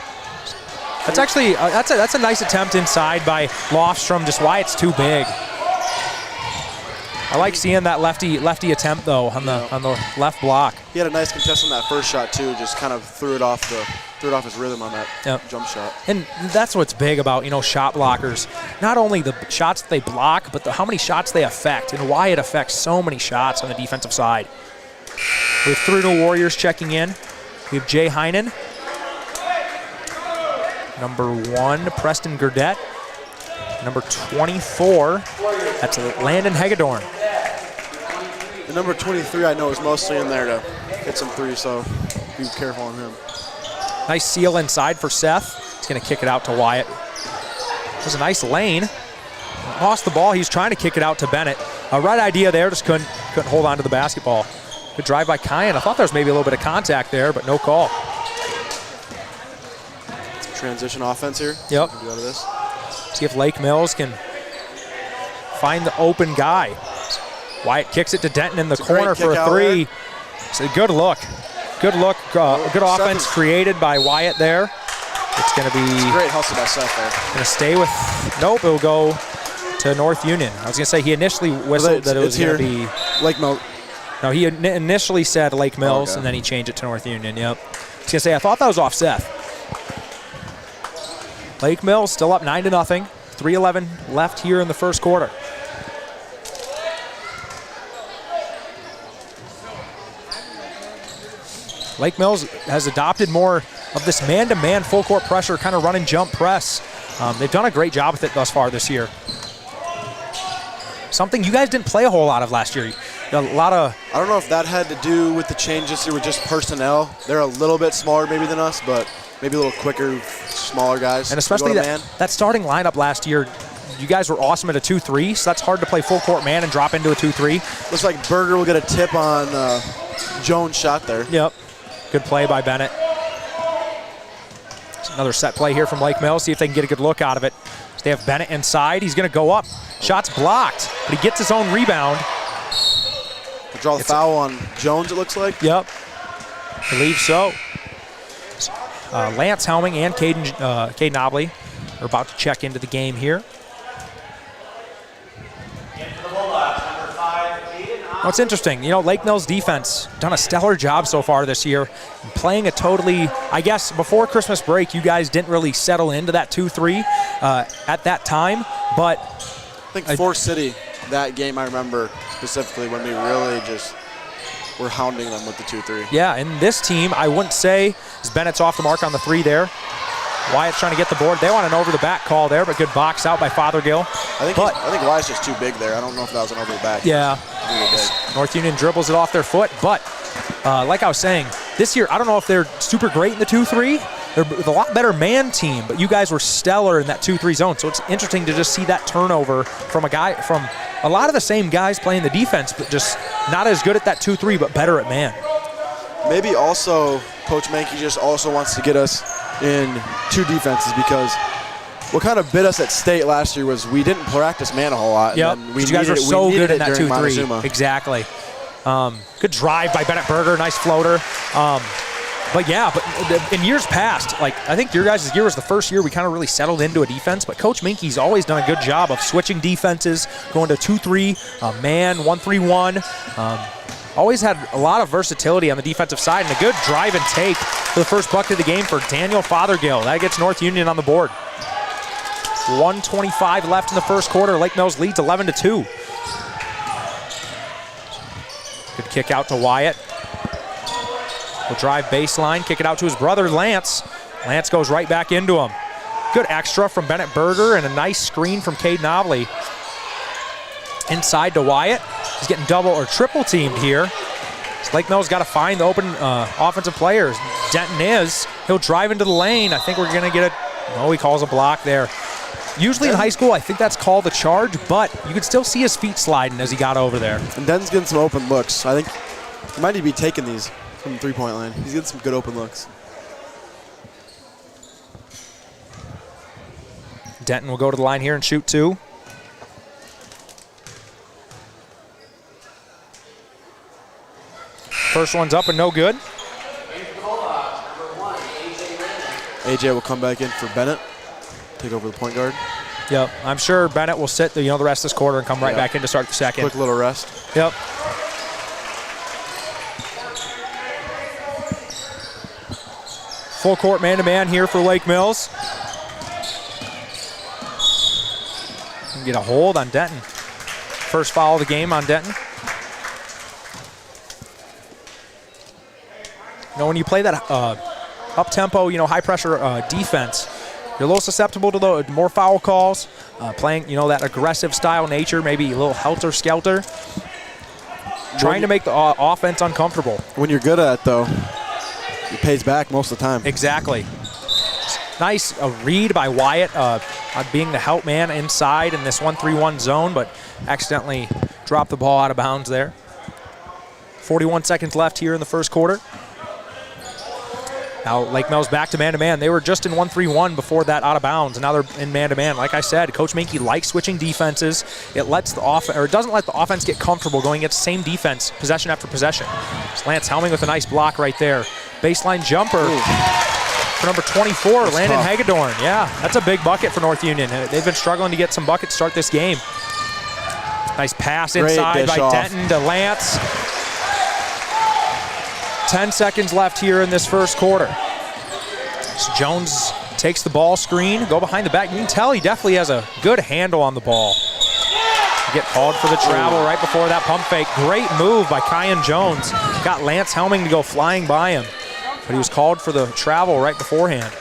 That's actually that's a nice attempt inside by Lofstrom. Just Wyatt's too big. I like seeing that lefty attempt though on the left block.
He had a nice contest on that first shot too. Just kind of threw it off his rhythm on that jump shot.
And that's what's big about shot blockers. Not only the shots that they block, but how many shots they affect. And Wyatt affects so many shots on the defensive side. We have 3 new Warriors checking in. We have Jay Heinen. Number 1, Preston Gurdett. Number 24, that's Landon Hagedorn.
The number 23 I know is mostly in there to hit some threes, so be careful on him.
Nice seal inside for Seth. He's going to kick it out to Wyatt. There's a nice lane. Lost the ball. He's trying to kick it out to Bennett. Right idea there, just couldn't hold on to the basketball. Good drive by Kyan. I thought there was maybe a little bit of contact there, but no call.
Transition offense here.
Yep.
Go to this.
See if Lake Mills can find the open guy. Wyatt kicks it to Denton in the corner for a 3. It's a good look. Good look. Good offense created by Wyatt there. It's going to be...
It's a great hustle by Seth there.
Going to stay with... Nope, it'll go to North Union. I was going to say he initially whistled that it was going to be...
Lake Mills.
No, he initially said Lake Mills, and then he changed it to North Union. Yep. I was going to say, I thought that was off Seth. Lake Mills still up 9-0. 3:11 left here in the first quarter. Lake Mills has adopted more of this man-to-man full-court pressure, kind of run-and-jump press. They've done a great job with it thus far this year. Something you guys didn't play a whole lot of last year. A lot of...
I don't know if that had to do with the changes here with just personnel. They're a little bit smaller maybe than us, but maybe a little quicker, smaller guys.
And especially that starting lineup last year, you guys were awesome at a 2-3, so that's hard to play full-court man and drop into a 2-3.
Looks like Berger will get a tip on Jones' shot there.
Yep. Good play by Bennett. Another set play here from Lake Mills. See if they can get a good look out of it. They have Bennett inside. He's going to go up. Shot's blocked, but he gets his own rebound.
We'll draw the foul on Jones, it looks like.
Yep. I believe so. Lance Helming and Caden Obley are about to check into the game here. Well, it's interesting. Lake Mills defense done a stellar job so far this year, playing a totally, I guess, before Christmas break, you guys didn't really settle into that 2-3 at that time, but
I think Forest City, that game I remember specifically when we really just were hounding them with the 2-3.
Yeah, and this team, I wouldn't say, is Bennett's off the mark on the 3 there. Wyatt's trying to get the board. They want an over-the-back call there, but good box out by Fothergill.
I think Wyatt's just too big there. I don't know if that was an over-the-back.
Yeah. North Union dribbles it off their foot, but like I was saying, this year, I don't know if they're super great in the 2-3. They're a lot better man team, but you guys were stellar in that 2-3 zone, so it's interesting to just see that turnover from a lot of the same guys playing the defense, but just not as good at that 2-3, but better at man.
Maybe also Coach Mankey just also wants to get us in 2 defenses, because what kind of bit us at state last year was we didn't practice man a whole lot.
Yep, you guys were so good in that 2-3. Exactly. Good drive by Bennett Berger, nice floater. But in years past, I think your guys' year was the first year we kind of really settled into a defense, but Coach Minky's always done a good job of switching defenses, going to 2-3, man, 1-3-1. Always had a lot of versatility on the defensive side, and a good drive and take for the first bucket of the game for Daniel Fothergill. That gets North Union on the board. 1:25 left in the first quarter. Lake Mills leads 11-2. Good kick out to Wyatt. Will drive baseline, kick it out to his brother, Lance. Lance goes right back into him. Good extra from Bennett Berger and a nice screen from Cade Novely. Inside to Wyatt. He's getting double or triple teamed here. Lake Mills got to find the open offensive players. Denton is. He'll drive into the lane. I think we're going to get he calls a block there. Usually in high school, I think that's called a charge, but you could still see his feet sliding as he got over there.
And Denton's getting some open looks. I think he might need to be taking these from the three-point line. He's getting some good open looks.
Denton will go to the line here and shoot 2. First one's up and no good.
AJ will come back in for Bennett. Take over the point guard.
Yep, I'm sure Bennett will sit the rest of this quarter and come right back in to start the second.
Quick little rest.
Yep. Full court man-to-man here for Lake Mills. Get a hold on Denton. First foul of the game on Denton. When you play that up-tempo, high-pressure defense, you're a little susceptible to the more foul calls, playing, that aggressive style nature, maybe a little helter-skelter, trying to make the offense uncomfortable.
When you're good at it, though, it pays back most of the time.
Exactly. Nice read by Wyatt on being the help man inside in this 1-3-1 zone, but accidentally dropped the ball out of bounds there. 41 seconds left here in the first quarter. Now Lake Mills back to man-to-man. They were just in 1-3-1 before that out of bounds, and now they're in man-to-man. Like I said, Coach Minky likes switching defenses. It lets the it doesn't let the offense get comfortable going against the same defense possession after possession. It's Lance Helming with a nice block right there. Baseline jumper for number 24, that's Landon tough. Hagedorn. Yeah, that's a big bucket for North Union. They've been struggling to get some buckets to start this game. Nice pass inside by Denton to Lance. 10 seconds left here in this first quarter. So Jones takes the ball screen, go behind the back. You can tell he definitely has a good handle on the ball. Get called for the travel right before that pump fake. Great move by Kyan Jones. Got Lance Helming to go flying by him, but he was called for the travel right beforehand.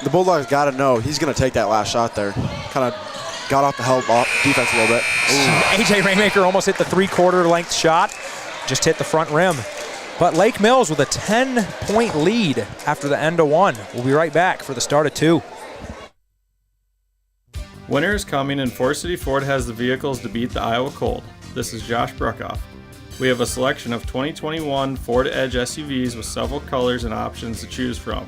The Bulldogs got to know he's going to take that last shot there. Kind of got off the help defense a little bit.
AJ Rainmaker almost hit the three-quarter length shot. Just hit the front rim. But Lake Mills with a 10-point lead after the end of 1. We'll be right back for the start of 2.
Winter is coming and Forest City Ford has the vehicles to beat the Iowa cold. This is Josh Bruckoff. We have a selection of 2021 Ford Edge SUVs with several colors and options to choose from.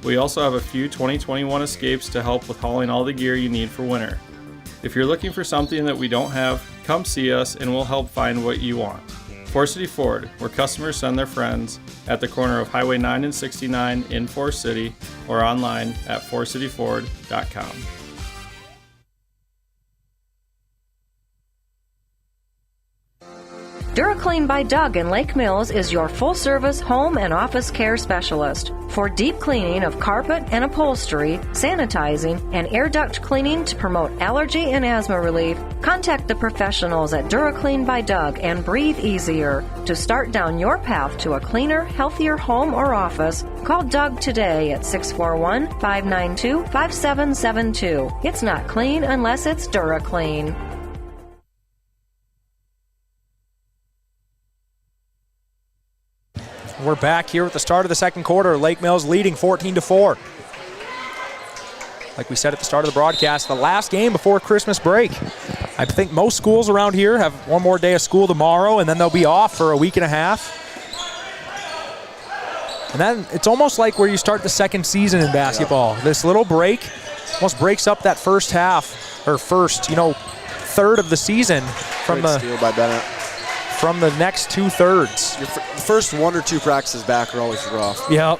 We also have a few 2021 Escapes to help with hauling all the gear you need for winter. If you're looking for something that we don't have, come see us and we'll help find what you want. Forest City Ford, where customers send their friends, at the corner of Highway 9 and 69 in Forest City, or online at forestcityford.com.
DuraClean by Doug in Lake Mills is your full-service home and office care specialist. For deep cleaning of carpet and upholstery, sanitizing, and air duct cleaning to promote allergy and asthma relief, contact the professionals at DuraClean by Doug and breathe easier. To start down your path to a cleaner, healthier home or office, call Doug today at 641-592-5772. It's not clean unless it's DuraClean.
We're back here at the start of the second quarter. Lake Mills leading 14-4. Like we said at the start of the broadcast, the last game before Christmas break. I think most schools around here have one more day of school tomorrow, and then they'll be off for a week and a half. And then it's almost like where you start the second season in basketball. Yeah. This little break almost breaks up that first half, or first, third of the season from
Great steal by Bennett.
From the next 2/3.
Your first 1 or 2 practices back are always rough.
Yep.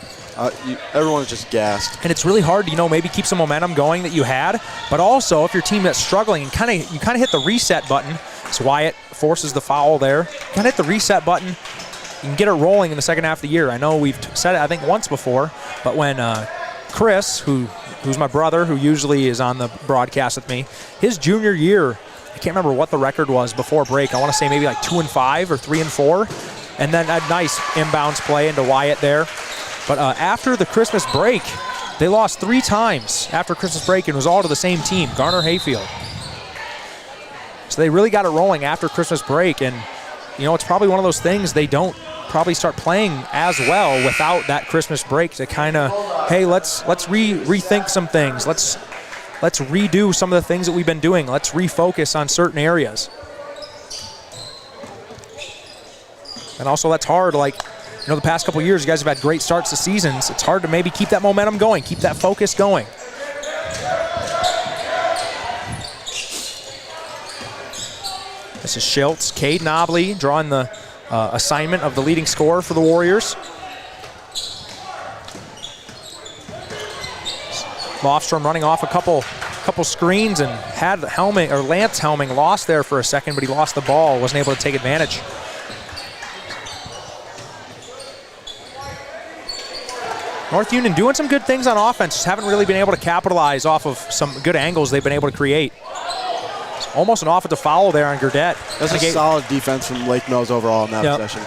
Everyone's just gassed.
And it's really hard to, maybe keep some momentum going that you had, but also if your team that's struggling, you kind of hit the reset button. So Wyatt forces the foul there. You kind of hit the reset button. You can get it rolling in the second half of the year. I know we've said it, I think, once before, but when Chris, who's my brother, who usually is on the broadcast with me, his junior year, I can't remember what the record was before break. I want to say maybe like 2-5 or 3-4. And then a nice inbounds play into Wyatt there. But after the Christmas break, they lost 3 times after Christmas break, and it was all to the same team, Garner Hayfield. So they really got it rolling after Christmas break. And, it's probably one of those things they don't probably start playing as well without that Christmas break to kind of, hey, let's rethink some things. Let's redo some of the things that we've been doing. Let's refocus on certain areas. And also that's hard, the past couple years, you guys have had great starts to seasons. It's hard to maybe keep that momentum going, keep that focus going. This is Schiltz. Cade Nobley drawing the assignment of the leading scorer for the Warriors. Lofstrom running off a couple screens and had Lance Helming lost there for a second, but he lost the ball, wasn't able to take advantage. North Union doing some good things on offense, just haven't really been able to capitalize off of some good angles they've been able to create. It's almost an offensive foul there on Gurdett.
That's a solid defense from Lake Mills overall in that possession.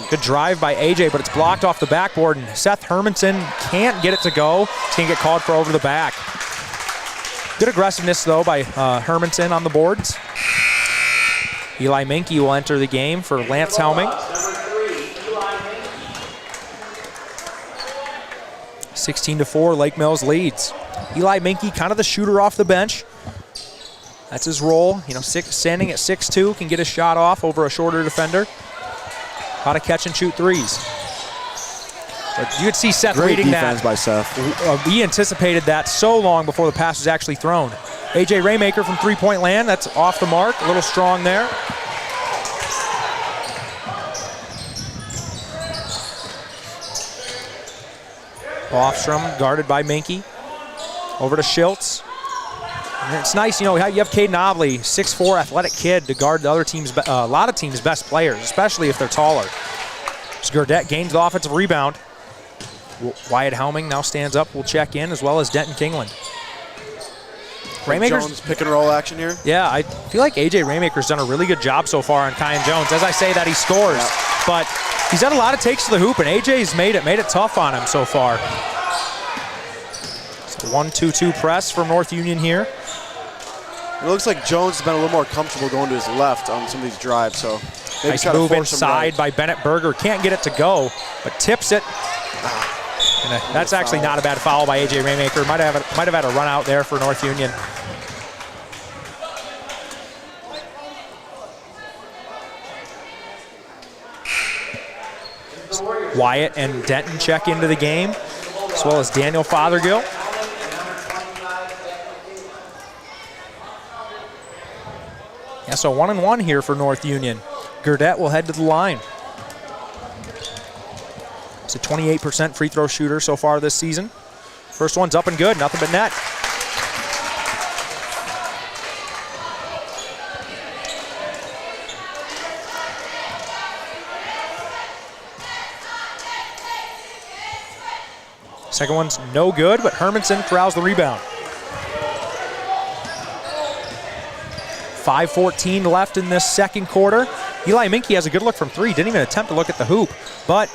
Good drive by AJ, but it's blocked off the backboard, and Seth Hermanson can't get it to go. He's going to get called for over the back. Good aggressiveness, though, by Hermanson on the boards. Eli Minke will enter the game for Lance Helming. 16-4, Lake Mills leads. Eli Minke, kind of the shooter off the bench. That's his role. Standing at 6'2", can get a shot off over a shorter defender. How to catch and shoot threes. But you could see Seth reading that.
Great defense by Seth.
He anticipated that so long before the pass was actually thrown. AJ Raymaker from three-point land. That's off the mark. A little strong there. Lofstrom guarded by Minke. Over to Schiltz. And it's nice, you have Caden Nobley, 6'4", athletic kid, to guard the other team's, a lot of teams' best players, especially if they're taller. Gurdett gains the offensive rebound. Wyatt Helming now stands up, will check in, as well as Denton Kingland.
Jones pick and roll action here.
Yeah, I feel like AJ Raymaker's done a really good job so far on Kyan Jones. As I say that, he scores, but he's done a lot of takes to the hoop, and AJ's made it tough on him so far. So 1-2-2 press from North Union here.
It looks like Jones has been a little more comfortable going to his left on some of these drives. So
nice move inside by Bennett Berger. Can't get it to go, but tips it. And that's actually not a bad foul by AJ Raymaker. Might have had a run out there for North Union. Wyatt and Denton check into the game, as well as Daniel Fothergill. Yeah, so 1-1 here for North Union. Gurdett will head to the line. He's a 28% free throw shooter so far this season. First one's up and good, nothing but net. Second one's no good, but Hermanson corrals the rebound. 5:14 left in this second quarter. Eli Minke has a good look from three. Didn't even attempt to look at the hoop, but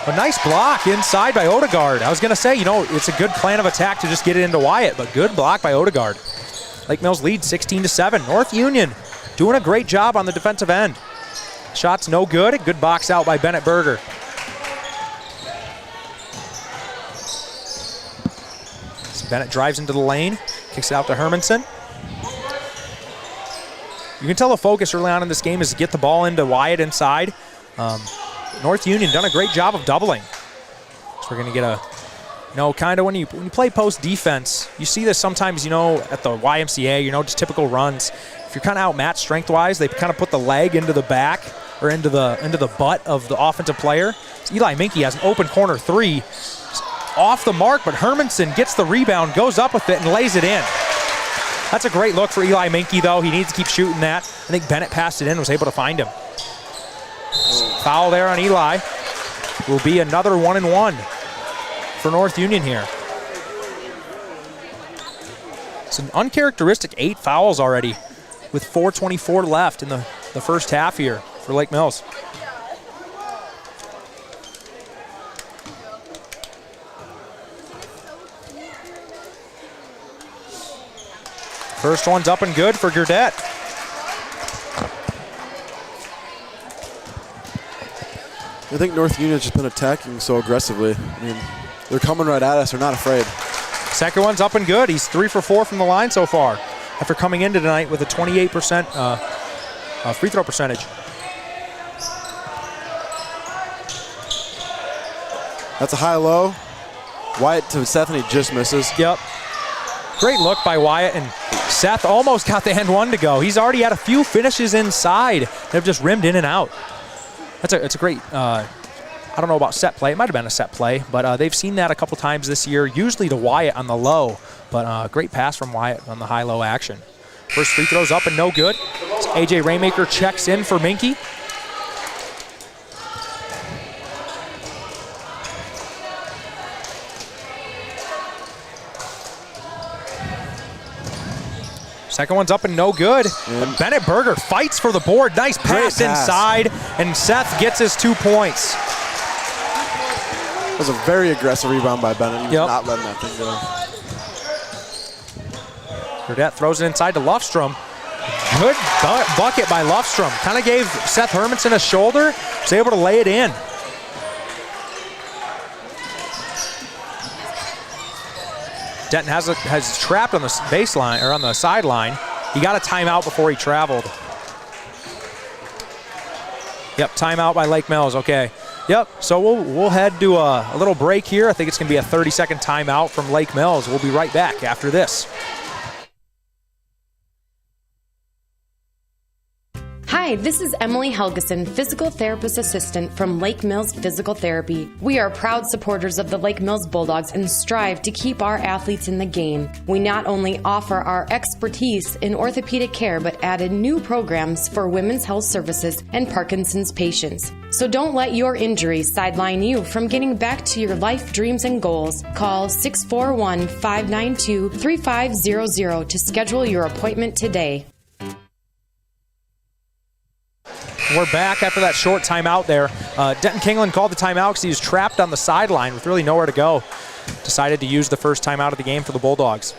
a nice block inside by Odegaard. I was going to say, it's a good plan of attack to just get it into Wyatt, but good block by Odegaard. Lake Mills lead 16-7. North Union doing a great job on the defensive end. Shot's no good. Good box out by Bennett Berger. So Bennett drives into the lane, kicks it out to Hermanson. You can tell the focus early on in this game is to get the ball into Wyatt inside. North Union done a great job of doubling. So we're going to get a, kind of when you play post defense, you see this sometimes, at the YMCA, just typical runs. If you're kind of outmatched strength-wise, they kind of put the leg into the back or into the butt of the offensive player. So Eli Minke has an open corner three. Off the mark, but Hermanson gets the rebound, goes up with it, and lays it in. That's a great look for Eli Minke, though. He needs to keep shooting that. I think Bennett passed it in, was able to find him. Foul there on Eli. Will be another 1-1 for North Union here. It's an uncharacteristic 8 fouls already with 4:24 left in the first half here for Lake Mills. First one's up and good for Gurdett.
I think North Union's just been attacking so aggressively. I mean, they're coming right at us. They're not afraid.
Second one's up and good. He's 3 for 4 from the line so far after coming into tonight with a 28% free throw percentage.
That's a high-low. Wyatt to Seth, and he just misses.
Yep. Great look by Wyatt, and Seth almost got the end one to go. He's already had a few finishes inside that have just rimmed in and out. It's a great, I don't know about set play. It might have been a set play, but they've seen that a couple times this year, usually to Wyatt on the low, but great pass from Wyatt on the high-low action. First free throw's up and no good. So A.J. Raymaker checks in for Minke. Second one's up and no good. Bennett Berger fights for the board. Nice pass inside, and Seth gets his 2 points.
That was a very aggressive rebound by Bennett. He's not letting that thing go.
Gurdett throws it inside to Lufstrom. Good bucket by Lufstrom. Kind of gave Seth Hermanson a shoulder. Was able to lay it in. Denton has trapped on the baseline or on the sideline. He got a timeout before he traveled. Yep, timeout by Lake Mills. Okay. Yep. So we'll head to a little break here. I think it's going to be a 30-second timeout from Lake Mills. We'll be right back after this.
Hi, this is Emily Helgeson, Physical Therapist Assistant from Lake Mills Physical Therapy. We are proud supporters of the Lake Mills Bulldogs and strive to keep our athletes in the game. We not only offer our expertise in orthopedic care, but added new programs for women's health services and Parkinson's patients. So don't let your injuries sideline you from getting back to your life dreams and goals. Call 641-592-3500 to schedule your appointment today.
We're back after that short timeout there. Denton Kingland called the timeout because he was trapped on the sideline with really nowhere to go. Decided to use the first timeout of the game for the Bulldogs.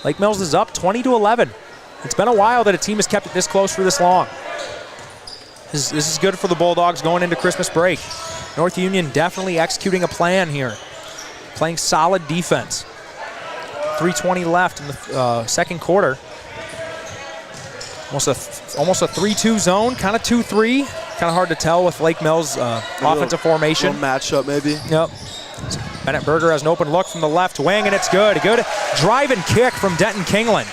Lake Mills is up 20-11. It's been a while that a team has kept it this close for this long. This is good for the Bulldogs going into Christmas break. North Union definitely executing a plan here. Playing solid defense. 3:20 left in the second quarter. Almost a 3-2 zone, kind of 2-3. Kind of hard to tell with Lake Mills' offensive formation.
Little matchup maybe.
Yep. Bennett Berger has an open look from the left wing, and it's good. A good drive and kick from Denton Kingland.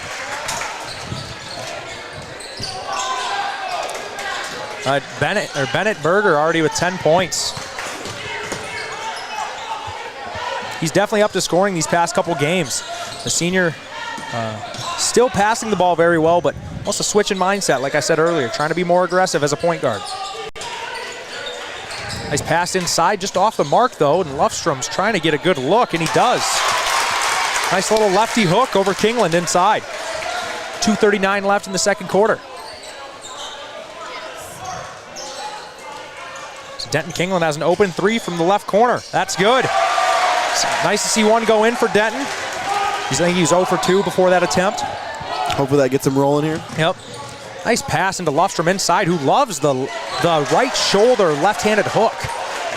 Bennett Berger already with 10 points. He's definitely up to scoring these past couple games. The senior still passing the ball very well, but also switching mindset, like I said earlier, trying to be more aggressive as a point guard. Nice pass inside, just off the mark though, and Lufstrom's trying to get a good look, and he does. Nice little lefty hook over Kingland inside. 2:39 left in the second quarter. So Denton Kingland has an open three from the left corner. That's good. Nice to see one go in for Denton. I think he was 0 for 2 before that attempt.
Hopefully that gets him rolling here.
Yep. Nice pass into Lufstrom inside, who loves the right shoulder left-handed hook,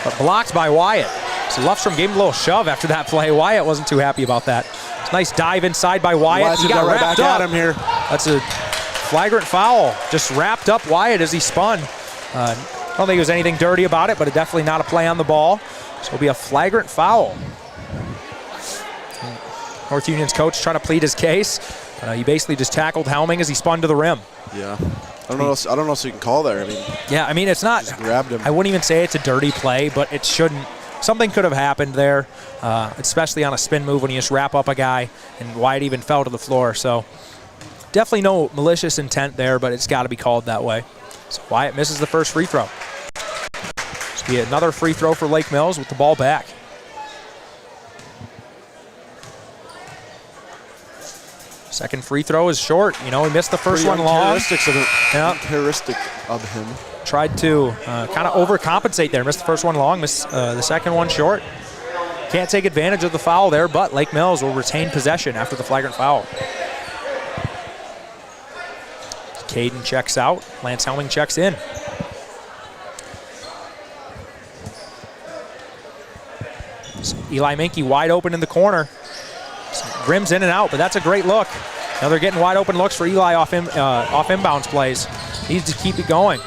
but blocked by Wyatt. So Lufstrom gave him a little shove after that play. Wyatt wasn't too happy about that. Nice dive inside by Wyatt. He got
right
wrapped
back
up.
at him here.
That's a flagrant foul. Just wrapped up Wyatt as he spun. I don't think it was anything dirty about it, but it definitely not a play on the ball. So it'll be a flagrant foul. North Union's coach trying to plead his case. He basically just tackled Helming as he spun to the rim.
Yeah. I don't know if you can call there.
I mean, it's not.
Just grabbed him.
I wouldn't even say it's a dirty play, but it shouldn't. Something could have happened there, especially on a spin move when you just wrap up a guy, and Wyatt even fell to the floor. So definitely no malicious intent there, but it's got to be called that way. So Wyatt misses the first free throw. This will be another free throw for Lake Mills with the ball back. Second free throw is short. He missed the first one long.
Characteristic of him.
Tried to kind of overcompensate there. Missed the first one long, missed the second one short. Can't take advantage of the foul there, but Lake Mills will retain possession after the flagrant foul. Caden checks out. Lance Helming checks in. Eli Minke wide open in the corner. Rims in and out, but that's a great look. Now they're getting wide open looks for Eli off inbounds plays. Needs to keep it going.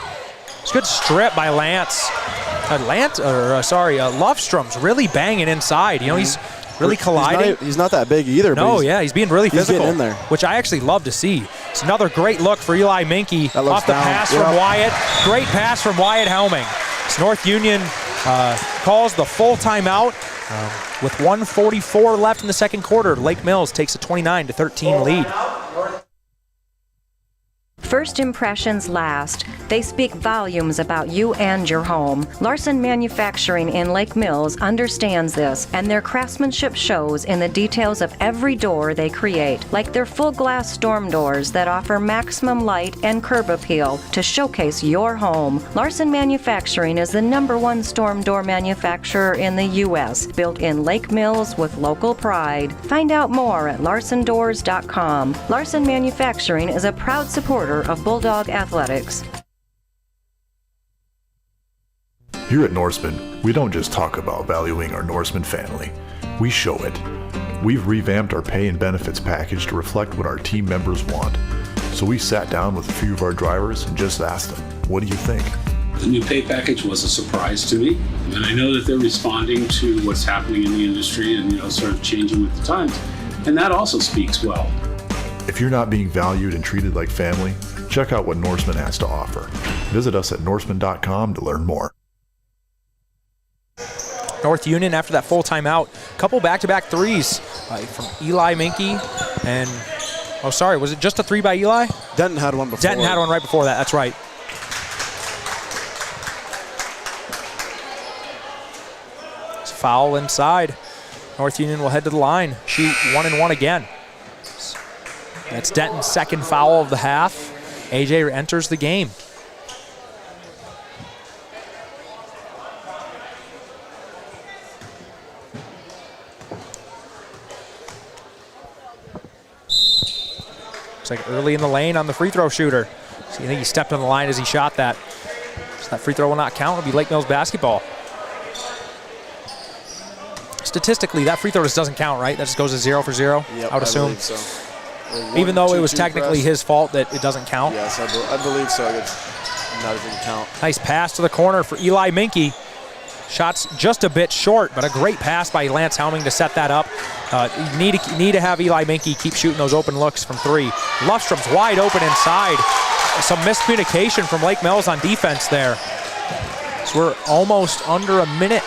It's a good strip by Lance. Lufstrom's really banging inside. He's really colliding.
He's not that big either.
No, he's being really physical,
getting in there,
which I actually love to see. It's another great look for Eli Minke off the pass from Wyatt. Great pass from Wyatt Helming. It's North Union calls the full timeout. With 1:44 left in the second quarter, Lake Mills takes a 29-13 lead.
First impressions last. They speak volumes about you and your home. Larson Manufacturing in Lake Mills understands this, and their craftsmanship shows in the details of every door they create, like their full glass storm doors that offer maximum light and curb appeal to showcase your home. Larson Manufacturing is the #1 storm door manufacturer in the U.S., built in Lake Mills with local pride. Find out more at larsondoors.com. Larson Manufacturing is a proud supporter of Bulldog Athletics.
Here at Norseman, we don't just talk about valuing our Norseman family, we show it. We've revamped our pay and benefits package to reflect what our team members want. So we sat down with a few of our drivers and just asked them, what do you think?
The new pay package was a surprise to me, and I know that they're responding to what's happening in the industry and sort of changing with the times, and that also speaks well.
If you're not being valued and treated like family, check out what Norseman has to offer. Visit us at norseman.com to learn more.
North Union after that full timeout. Couple back-to-back threes from Eli Minke and, was it just a three by Eli?
Denton had one before.
Denton had one right before that, that's right. It's a foul inside. North Union will head to the line, shoot 1-1 again. That's Denton's second foul of the half. AJ enters the game. Looks like early in the lane on the free throw shooter. So I think he stepped on the line as he shot that. So that free throw will not count. It'll be Lake Mills basketball. Statistically, that free throw just doesn't count, right? That just goes to 0 for 0,
yep,
I would assume.
I believe so.
Even though it was technically his fault that it doesn't count.
Yes, I believe so. It's not even count.
Nice pass to the corner for Eli Minke. Shots just a bit short, but a great pass by Lance Helming to set that up. You need to have Eli Minke keep shooting those open looks from three. Lufstrom's wide open inside. some miscommunication from Lake Mills on defense there. So we're almost under a minute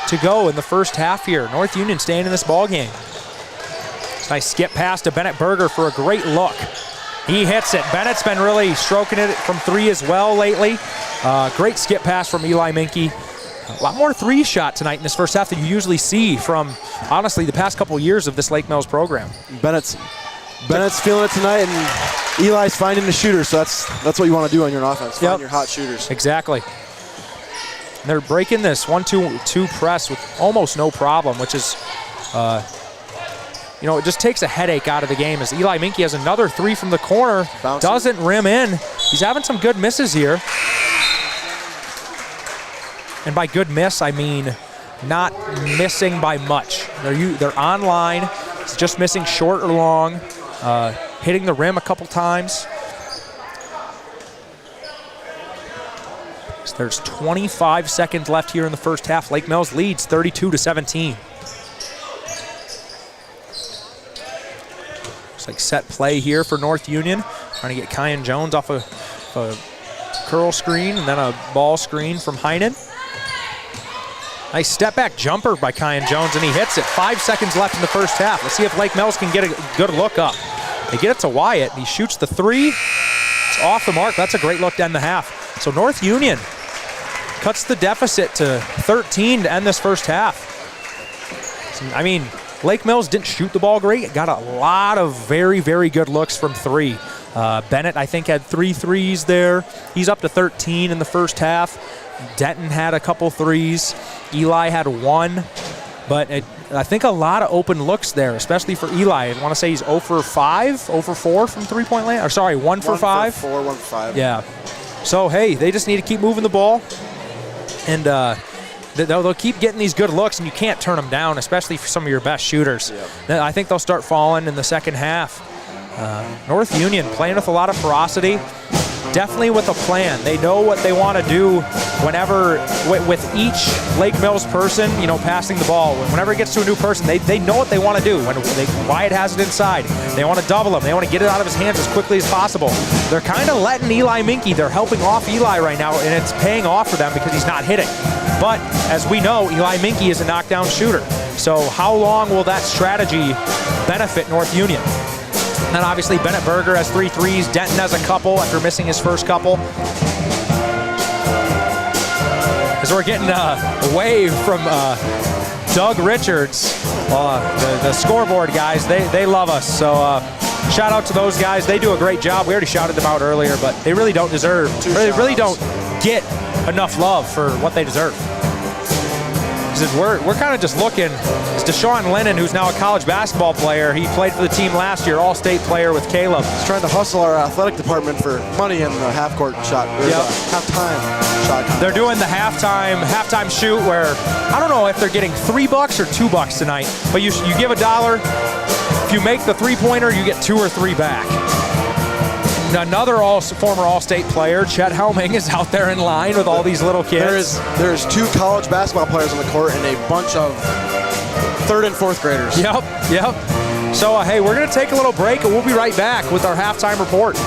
to go in the first half here. North Union staying in this ball game. Nice skip pass to Bennett Berger for a great look. He hits it. Bennett's been really stroking it from three as well lately. Great skip pass from Eli Minke. A lot more three shot tonight in this first half than you usually see from, honestly, the past couple of years of this Lake Mills program.
Bennett's feeling it tonight, and Eli's finding the shooter, so that's what you want to do on your offense, find your hot shooters.
Exactly. And they're breaking this 1-2-2 press with almost no problem, which is, it just takes a headache out of the game as Eli Minke has another three from the corner. Bouncing. Doesn't rim in. He's having some good misses here. And by good miss, I mean not missing by much. They're on line. It's just missing short or long, hitting the rim a couple times. So there's 25 seconds left here in the first half. Lake Mills leads 32-17. Looks like set play here for North Union. Trying to get Kyan Jones off a curl screen and then a ball screen from Heinen. Nice step back jumper by Kyan Jones, and he hits it. 5 seconds left in the first half. Let's see if Lake Mills can get a good look up. They get it to Wyatt. He shoots the three. It's off the mark. That's a great look to end the half. So North Union cuts the deficit to 13 to end this first half. I mean, Lake Mills didn't shoot the ball great. It got a lot of very, very good looks from three. Bennett, I think, had 3 threes there. He's up to 13 in the first half. Denton had a couple threes. Eli had 1. But I think a lot of open looks there, especially for Eli. I want to say he's 0 for 5, 0 for 4 from three-point land. Or sorry, 1 for 5.
1 for 4, 1 for 5.
Yeah. So, hey, they just need to keep moving the ball. And they'll keep getting these good looks, and you can't turn them down, especially for some of your best shooters. Yep. I think they'll start falling in the second half. North Union playing with a lot of ferocity. Definitely with a plan. They know what they want to do whenever, with each Lake Mills person, passing the ball. Whenever it gets to a new person, they know what they want to do. When Wyatt has it inside, they want to double him. They want to get it out of his hands as quickly as possible. They're kind of letting Eli Minke, they're helping off Eli right now, and it's paying off for them because he's not hitting. But as we know, Eli Minke is a knockdown shooter. So how long will that strategy benefit North Union? And then obviously Bennett Berger has 3 threes. Denton has a couple after missing his first couple. As we're getting away from Doug Richards, the scoreboard guys, they love us. So shout out to those guys. They do a great job. We already shouted them out earlier, but they really don't deserve, really don't get enough love for what they deserve. We're kind of just looking. It's Deshaun Lennon, who's now a college basketball player. He played for the team last year, all-state player with Caleb.
He's trying to hustle our athletic department for money in the half-court shot. Halftime shot.
They're doing the halftime shoot where, I don't know if they're getting $3 or $2 tonight, but you give $1. If you make the three-pointer, you get 2 or 3 back. Another former All-State player, Chet Helming, is out there in line with all these little kids.
There's 2 college basketball players on the court and a bunch of 3rd and 4th graders.
Yep. So, hey, we're going to take a little break, and we'll be right back with our halftime report.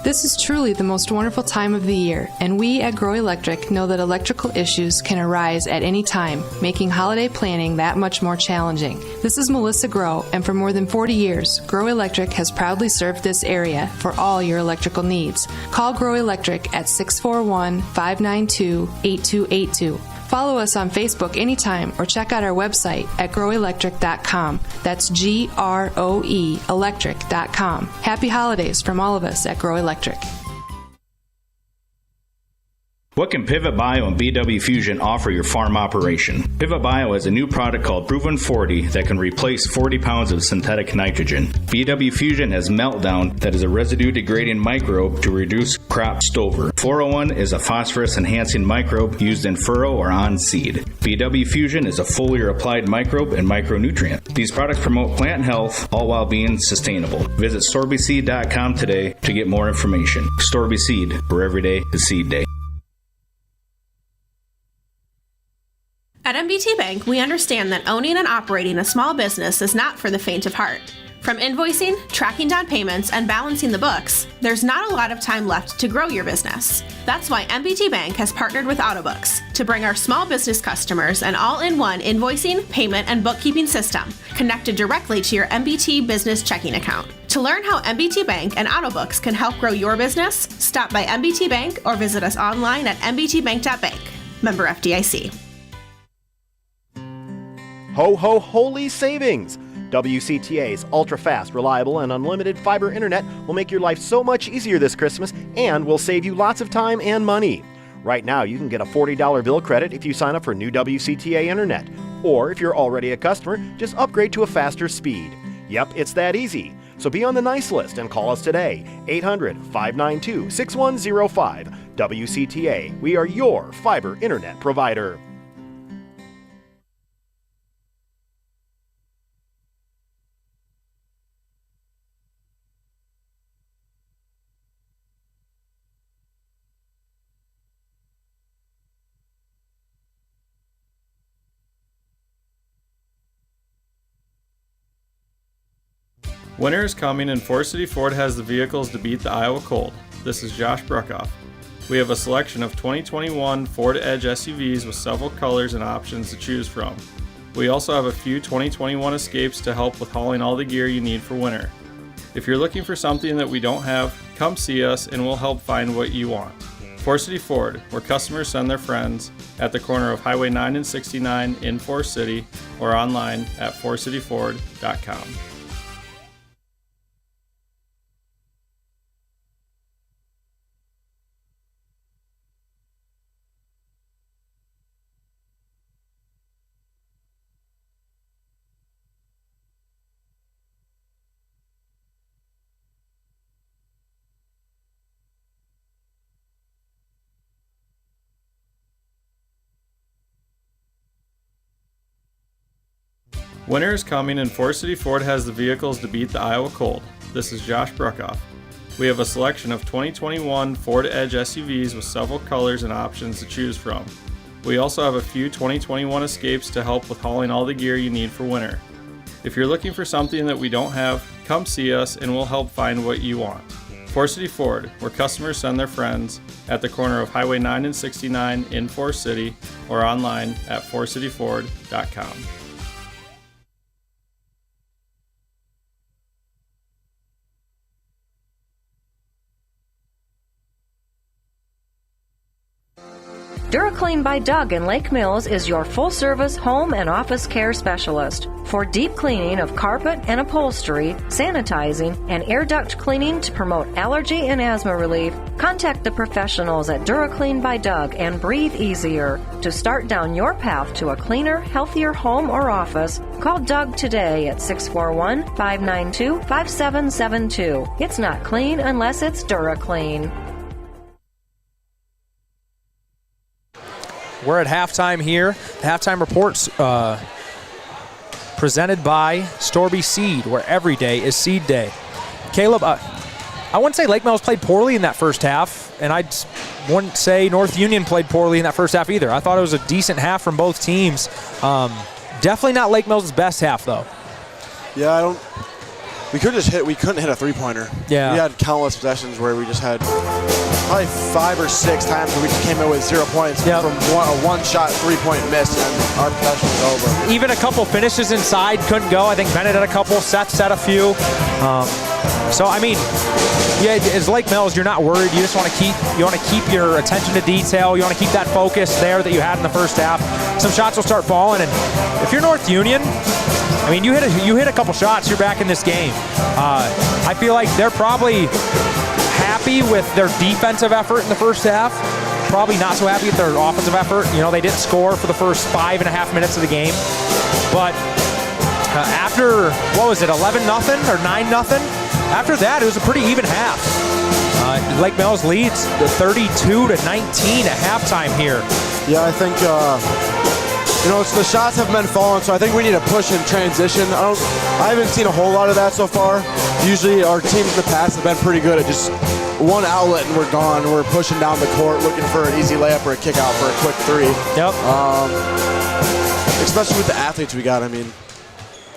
This is truly the most wonderful time of the year, and we at Grow Electric know that electrical issues can arise at any time, making holiday planning that much more challenging. This is Melissa Grow, and for more than 40 years, Grow Electric has proudly served this area for all your electrical needs. Call Grow Electric at 641-592-8282. Follow us on Facebook anytime or check out our website at growelectric.com. That's GROE electric.com. Happy holidays from all of us at Grow Electric.
What can Pivot Bio and BW Fusion offer your farm operation? Pivot Bio has a new product called Proven 40 that can replace 40 pounds of synthetic nitrogen. BW Fusion has Meltdown that is a residue-degrading microbe to reduce crop stover. 401 is a phosphorus-enhancing microbe used in furrow or on seed. BW Fusion is a foliar-applied microbe and micronutrient. These products promote plant health, all while being sustainable. Visit StorbySeed.com today to get more information. Storby Seed, where every day is seed day.
At At MBT Bank, we understand that owning and operating a small business is not for the faint of heart. From invoicing, tracking down payments, and balancing the books, there's not a lot of time left to grow your business. That's why MBT Bank has partnered with Autobooks to bring our small business customers an all-in-one invoicing, payment, and bookkeeping system connected directly to your MBT business checking account. To learn how MBT Bank and Autobooks can help grow your business, stop by MBT Bank or visit us online at mbtbank.bank. Member FDIC.
Ho, ho, holy savings! WCTA's ultra-fast, reliable, and unlimited fiber internet will make your life so much easier this Christmas and will save you lots of time and money. Right now, you can get a $40 bill credit if you sign up for new WCTA internet. Or if you're already a customer, just upgrade to a faster speed. Yep, it's that easy. So be on the nice list and call us today. 800-592-6105. WCTA. We are your fiber internet provider.
Winter is coming and Forest City Ford has the vehicles to beat the Iowa cold. This is Josh Bruckoff. We have a selection of 2021 Ford Edge SUVs with several colors and options to choose from. We also have a few 2021 Escapes to help with hauling all the gear you need for winter. If you're looking for something that we don't have, come see us and we'll help find what you want. Forest City Ford, where customers send their friends, at the corner of Highway 9 and 69 in Forest City or online at forestcityford.com. Winter is coming and Forest City Ford has the vehicles to beat the Iowa cold. This is Josh Bruckoff. We have a selection of 2021 Ford Edge SUVs with several colors and options to choose from. We also have a few 2021 Escapes to help with hauling all the gear you need for winter. If you're looking for something that we don't have, come see us and we'll help find what you want. Forest City Ford, where customers send their friends, at the corner of Highway 9 and 69 in Forest City or online at forestcityford.com.
DuraClean by Doug in Lake Mills is your full-service home and office care specialist. For deep cleaning of carpet and upholstery, sanitizing, and air duct cleaning to promote allergy and asthma relief, contact the professionals at DuraClean by Doug and breathe easier. To start down your path to a cleaner, healthier home or office, call Doug today at 641-592-5772. It's not clean unless it's DuraClean.
We're at halftime here. The halftime report's presented by Storby Seed, where every day is seed day. Caleb, I wouldn't say Lake Mills played poorly in that first half, and I wouldn't say North Union played poorly in that first half either. I thought it was a decent half from both teams. Definitely not Lake Mills' best half, though.
Yeah, we couldn't hit a three-pointer.
Yeah.
We had countless possessions where we just had probably 5 or 6 times where we just came in with 0 points from a one-shot three-point miss, and our possession was over.
Even a couple finishes inside couldn't go. I think Bennett had a couple, Seth set a few. So I mean, yeah, as Lake Mills, you're not worried. You just want to keep your attention to detail. You want to keep that focus there that you had in the first half. Some shots will start falling, and if you're North Union, I mean, you hit a couple shots, you're back in this game. I feel like they're probably happy with their defensive effort in the first half. Probably not so happy with their offensive effort. You know, they didn't score for the first 5.5 minutes of the game. But after, 11-0 or 9-0? After that, it was a pretty even half. Lake Mills leads 32-19 at halftime here.
Yeah, I think the shots have been falling, so I think we need to push in transition. I haven't seen a whole lot of that so far. Usually our teams in the past have been pretty good at just one outlet and we're gone. We're pushing down the court looking for an easy layup or a kick out for a quick three.
Yep.
especially with the athletes we got. I mean,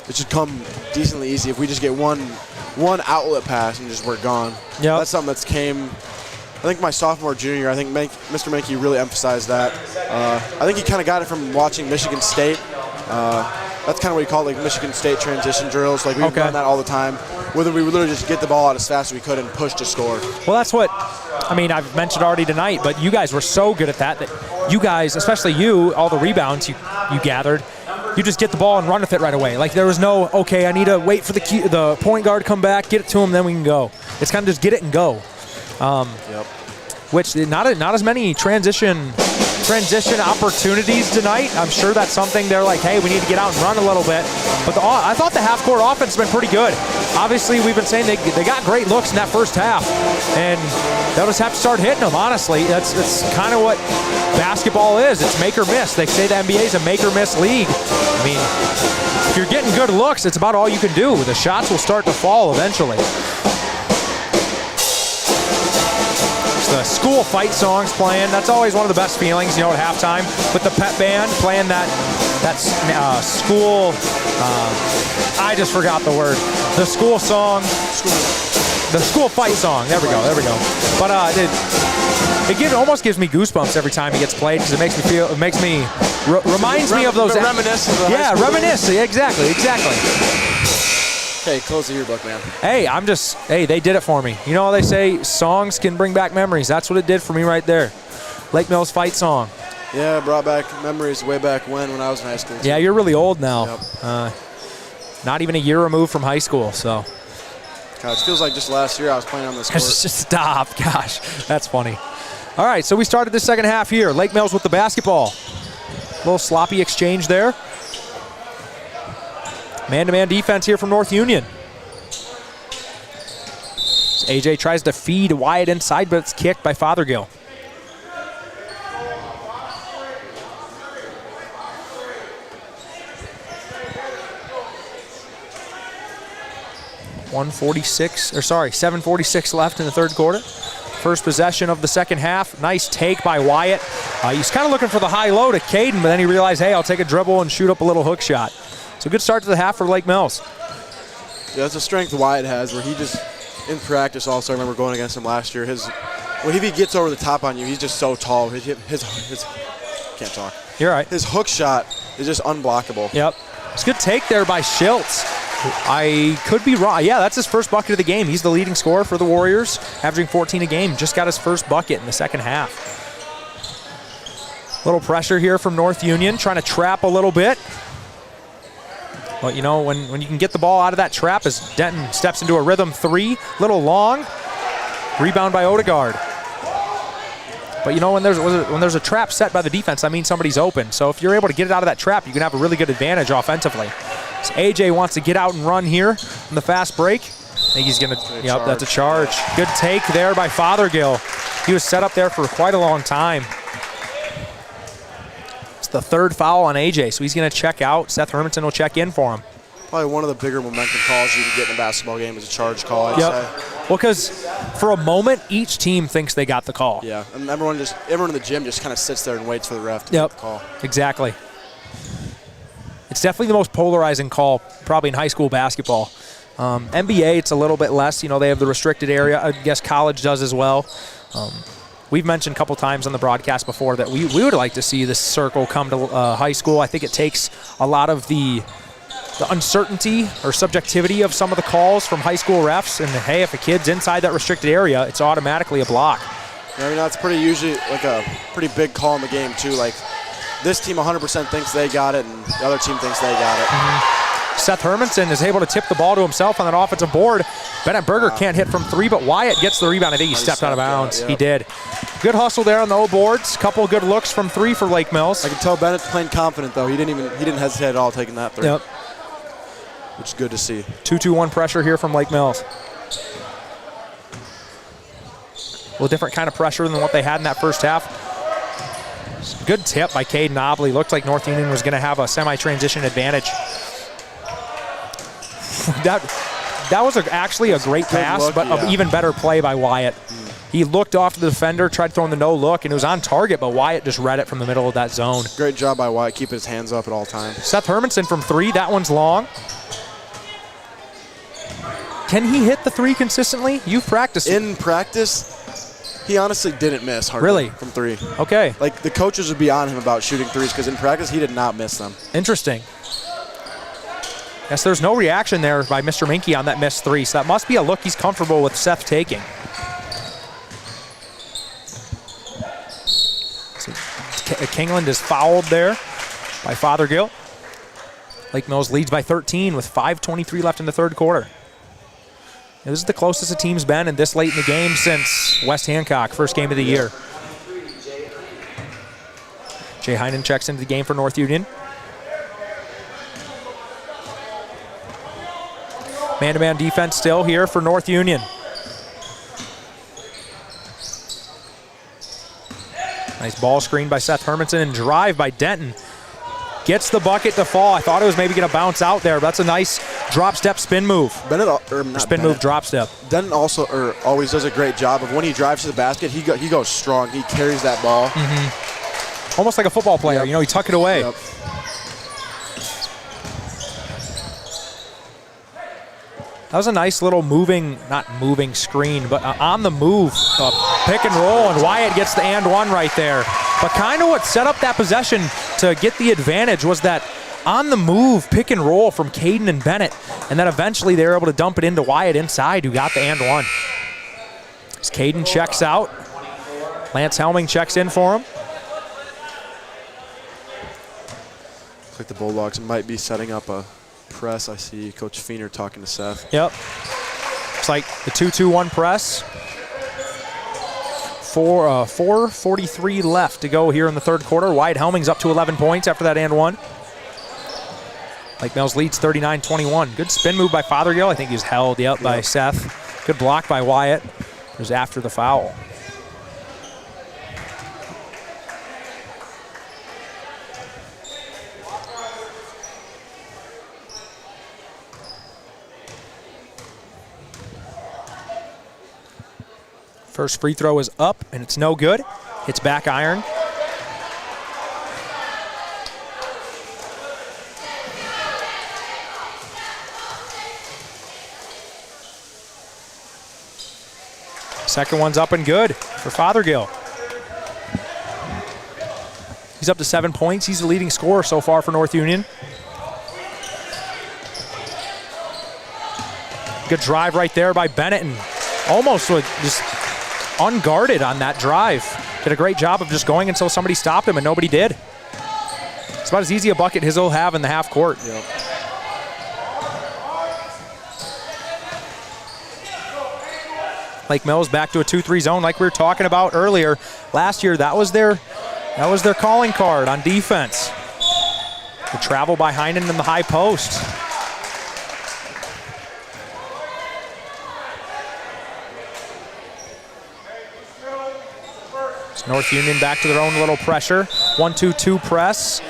it should come decently easy if we just get one outlet pass and just we're gone.
Yep.
That's something that's came, I think my sophomore, junior year, I think Mr. Menke really emphasized that. I think he kind of got it from watching Michigan State. That's kind of what he called like Michigan State transition drills. Like we run that all the time, whether we would literally just get the ball out as fast as we could and push to score.
Well, that's what, I mean, I've mentioned already tonight, but you guys were so good at that you guys, especially you, all the rebounds you gathered, you just get the ball and run with it right away. Like there was no, okay, I need to wait for the point guard to come back, get it to him, then we can go. It's kind of just get it and go. Which not as many transition opportunities tonight. I'm sure that's something they're like, hey, we need to get out and run a little bit. But I thought the half-court offense has been pretty good. Obviously, we've been saying they got great looks in that first half, and they'll just have to start hitting them, honestly. That's kind of what basketball is. It's make or miss. They say the NBA is a make or miss league. I mean, if you're getting good looks, it's about all you can do. The shots will start to fall eventually. The school fight songs playing. That's always one of the best feelings, at halftime. With the pep band playing that school, I just forgot the word. The school song. The school fight song. There we go. But it almost gives me goosebumps every time he gets played because it makes me reminds me of those.
Reminisce of the high school
reminisce. Exactly.
Okay, close the yearbook, man.
Hey, they did it for me. They say songs can bring back memories. That's what it did for me right there. Lake Mills fight song.
Yeah, brought back memories way back when I was in high school.
Yeah, you're really old now. Yep. Not even a year removed from high school, so.
God, it feels like just last year I was playing on this court.
Just stop. Gosh, that's funny. All right, so we started the second half here. Lake Mills with the basketball. A little sloppy exchange there. Man-to-man defense here from North Union. So AJ tries to feed Wyatt inside, but it's kicked by Fothergill. $7:46 left in the third quarter. First possession of the second half. Nice take by Wyatt. He's kind of looking for the high-low to Caden, but then he realized, hey, I'll take a dribble and shoot up a little hook shot. So good start to the half for Lake Mills.
Yeah, that's a strength Wyatt has where he just, in practice also, I remember going against him last year, when he gets over the top on you, he's just so tall. His can't talk.
You're right.
His hook shot is just unblockable.
Yep. It's a good take there by Schiltz. I could be wrong. Yeah, that's his first bucket of the game. He's the leading scorer for the Warriors, averaging 14 a game. Just got his first bucket in the second half. Little pressure here from North Union, trying to trap a little bit. But, when you can get the ball out of that trap as Denton steps into a rhythm three, little long, rebound by Odegaard. But, when there's a trap set by the defense, that means somebody's open. So if you're able to get it out of that trap, you can have a really good advantage offensively. So AJ wants to get out and run here on the fast break. I think he's going to, that's a charge. Good take there by Fothergill. He was set up there for quite a long time. It's the third foul on AJ, so he's going to check out. Seth Hermanson will check in for him.
Probably one of the bigger momentum calls you can get in a basketball game is a charge call, I'd say.
Well, because for a moment, each team thinks they got the call.
Yeah, and everyone in the gym just kind of sits there and waits for the ref to get the call.
Exactly. It's definitely the most polarizing call probably in high school basketball. NBA, it's a little bit less. They have the restricted area. I guess college does as well. We've mentioned a couple times on the broadcast before that we would like to see this circle come to high school. I think it takes a lot of the uncertainty or subjectivity of some of the calls from high school refs. And, hey, if a kid's inside that restricted area, it's automatically a block.
I mean, that's pretty usually like a pretty big call in the game, too. Like, this team 100% thinks they got it, and the other team thinks they got it.
Mm-hmm. Seth Hermanson is able to tip the ball to himself on that offensive board. Bennett Berger can't hit from three, but Wyatt gets the rebound. I think he stepped out of bounds. He did. Good hustle there on the O boards. Couple good looks from three for Lake Mills.
I can tell Bennett's playing confident, though. He didn't hesitate at all taking that three.
Yep.
Which is good to see.
2-2-1 pressure here from Lake Mills. A little different kind of pressure than what they had in that first half. Good tip by Caden Obley. Looked like North Union was going to have a semi-transition advantage. that was actually a great pass,
look,
but an even better play by Wyatt. He looked off to the defender, tried throwing the no look, and it was on target, but Wyatt just read it from the middle of that zone.
Great job by Wyatt, keeping his hands up at all times.
Seth Hermanson from 3, that one's long. Can he hit the 3 consistently? You've practiced.
In practice, he honestly didn't miss hardly
Really?
from 3.
Okay.
Like, the coaches would be on him about shooting 3s because in practice he did not miss them.
Interesting. Yes, there's no reaction there by Mr. Minky on that missed 3, so that must be a look he's comfortable with Seth taking. So Kingland is fouled there by Fothergill. Lake Mills leads by 13 with 5:23 left in the third quarter. This is the closest the team's been in this late in the game since West Hancock, first game of the year. Jay Heinen checks into the game for North Union. Man-to-man defense still here for North Union. Nice ball screen by Seth Hermanson and drive by Denton. Gets the bucket to fall. I thought it was maybe going to bounce out there, but that's a nice drop step spin move. Move drop step.
Denton also always does a great job of when he drives to the basket, he goes strong. He carries that ball.
Almost like a football player.
Yep.
You know, he tuck it away.
Yep.
That was a nice little not moving screen, but on the move, pick and roll, and Wyatt gets the and one right there. But kind of what set up that possession to get the advantage was that on the move pick and roll from Caden and Bennett, and then eventually they were able to dump it into Wyatt inside, who got the and one. As Caden checks out, Lance Helming checks in for him.
Looks like the Bulldogs might be setting up a press. I see Coach Feener talking to Seth.
Yep. It's like the 2-2-1 press. 4:43 left to go here in the third quarter. Wyatt Helming's up to 11 points after that and one. Lake Mills leads 39-21. Good spin move by Fothergill. I think he was held by Seth. Good block by Wyatt. It was after the foul. First free throw is up, and it's no good. Hits back iron. Second one's up and good for Fothergill. He's up to 7 points. He's the leading scorer so far for North Union. Good drive right there by Bennett, and almost just unguarded on that drive. Did a great job of just going until somebody stopped him, and nobody did. It's about as easy a bucket as he'll have in the half court.
Yep.
Lake Mills back to a 2-3 zone like we were talking about earlier. Last year, that was their calling card on defense. The travel by Heinen in the high post. North Union back to their own little pressure. 1-2-2 press.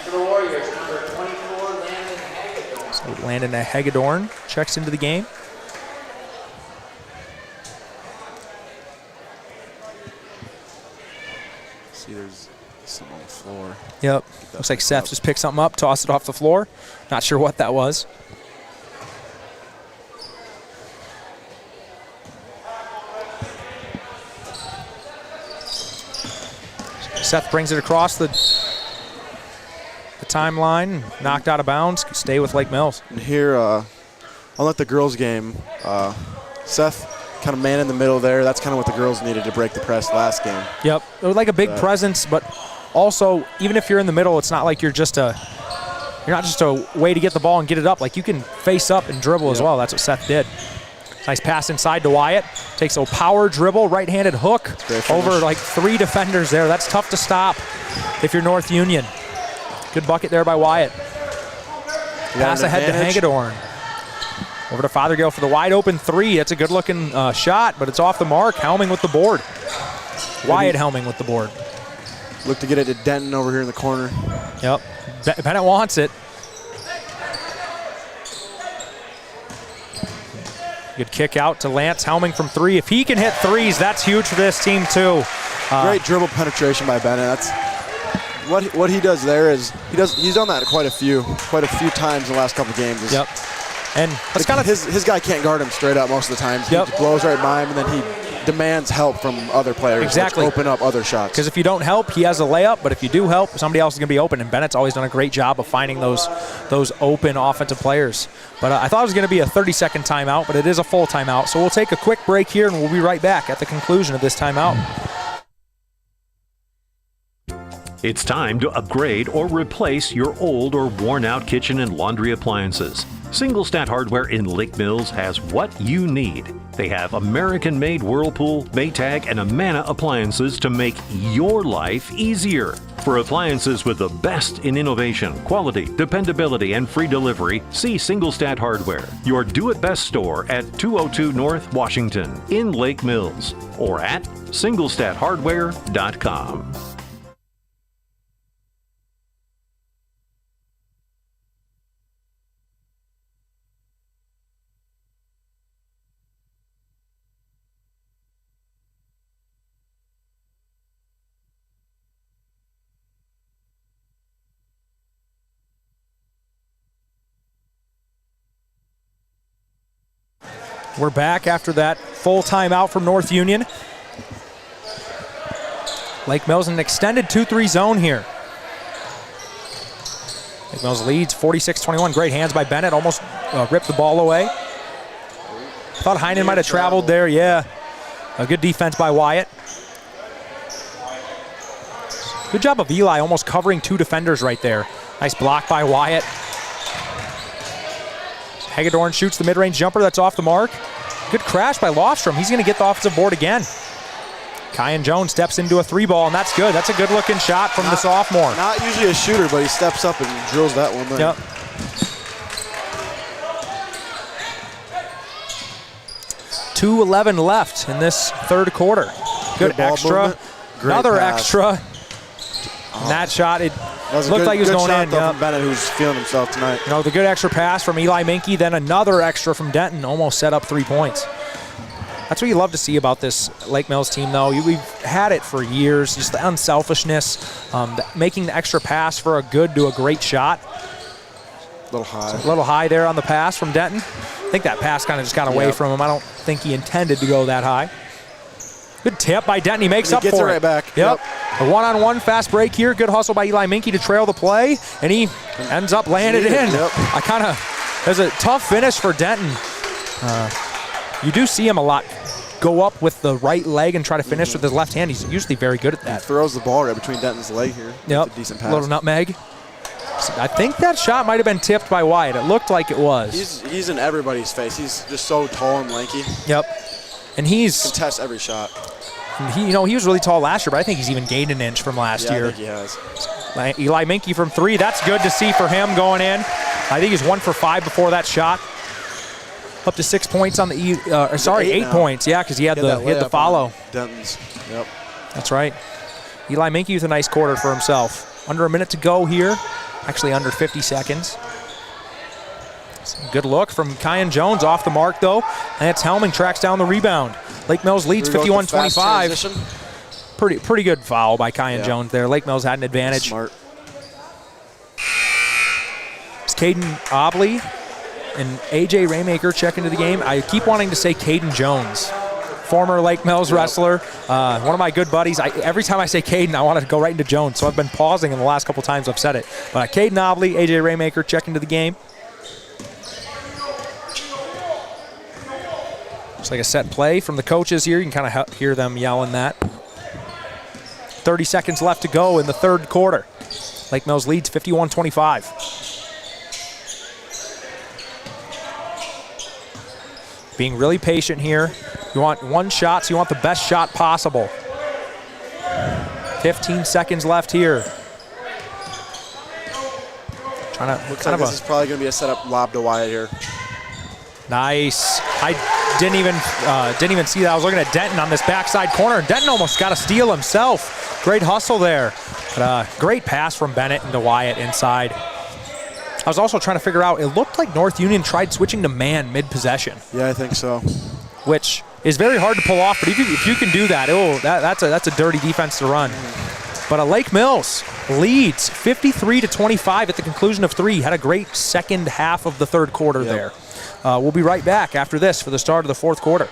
So Landon Hagedorn checks into the game.
See, there's something on the floor.
Yep. Looks like Seth just picked something up, tossed it off the floor. Not sure what that was. Seth brings it across the timeline, knocked out of bounds, stay with Lake Mills.
And here, unlike the girls' game, Seth kind of man in the middle there. That's kind of what the girls needed to break the press last game.
Yep, it was like a big presence, but also, even if you're in the middle, it's not like you're not just a way to get the ball and get it up. Like, you can face up and dribble as well. That's what Seth did. Nice pass inside to Wyatt. Takes a power dribble, right-handed hook over like 3 defenders there. That's tough to stop if you're North Union. Good bucket there by Wyatt. Pass ahead to Hagedorn. Over to Fothergill for the wide open 3. That's a good looking shot, but it's off the mark. Helming with the board. Wyatt Helming with the board.
Look to get it to Denton over here in the corner.
Yep. Bennett wants it. Good kick out to Lance Helming from 3. If he can hit threes, that's huge for this team too.
Great dribble penetration by Bennett. That's what he does there is he's done that quite a few times in the last couple of games.
Yep. And that's kind of
his guy can't guard him straight up most of the time. Yep. He blows right by him, and then he demands help from other players.
Exactly.
Which open up other shots.
Because if you don't help, he has a layup. But if you do help, somebody else is going to be open. And Bennett's always done a great job of finding those open offensive players. But I thought it was going to be a 30-second timeout, but it is a full timeout. So we'll take a quick break here, and we'll be right back at the conclusion of this timeout.
It's time to upgrade or replace your old or worn-out kitchen and laundry appliances. Single Stat Hardware in Lake Mills has what you need. They have American-made Whirlpool, Maytag, and Amana appliances to make your life easier. For appliances with the best in innovation, quality, dependability, and free delivery, see Single Stat Hardware, your do-it-best store at 202 North Washington in Lake Mills, or at singlestathardware.com.
We're back after that full timeout from North Union. Lake Mills in an extended 2-3 zone here. Lake Mills leads 46-21. Great hands by Bennett. Almost ripped the ball away. Thought Heinen might have traveled there. Yeah. A good defense by Wyatt. Good job of Eli almost covering 2 defenders right there. Nice block by Wyatt. Hagedorn shoots the mid-range jumper. That's off the mark. Good crash by Lofstrom. He's going to get the offensive board again. Kyan Jones steps into a 3-ball, and that's good. That's a good-looking shot from the sophomore.
Not usually a shooter, but he steps up and drills that one there.
Yep. .2:11 left in this third quarter. Good extra. Another extra. And that shot, it looked like he was going in.
From Bennett, who's feeling himself tonight.
You know, the good extra pass from Eli Minke, then another extra from Denton, almost set up 3 points. That's what you love to see about this Lake Mills team, though. We've had it for years, just the unselfishness, making the extra pass for a good to a great shot.
A little high.
A little high there on the pass from Denton. I think that pass kind of just got away from him. I don't think he intended to go that high. Good tip by Denton. He makes up for it.
He gets it right back.
Yep. A one-on-one fast break here. Good hustle by Eli Minke to trail the play, and he ends up laying it in. There's a tough finish for Denton. You do see him a lot go up with the right leg and try to finish with his left hand. He's usually very good at that.
He throws the ball right between Denton's leg here.
Yep.
It's a decent pass.
Little nutmeg. I think that shot might have been tipped by Wyatt. It looked like it was.
He's in everybody's face. He's just so tall and lanky.
Yep. And he's
contests every shot.
He was really tall last year, but I think he's even gained an inch from last year.
I think he has.
Eli Minke from 3. That's good to see for him going in. I think he's 1 for 5 before that shot. Up to 6 points on the 8 points. Yeah, because he had the follow.
Denton's. Yep.
That's right. Eli Minke with a nice quarter for himself. Under a minute to go here. Actually under 50 seconds. Good look from Kyan Jones off the mark, though. Lance Helming tracks down the rebound. Lake Mills leads 51-25. Pretty good foul by Kyan Jones there. Lake Mills had an advantage.
Smart.
It's Caden Obley and A.J. Raymaker check into the game. I keep wanting to say Caden Jones, former Lake Mills wrestler. One of my good buddies. Every time I say Caden, I want to go right into Jones, so I've been pausing in the last couple times I've said it. But Caden Obley, A.J. Raymaker check into the game. Looks like a set play from the coaches here. You can kind of hear them yelling that. 30 seconds left to go in the third quarter. Lake Mills leads 51-25. Being really patient here. You want one shot, so you want the best shot possible. 15 seconds left here.
Looks like this is probably going to be a setup lob to Wyatt here.
Nice. I didn't even see that. I was looking at Denton on this backside corner. Denton almost got a steal himself. Great hustle there. But great pass from Bennett into Wyatt inside. I was also trying to figure out, it looked like North Union tried switching to man mid-possession.
Yeah, I think so.
Which is very hard to pull off, but if you can do that, that's a dirty defense to run. But Lake Mills leads 53-25 at the conclusion of 3. Had a great second half of the third quarter there. We'll be right back after this for the start of the fourth quarter.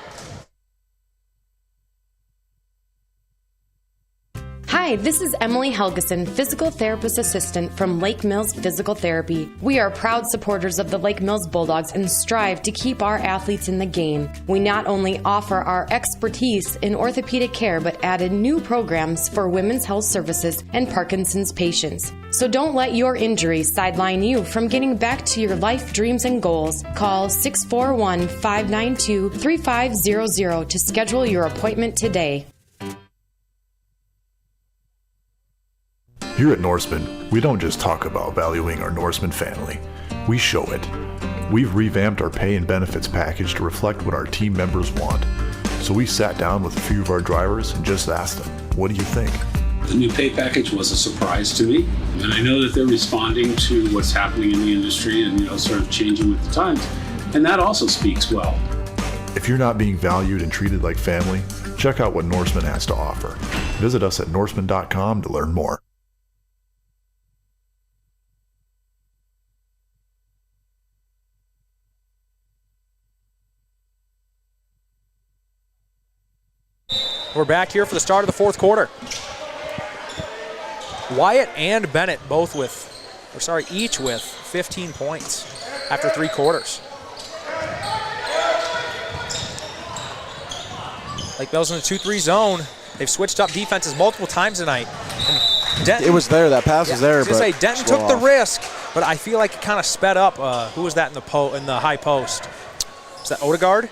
Hi, this is Emily Helgeson, Physical Therapist Assistant from Lake Mills Physical Therapy. We are proud supporters of the Lake Mills Bulldogs and strive to keep our athletes in the game. We not only offer our expertise in orthopedic care, but added new programs for women's health services and Parkinson's patients. So don't let your injuries sideline you from getting back to your life dreams and goals. Call 641-592-3500 to schedule your appointment today.
Here at Norseman, we don't just talk about valuing our Norseman family, we show it. We've revamped our pay and benefits package to reflect what our team members want. So we sat down with a few of our drivers and just asked them, what do you think?
The new pay package was a surprise to me, and I know that they're responding to what's happening in the industry and sort of changing with the times, and that also speaks well.
If you're not being valued and treated like family, check out what Norseman has to offer. Visit us at norseman.com to learn more.
We're back here for the start of the fourth quarter. Wyatt and Bennett each with 15 points after 3 quarters. Lake Mills in the 2-3 zone. They've switched up defenses multiple times tonight. And
Denton, it was there. That pass was there.
I was going to say, Denton took the risk, but I feel like it kind of sped up. Who was that in the high post? Was that Odegaard?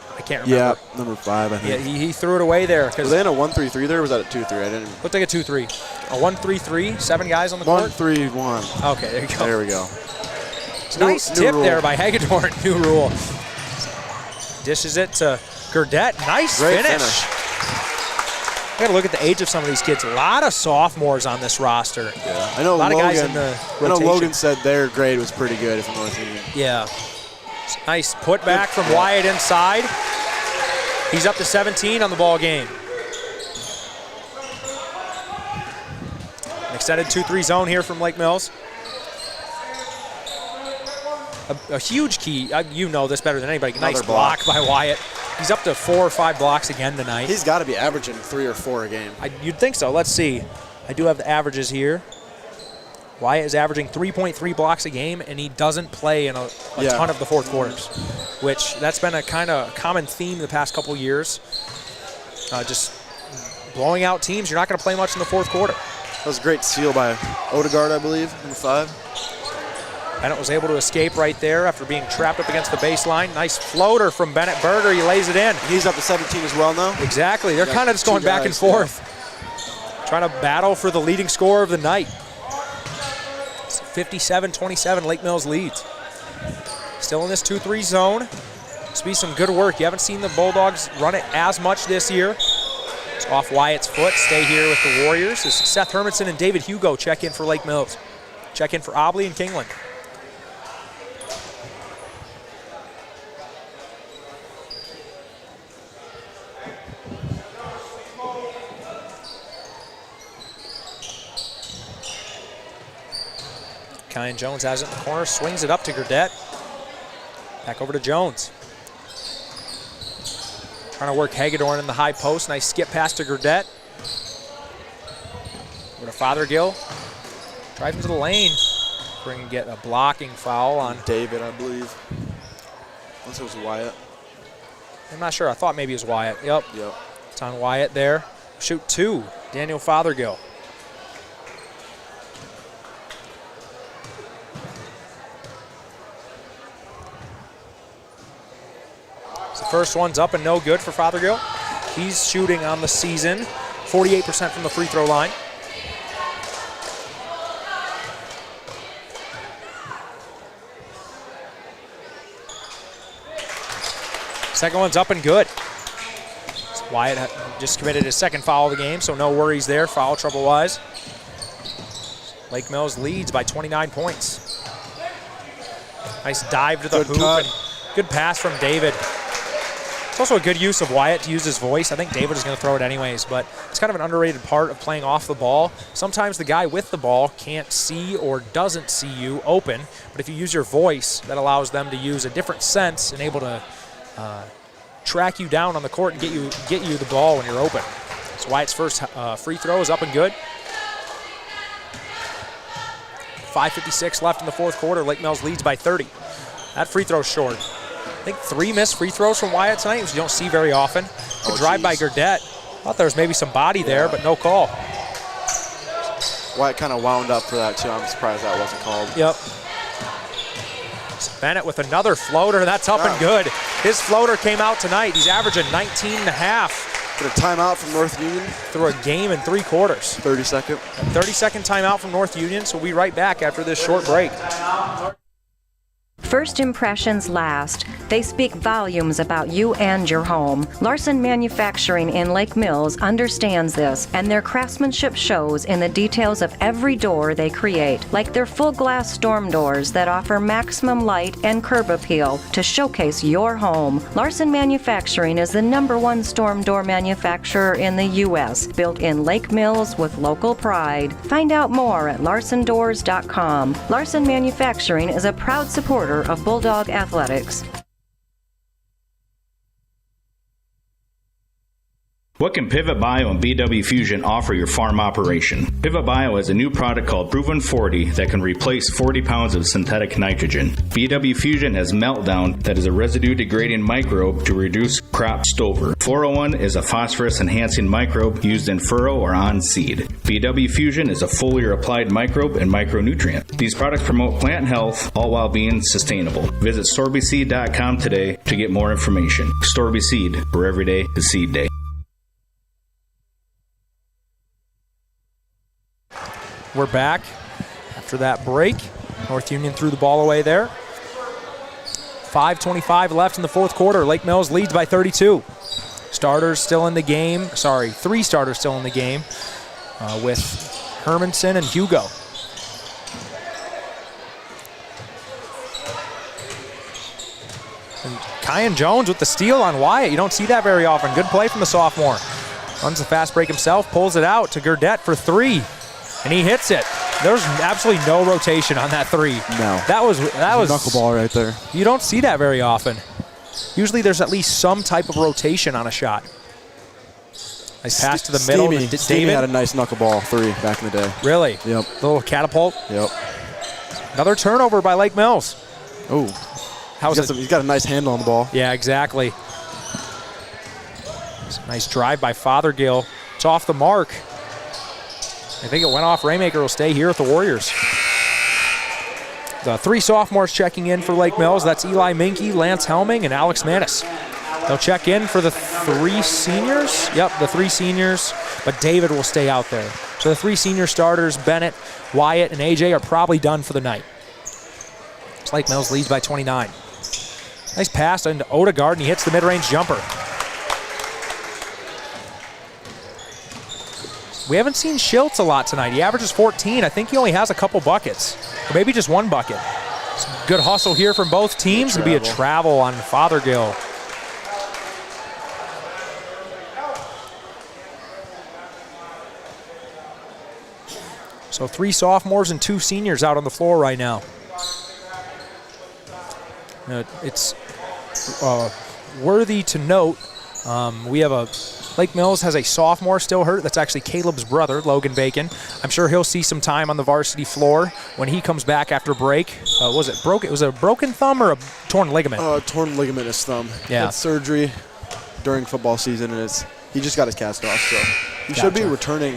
I can't remember.
Yeah, number 5, I think.
Yeah, he threw it away there.
Was they in a 1-3-3 there, or was that a 2-3? I didn't.
Looked like a 2-3. A 1-3-3, 7 guys on the court?
1-3-1.
Okay, there you go.
There we go.
Nice tip there by Hagedorn. New rule. Dishes it to Gurdett. Nice finish. I got to look at the age of some of these kids. A lot of sophomores on this roster.
Yeah, I know.
A lot of guys in the rotation.
Logan said their grade was pretty good from North Union.
Yeah. Nice put back from Wyatt inside. He's up to 17 on the ball game. An extended 2-3 zone here from Lake Mills. A huge key. You know this better than anybody. Nice block by Wyatt. He's up to 4 or 5 blocks again tonight.
He's got to be averaging 3 or 4 a game.
You'd think so. Let's see. I do have the averages here. Wyatt is averaging 3.3 blocks a game, and he doesn't play in a ton of the fourth quarters, which that's been a kind of common theme the past couple years. Just blowing out teams. You're not going to play much in the fourth quarter.
That was a great steal by Odegaard, I believe, number 5.
Bennett was able to escape right there after being trapped up against the baseline. Nice floater from Bennett Berger. He lays it in.
He's up to 17 as well now.
Exactly. They're kind of just going back and forth, trying to battle for the leading scorer of the night. 57-27, Lake Mills leads. Still in this 2-3 zone. This will be some good work. You haven't seen the Bulldogs run it as much this year. It's off Wyatt's foot. Stay here with the Warriors as Seth Hermanson and David Hugo check in for Lake Mills. Check in for Obley and Kingland. Kyan Jones has it in the corner, swings it up to Gurdett. Back over to Jones. Trying to work Hagedorn in the high post. Nice skip pass to Gurdett. Over to Fothergill. Drives into the lane. We're going to get a blocking foul on
David, I believe. Unless it was Wyatt.
I'm not sure. I thought maybe it was Wyatt. Yep. It's on Wyatt there. Shoot 2. Daniel Fothergill. First one's up and no good for Fothergill. He's shooting on the season 48% from the free throw line. Second one's up and good. Wyatt just committed his second foul of the game, so no worries there, foul trouble-wise. Lake Mills leads by 29 points. Nice dive to the hoop. And good pass from David. It's also a good use of Wyatt to use his voice. I think David is going to throw it anyways, but it's kind of an underrated part of playing off the ball. Sometimes the guy with the ball can't see or doesn't see you open, but if you use your voice, that allows them to use a different sense and able to track you down on the court and get you the ball when you're open. So Wyatt's first free throw is up and good. 5:56 left in the fourth quarter. Lake Mills leads by 30. That free throw's short. I think 3 missed free throws from Wyatt tonight, which you don't see very often. Good drive by Gurdett. Thought there was maybe some body there, but no call.
Wyatt kind of wound up for that, too. I'm surprised that wasn't called.
Yep. Bennett with another floater. That's up and good. His floater came out tonight. He's averaging 19.5.
Get a timeout from North Union.
Through a game in 3 quarters.
30-second.
30-second timeout from North Union, so we'll be right back after this short break.
First impressions last. They speak volumes about you and your home. Larson Manufacturing in Lake Mills understands this, and their craftsmanship shows in the details of every door they create, like their full glass storm doors that offer maximum light and curb appeal to showcase your home. Larson Manufacturing is the #1 storm door manufacturer in the U.S., built in Lake Mills with local pride. Find out more at larsondoors.com. Larson Manufacturing is a proud supporter of Bulldog Athletics.
What can Pivot Bio and BW Fusion offer your farm operation? Pivot Bio has a new product called Proven 40 that can replace 40 pounds of synthetic nitrogen. BW Fusion has Meltdown that is a residue-degrading microbe to reduce crop stover. Fluoro-1 is a phosphorus-enhancing microbe used in furrow or on seed. BW Fusion is a foliar-applied microbe and micronutrient. These products promote plant health, all while being sustainable. Visit StorbySeed.com today to get more information. Storby Seed, where every day is seed day.
We're back after that break. North Union threw the ball away there. 5:25 left in the fourth quarter. Lake Mills leads by 32. Starters still in the game. 3 starters still in the game with Hermanson and Hugo. And Kyan Jones with the steal on Wyatt. You don't see that very often. Good play from the sophomore. Runs the fast break himself, pulls it out to Gurdett for 3. And he hits it. There's absolutely no rotation on that 3.
No.
That was
knuckleball right there.
You don't see that very often. Usually there's at least some type of rotation on a shot. Nice pass to the middle.
David had a nice knuckleball 3 back in the day.
Really?
Yep.
Little catapult.
Yep.
Another turnover by Lake Mills.
Oh. He's got a nice handle on the ball.
Yeah, exactly. Nice drive by Fothergill. It's off the mark. I think it went off. Raymaker will stay here with the Warriors. The 3 sophomores checking in for Lake Mills. That's Eli Minke, Lance Helming, and Alex Mattis. They'll check in for the 3 seniors. Yep, the 3 seniors, but David will stay out there. So the 3 senior starters, Bennett, Wyatt, and AJ, are probably done for the night. Lake Mills leads by 29. Nice pass into Odegaard, and he hits the mid-range jumper. We haven't seen Schiltz a lot tonight. He averages 14. I think he only has a couple buckets, or maybe just 1 bucket. Some good hustle here from both teams. It'll be a travel on Fothergill. So 3 sophomores and 2 seniors out on the floor right now. It's worthy to note, we have Lake Mills has a sophomore still hurt. That's actually Caleb's brother, Logan Bacon. I'm sure he'll see some time on the varsity floor when he comes back after break. Was it a broken thumb or a torn ligament?
Torn ligament in his thumb.
Yeah.
Had surgery during football season, and he just got his cast off, so he should be returning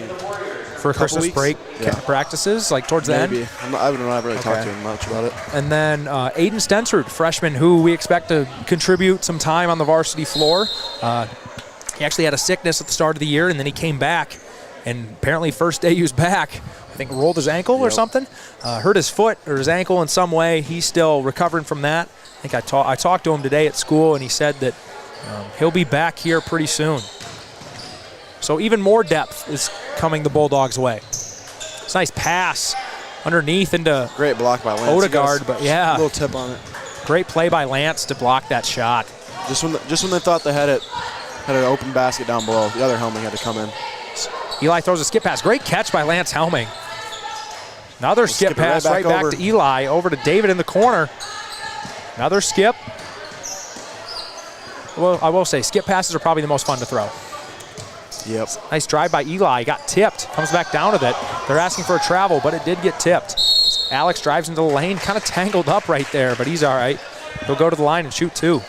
for Christmas break practices, like towards the end?
Maybe. I haven't really talked to him much about it.
And then Aiden Stensrud, freshman, who we expect to contribute some time on the varsity floor. He actually had a sickness at the start of the year, and then he came back, and apparently first day he was back, I think rolled his ankle or something, hurt his foot or his ankle in some way. He's still recovering from that. I think I talked to him today at school, and he said that he'll be back here pretty soon. So even more depth is coming the Bulldogs' way. It's a nice pass underneath into
great block by Lance.
Odegaard, but yeah.
A little tip on it.
Great play by Lance to block that shot.
Just when they thought they had an open basket down below, the other Helming had to come in.
Eli throws a skip pass. Great catch by Lance Helming. Another skip pass right back to Eli. Over to David in the corner. Another skip. Well, I will say, skip passes are probably the most fun to throw.
Yep.
Nice drive by Eli. Got tipped. Comes back down with it. They're asking for a travel, but it did get tipped. Alex drives into the lane. Kind of tangled up right there, but he's all right. He'll go to the line and shoot 2.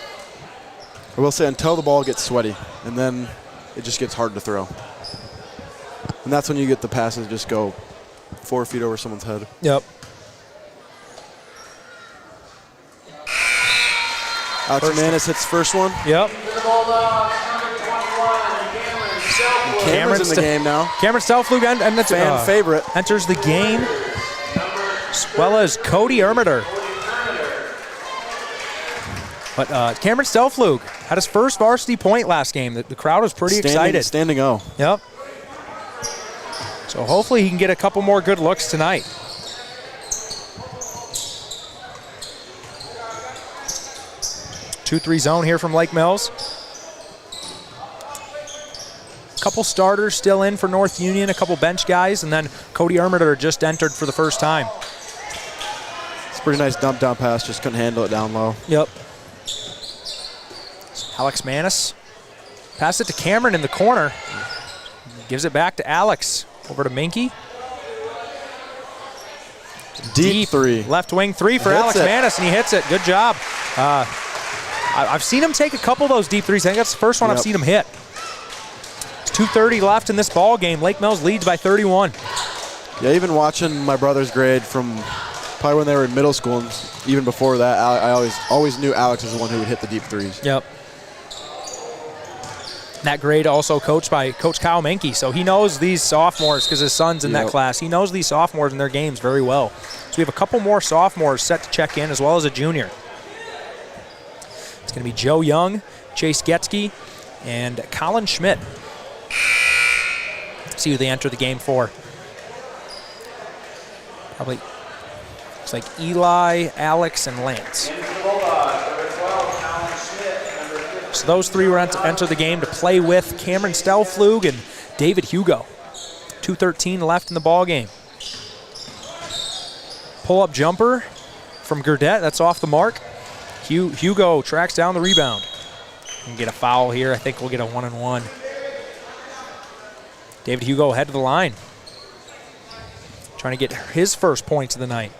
I will say, until the ball gets sweaty, and then it just gets hard to throw. And that's when you get the passes just go 4 feet over someone's head.
Yep.
Alex Manis hits first one.
Yep.
Cameron's in the game now.
Cameron Stelflug
fan favorite
enters the game, as well as Cody Ermiter. But Cameron Stelflug had his first varsity point last game. The crowd was pretty excited.
Standing O.
Yep. So hopefully he can get a couple more good looks tonight. Two-three zone here from Lake Mills. Couple starters still in for North Union, a couple bench guys, and then Cody Ermiter just entered for the first time.
It's a pretty nice dump down pass, just couldn't handle it down low.
Yep. Alex Manis. Pass it to Cameron in the corner. Gives it back to Alex. Over to Minky.
Deep 3.
Left wing 3 for Alex Manis, and he hits it. Good job. I've seen him take a couple of those deep 3s. I think that's the first one I've seen him hit. 2:30 left in this ball game. Lake Mills leads by 31.
Yeah, even watching my brother's grade from probably when they were in middle school, and even before that, I always knew Alex was the one who would hit the deep 3s.
Yep. That grade also coached by Coach Kyle Menke, so he knows these sophomores because his son's in that class. He knows these sophomores and their games very well. So we have a couple more sophomores set to check in, as well as a junior. It's going to be Joe Young, Chase Getzky, and Colin Schmidt. See who they enter the game for. Probably looks like Eli, Alex, and Lance. So those 3 were enter the game to play with Cameron Stelflug and David Hugo. 2:13 left in the ball game. Pull-up jumper from Gurdett. That's off the mark. Hugo tracks down the rebound. And get a foul here. I think we'll get a 1-and-1. David Hugo head to the line. Trying to get his first points of the night.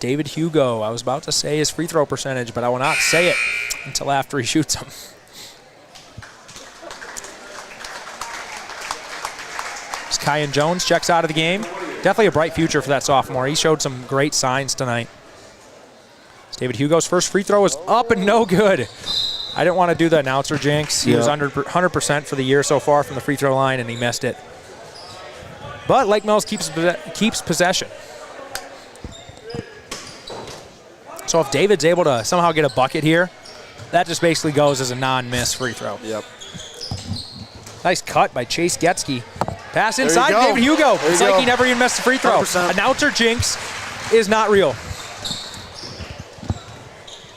David Hugo, I was about to say his free throw percentage, but I will not say it until after he shoots them. Kyan Jones checks out of the game. Definitely a bright future for that sophomore. He showed some great signs tonight. David Hugo's first free throw is up and no good. I didn't want to do the announcer jinx. He was under 100% for the year so far from the free throw line, and he missed it. But Lake Mills keeps possession. So if David's able to somehow get a bucket here, that just basically goes as a non-miss free throw.
Yep.
Nice cut by Chase Getzky. Pass inside, David Hugo. It's like he never even missed a free throw. 100%. Announcer jinx is not real.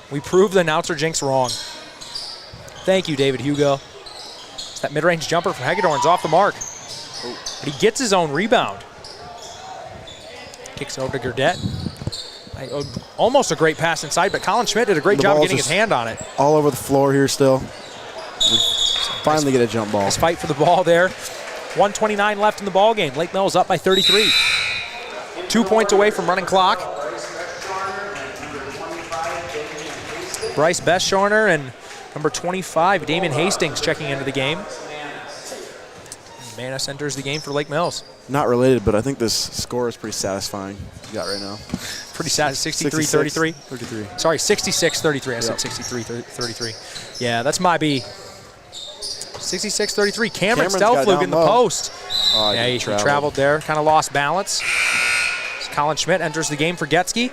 We proved the announcer jinx wrong. Thank you, David Hugo. That mid-range jumper from Hagedorn's off the mark. But he gets his own rebound. Kicks over to Gurdett. Almost a great pass inside, but Colin Schmidt did a great job getting his hand on it.
All over the floor here still. Finally get a jump ball.
Nice fight for the ball there. 1:29 left in the ball game. Lake Mills up by 33. 2 points away from running clock. Bryce Bestshorner and number 25, Damon Hastings, checking into the game. Manis enters the game for Lake Mills.
Not related, but I think this score is pretty satisfying you got right now.
Pretty sad, 63-33? 33. Sorry, 66-33. I said 63-33. Yeah, that's my B. 66-33. Cameron Stelflug in the post.
Oh,
yeah, he traveled there. Kind of lost balance. Colin Schmidt enters the game for Getzky.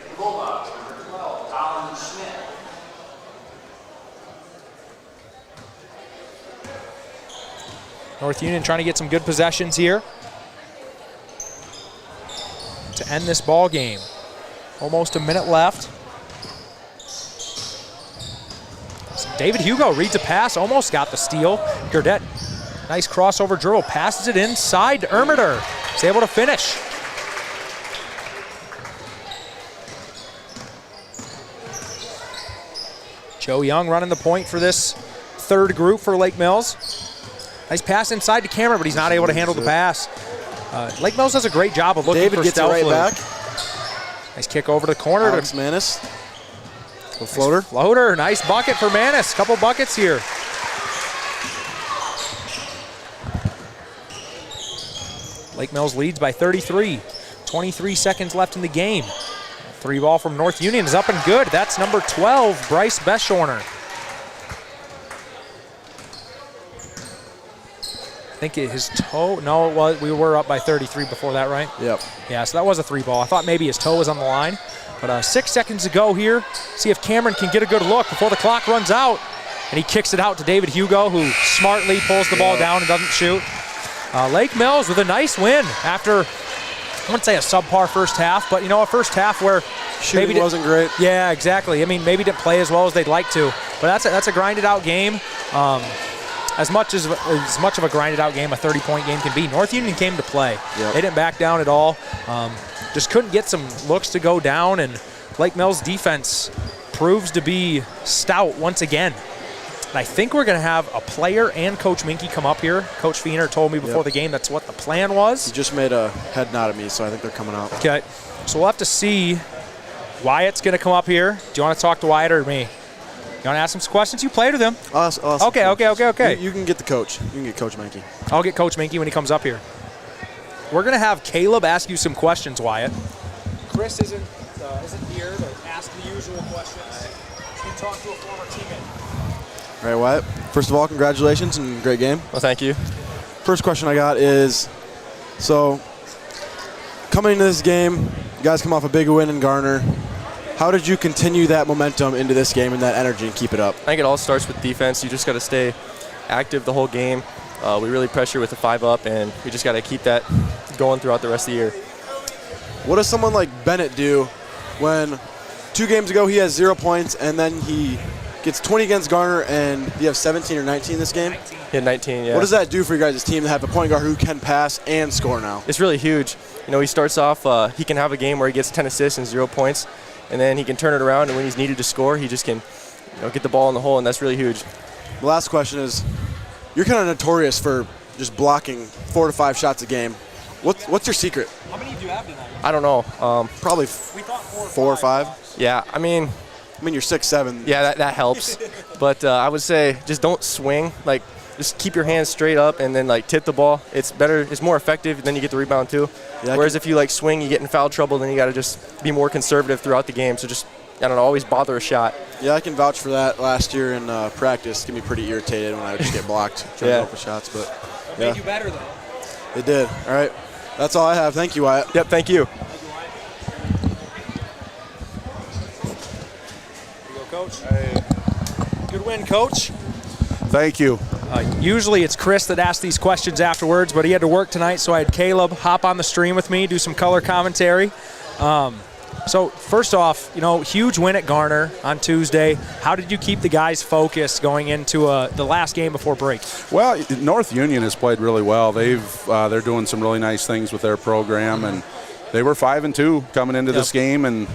North Union trying to get some good possessions here to end this ball game. Almost a minute left. So David Hugo reads a pass, almost got the steal. Gurdett, nice crossover dribble, passes it inside to Ermiter. He's able to finish. Joe Young running the point for this third group for Lake Mills. Nice pass inside to Cameron, but he's not able to handle the pass. Lake Mills does a great job of looking
David
for
gets it
stealth
right
loop.
back.
Nice kick over to the corner.
Alex Manis. A floater.
Nice floater. Nice bucket for Manis. Couple buckets here. Lake Mills leads by 33. 23 seconds left in the game. Three ball from North Union is up and good. That's number 12, Bryce Beschorner. I think his toe, no, it was, we were up by 33 before that, right?
Yep.
Yeah, so that was a three ball. I thought maybe his toe was on the line. But 6 seconds to go here. See if Cameron can get a good look before the clock runs out. And he kicks it out to David Hugo, who smartly pulls the ball down and doesn't shoot. Lake Mills with a nice win after, I wouldn't say a subpar first half, but a first half where
shooting wasn't great.
Yeah, exactly. I mean, maybe didn't play as well as they'd like to. But that's a grinded out game. As much of a grinded out game a 30-point game can be. North Union came to play.
Yep.
They didn't back down at all. Just couldn't get some looks to go down, and Lake Mills defense proves to be stout once again. And I think we're going to have a player and Coach Minke come up here. Coach Fiener told me before the game that's what the plan was.
He just made a head nod at me, so I think they're coming out.
Okay, so we'll have to see. Wyatt's going to come up here. Do you want to talk to Wyatt or me? You want to ask him some questions? You played with him. Okay.
You can get the coach. You can get Coach Minke.
I'll get Coach Minke when he comes up here. We're going to have Caleb ask you some questions, Wyatt. Chris isn't here to ask the usual questions. You talk to a former teammate.
All right, Wyatt. First of all, congratulations and great game.
Well, thank you.
First question I got is, so coming into this game, you guys come off a big win in Garner. How did you continue that momentum into this game and that energy and keep it up?
I think it all starts with defense. You just got to stay active the whole game. We really pressure with the 5-up, and we just got to keep that going throughout the rest of the year.
What does someone like Bennett do when 2 games ago he has 0 points and then he gets 20 against Garner and you have 17 or 19 this game?
He had 19, yeah.
What does that do for you guys' team to have a point guard who can pass and score now?
It's really huge. He starts off, he can have a game where he gets 10 assists and 0 points, and then he can turn it around, and when he's needed to score, he just can get the ball in the hole, and that's really huge.
The last question is, you're kind of notorious for just blocking 4 to 5 shots a game. What's your secret?
How many do you have tonight?
I don't know.
Probably
we thought
4 or 5.
Yeah, I mean
you're 6'7".
Yeah, that helps. But I would say just don't swing. Just keep your hands straight up and then tip the ball. It's better. It's more effective. Then you get the rebound too. Yeah, whereas if you swing, you get in foul trouble. Then you got to just be more conservative throughout the game. So just always bother a shot.
Yeah, I can vouch for that. Last year in practice, it can be pretty irritated when I would just get blocked trying to go for shots. But
it made you better though.
It did. All right, that's all I have. Thank you, Wyatt.
Yep, thank you.
Coach. Hey. Good win, Coach.
Thank you.
Usually it's Chris that asks these questions afterwards, but he had to work tonight, so I had Caleb hop on the stream with me, do some color commentary. So first off, huge win at Garner on Tuesday. How did you keep the guys focused going into the last game before break?
Well, North Union has played really well. They're doing some really nice things with their program, and they were 5-2 coming into this game, and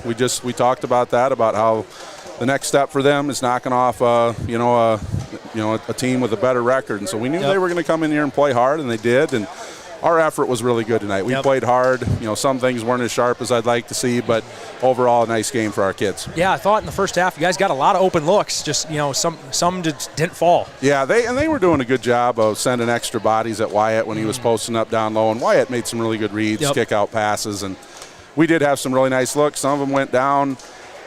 we talked about that, about how the next step for them is knocking off a team with a better record, and so we knew they were going to come in here and play hard, and they did, and our effort was really good tonight. We played hard. Some things weren't as sharp as I'd like to see, but overall a nice game for our kids.
Yeah, I thought in the first half you guys got a lot of open looks, just some just didn't fall.
Yeah, they were doing a good job of sending extra bodies at Wyatt when he was posting up down low, and Wyatt made some really good reads, kick out passes, and we did have some really nice looks. Some of them went down,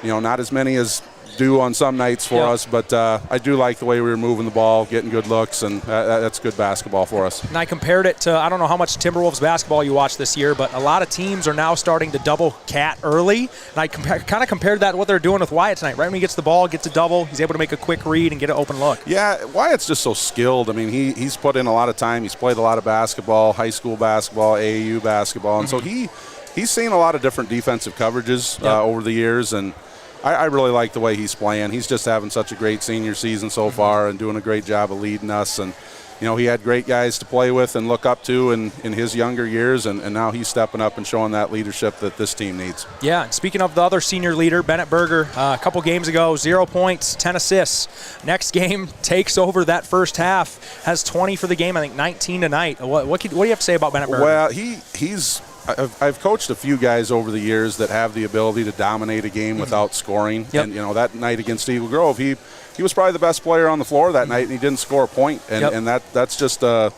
not as many as do on some nights for us, but I do like the way we were moving the ball, getting good looks, and that's good basketball for us.
And I compared it to, I don't know how much Timberwolves basketball you watched this year, but a lot of teams are now starting to double Cat early, and I kind of compared that to what they're doing with Wyatt tonight. Right when he gets the ball, gets a double, he's able to make a quick read and get an open look.
Yeah, Wyatt's just so skilled. I mean, he's put in a lot of time. He's played a lot of basketball, high school basketball, AAU basketball, and so he's seen a lot of different defensive coverages over the years, and I really like the way he's playing. He's just having such a great senior season so far and doing a great job of leading us. And, you know, he had great guys to play with and look up to in his younger years, and now he's stepping up and showing that leadership that this team needs.
Yeah, and speaking of the other senior leader, Bennett Berger, a couple games ago, 0 points, 10 assists. Next game takes over that first half, has 20 for the game, I think 19 tonight. What do you have to say about Bennett Berger?
Well, he's I've coached a few guys over the years that have the ability to dominate a game without scoring.
Yep.
And, you know, that night against Eagle Grove, he was probably the best player on the floor that night, and he didn't score a point. And that's just a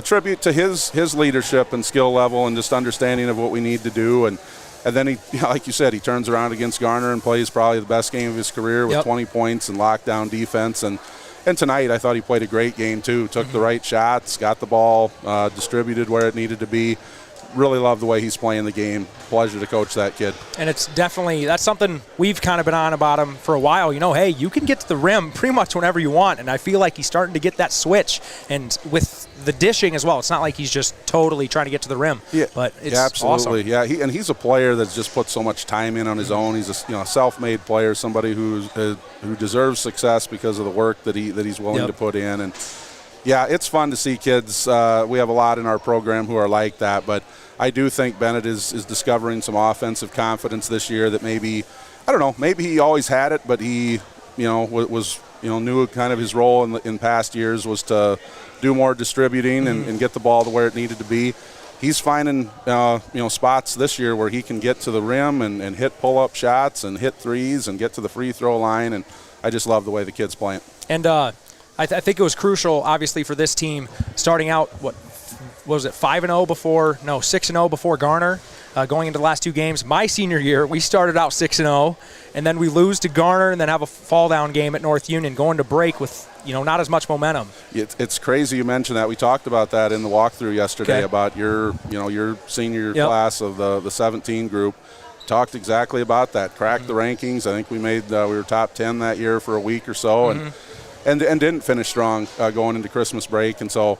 tribute to his leadership and skill level and just understanding of what we need to do. And then he, like you said, he turns around against Garner and plays probably the best game of his career with 20 points and lockdown defense. And tonight, I thought he played a great game, too. Took the right shots, got the ball, distributed where it needed to be. Really love the way he's playing the game. Pleasure to coach that kid.
And it's definitely, that's something we've kind of been on about him for a while. You know, hey, you can get to the rim pretty much whenever you want, and I feel like he's starting to get that switch. And with the dishing as well, it's not like he's just totally trying to get to the rim. Yeah, but it's
absolutely.
awesome.
Yeah, he's a player that's just put so much time in on his own. He's a self-made player, somebody who deserves success because of the work that he's willing to put in. And yeah, it's fun to see kids. We have a lot in our program who are like that, but I do think Bennett is discovering some offensive confidence this year that maybe, I don't know, maybe he always had it, but he, knew kind of his role in past years was to do more distributing and get the ball to where it needed to be. He's finding, spots this year where he can get to the rim and hit pull-up shots and hit threes and get to the free throw line, and I just love the way the kid's playing.
And I think it was crucial, obviously, for this team starting out, 5-0 before, 6-0 before Garner, going into the last two games. My senior year, we started out 6-0, and then we lose to Garner and then have a fall-down game at North Union, going to break with, not as much momentum.
It's crazy you mentioned that. We talked about that in the walkthrough yesterday about your senior class of the 17 group. Talked exactly about that. Cracked the rankings. I think we were top 10 that year for a week or so, and didn't finish strong going into Christmas break. And so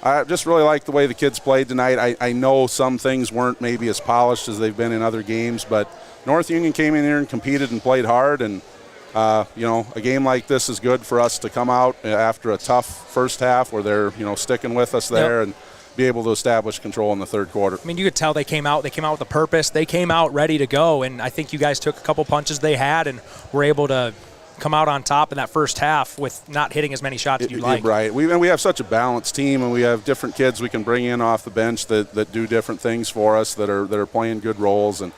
I just really like the way the kids played tonight. I know some things weren't maybe as polished as they've been in other games, but North Union came in here and competed and played hard. And, a game like this is good for us to come out after a tough first half where they're, sticking with us there and be able to establish control in the third quarter.
I mean, you could tell they came out with a purpose. They came out ready to go, and I think you guys took a couple punches they had and were able to come out on top in that first half with not hitting as many shots as you'd like.
Right. We have such a balanced team, and we have different kids we can bring in off the bench that do different things for us, that are playing good roles. And,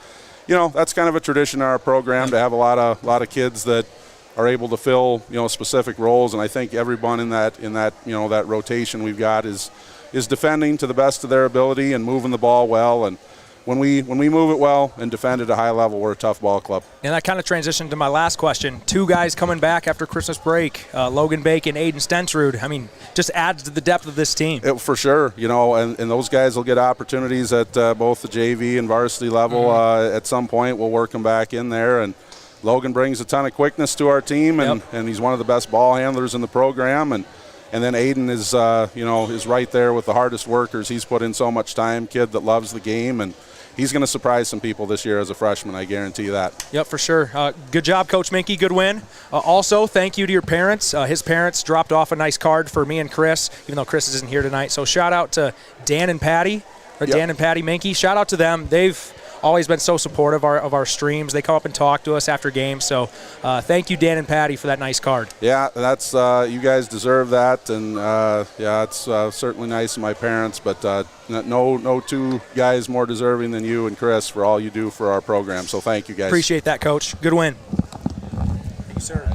that's kind of a tradition in our program to have a lot of kids that are able to fill, specific roles. And I think everyone in that that rotation we've got is defending to the best of their ability and moving the ball well. And when we move it well and defend at a high level, we're a tough ball club. And
that kind of transitioned to my last question. Two guys coming back after Christmas break, Logan Bacon, Aiden Stensrud. I mean, just adds to the depth of this team.
For sure, and those guys will get opportunities at both the JV and varsity level. At some point, we'll work them back in there. And Logan brings a ton of quickness to our team, and he's one of the best ball handlers in the program. And then Aiden is right there with the hardest workers. He's put in so much time, kid that loves the game, and he's going to surprise some people this year as a freshman, I guarantee that.
Yep, for sure. Good job, Coach Minke. Good win. Also, thank you to your parents. His parents dropped off a nice card for me and Chris, even though Chris isn't here tonight. So shout out to Dan and Patty Minke. Shout out to them. They've always been so supportive of our streams. They come up and talk to us after games. So thank you, Dan and Patty, for that nice card.
Yeah, that's you guys deserve that. And, it's certainly nice of my parents. But no two guys more deserving than you and Chris for all you do for our program. So thank you, guys.
Appreciate that, Coach. Good win. Thank you, sir.